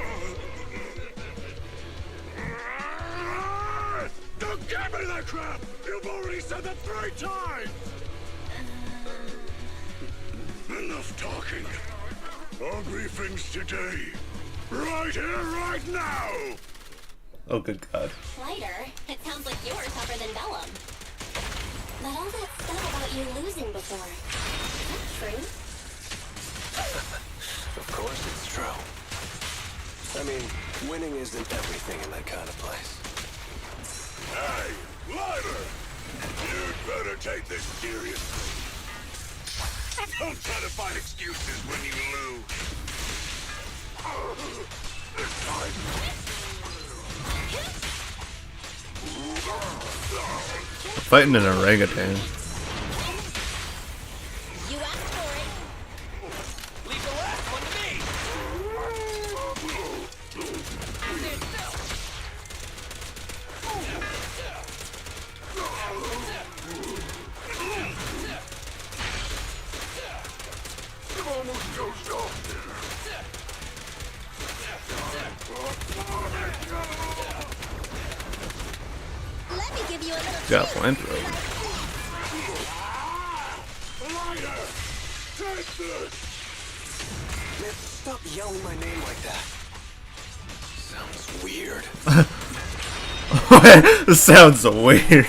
Don't give me that crap! You've already said that 3 times! Enough talking. Our briefings today. Right here, right now! Oh, good God. Lighter, it sounds like you were tougher than Bellum. But all that stuff about you losing before, is that true? Of course it's true. I mean, winning isn't everything in that kind of place. Hey, Lighter! You'd better take this seriously. Don't try to find excuses when you lose. This time. Fighting an orangutan. You asked for it. Leave the last one to me. Almost goes off. Let me give you a little Got flamethrower. Lighter! Take this! Man, stop yelling my name like that. Sounds weird. This sounds so weird.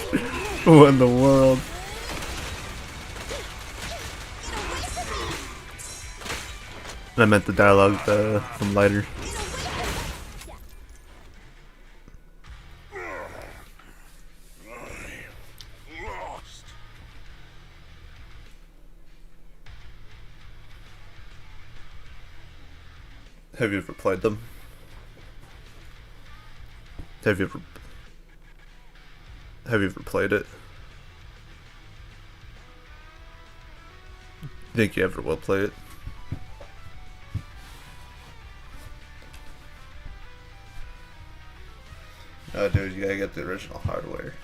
What in the world? I meant the dialogue from Lighter. Lost. Have you ever played them? Have you ever played it? Think you ever will play it? Oh, dude, you gotta get the original hardware.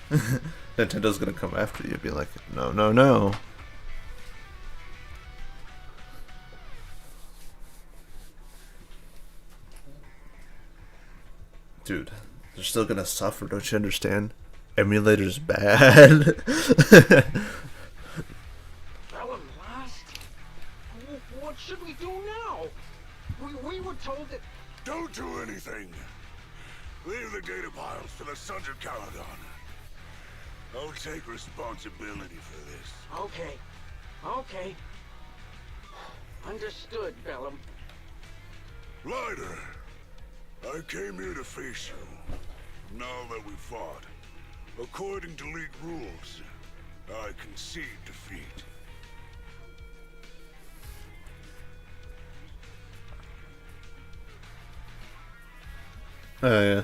Nintendo's gonna come after you, be like, no, no, no. Dude, they're still gonna suffer, don't you understand? Emulator's bad. Bellum last? What should we do now? We were told that... Don't do anything. Leave the data piles to the Sons of Caladon. I'll take responsibility for this. Okay. Okay. Understood, Bellum. Lighter, I came here to face you. Now that we fought, according to League rules, I concede defeat. Oh, yeah.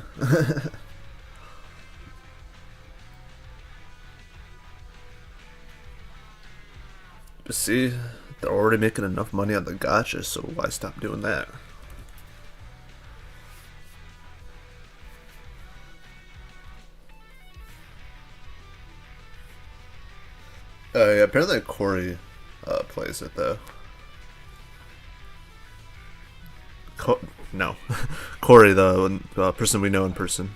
But see, they're already making enough money on the gotcha, so why stop doing that? Yeah, apparently Corey plays it though. No, Corey, the person we know in person.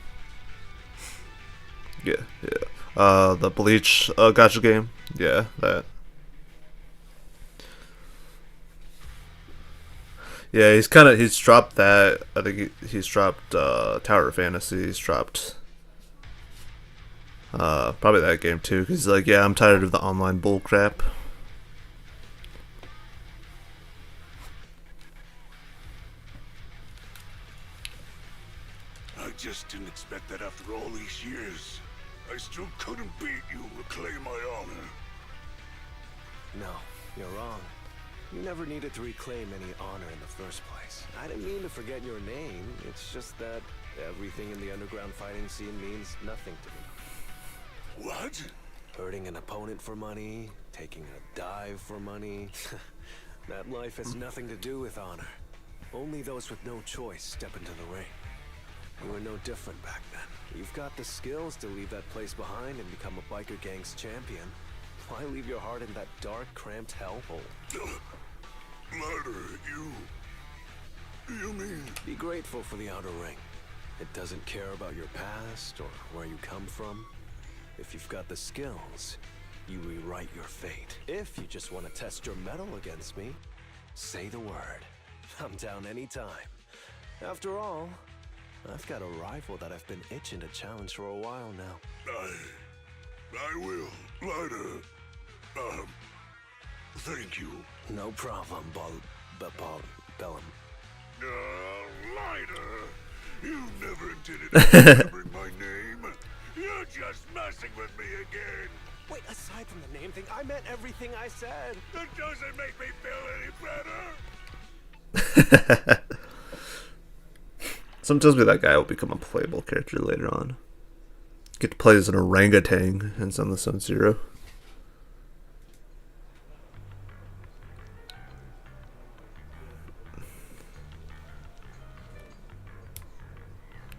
Yeah, yeah. The Bleach gotcha game. Yeah, that. Yeah, he's dropped that. I think he's dropped Tower of Fantasy. He's dropped probably that game too. Cause he's like, yeah, I'm tired of the online bull crap. I just didn't expect that after all these years. I still couldn't beat you, reclaim my honor. No, you're wrong. You never needed to reclaim any honor in the first place. I didn't mean to forget your name. It's just that everything in the underground fighting scene means nothing to me. What? Hurting an opponent for money, taking a dive for money. That life has nothing to do with honor. Only those with no choice step into the ring. You were no different back then. You've got the skills to leave that place behind and become a biker gang's champion. Why leave your heart in that dark, cramped hellhole? Lighter, you mean... Be grateful for the outer ring. It doesn't care about your past or where you come from. If you've got the skills, you rewrite your fate. If you just want to test your mettle against me, Say the word. I'm down anytime. After all, I've got a rival that I've been itching to challenge for a while now. I will. Lighter. Thank you. No problem, Bellum. Lighter. You never intended to remembering my name. You're just messing with me again. Wait, aside from the name thing, I meant everything I said. That doesn't make me feel any better. Something tells me that guy will become a playable character later on. Get to play as an orangutan in Zenless Zone Zero.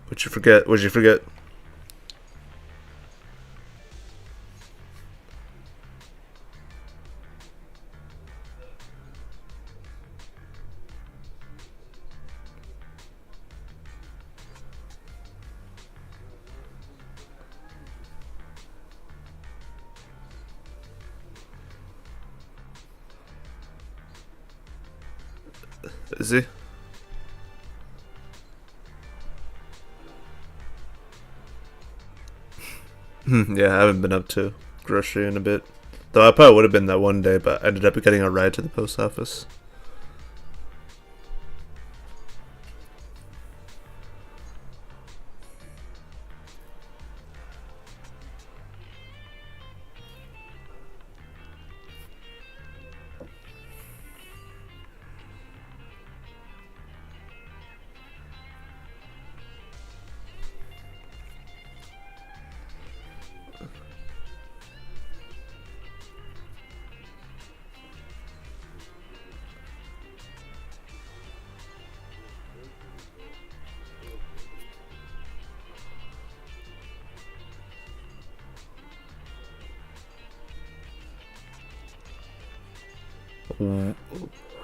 What'd you forget? What'd you forget? Is he? Yeah, I haven't been up to grocery in a bit. Though I probably would have been that one day, but I ended up getting a ride to the post office.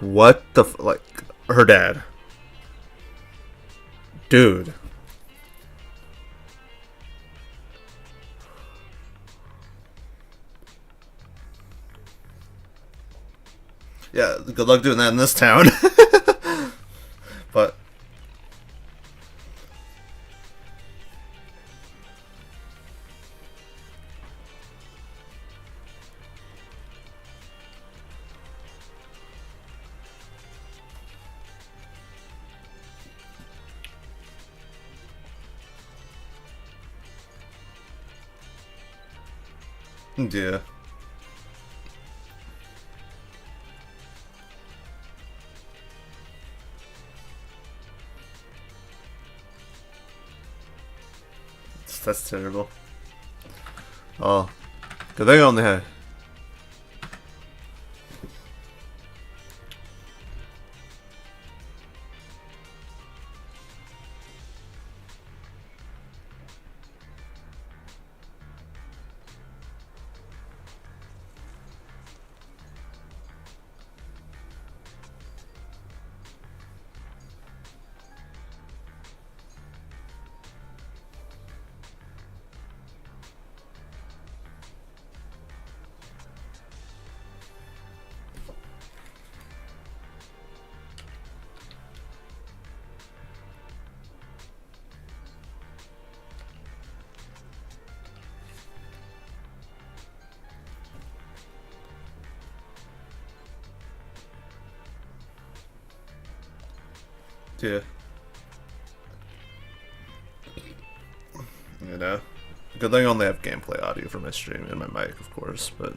What the like, her dad. Dude. Yeah, good luck doing that in this town. But yeah. That's terrible. Oh, good thing I only had. Yeah. You know, good thing I only have gameplay audio for my stream and my mic, of course, but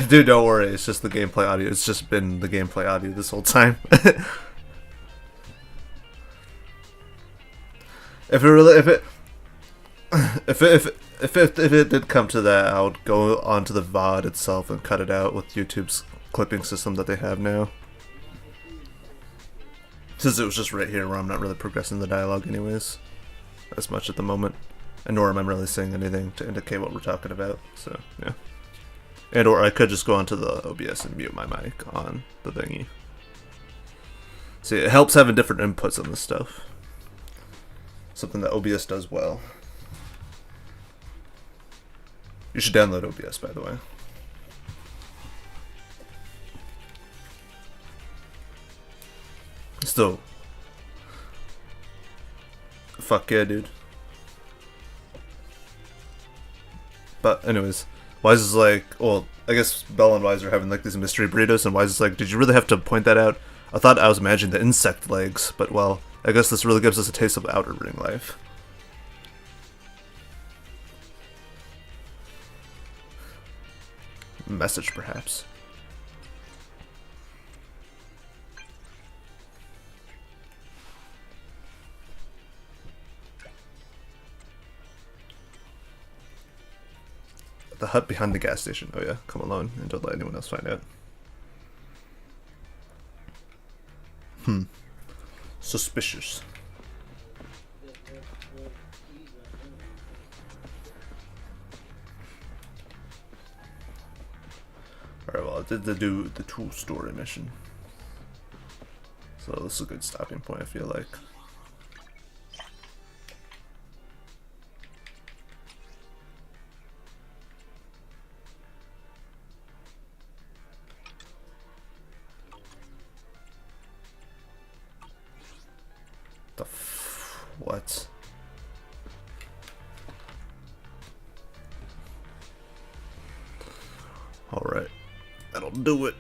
dude, don't worry, it's just the gameplay audio. It's just been the gameplay audio this whole time. If it did come to that, I would go onto the VOD itself and cut it out with YouTube's clipping system that they have now. Since it was just right here where I'm not really progressing the dialogue anyways, as much at the moment, and nor am I really saying anything to indicate what we're talking about, so yeah. And or I could just go onto the OBS and mute my mic on the thingy. See, it helps having different inputs on this stuff. Something that OBS does well. You should download OBS, by the way. Still. Fuck yeah, dude. But anyways, Wise is like, well, I guess Bell and Wise are having like these mystery burritos, and Wise is like, did you really have to point that out? I thought I was imagining the insect legs, but well, I guess this really gives us a taste of Outer Ring life. Message, perhaps. The hut behind the gas station. Oh yeah, come alone and don't let anyone else find out. Suspicious. Alright, well, I did do the tool story mission. So this is a good stopping point, I feel like. What? Alright. That'll do it.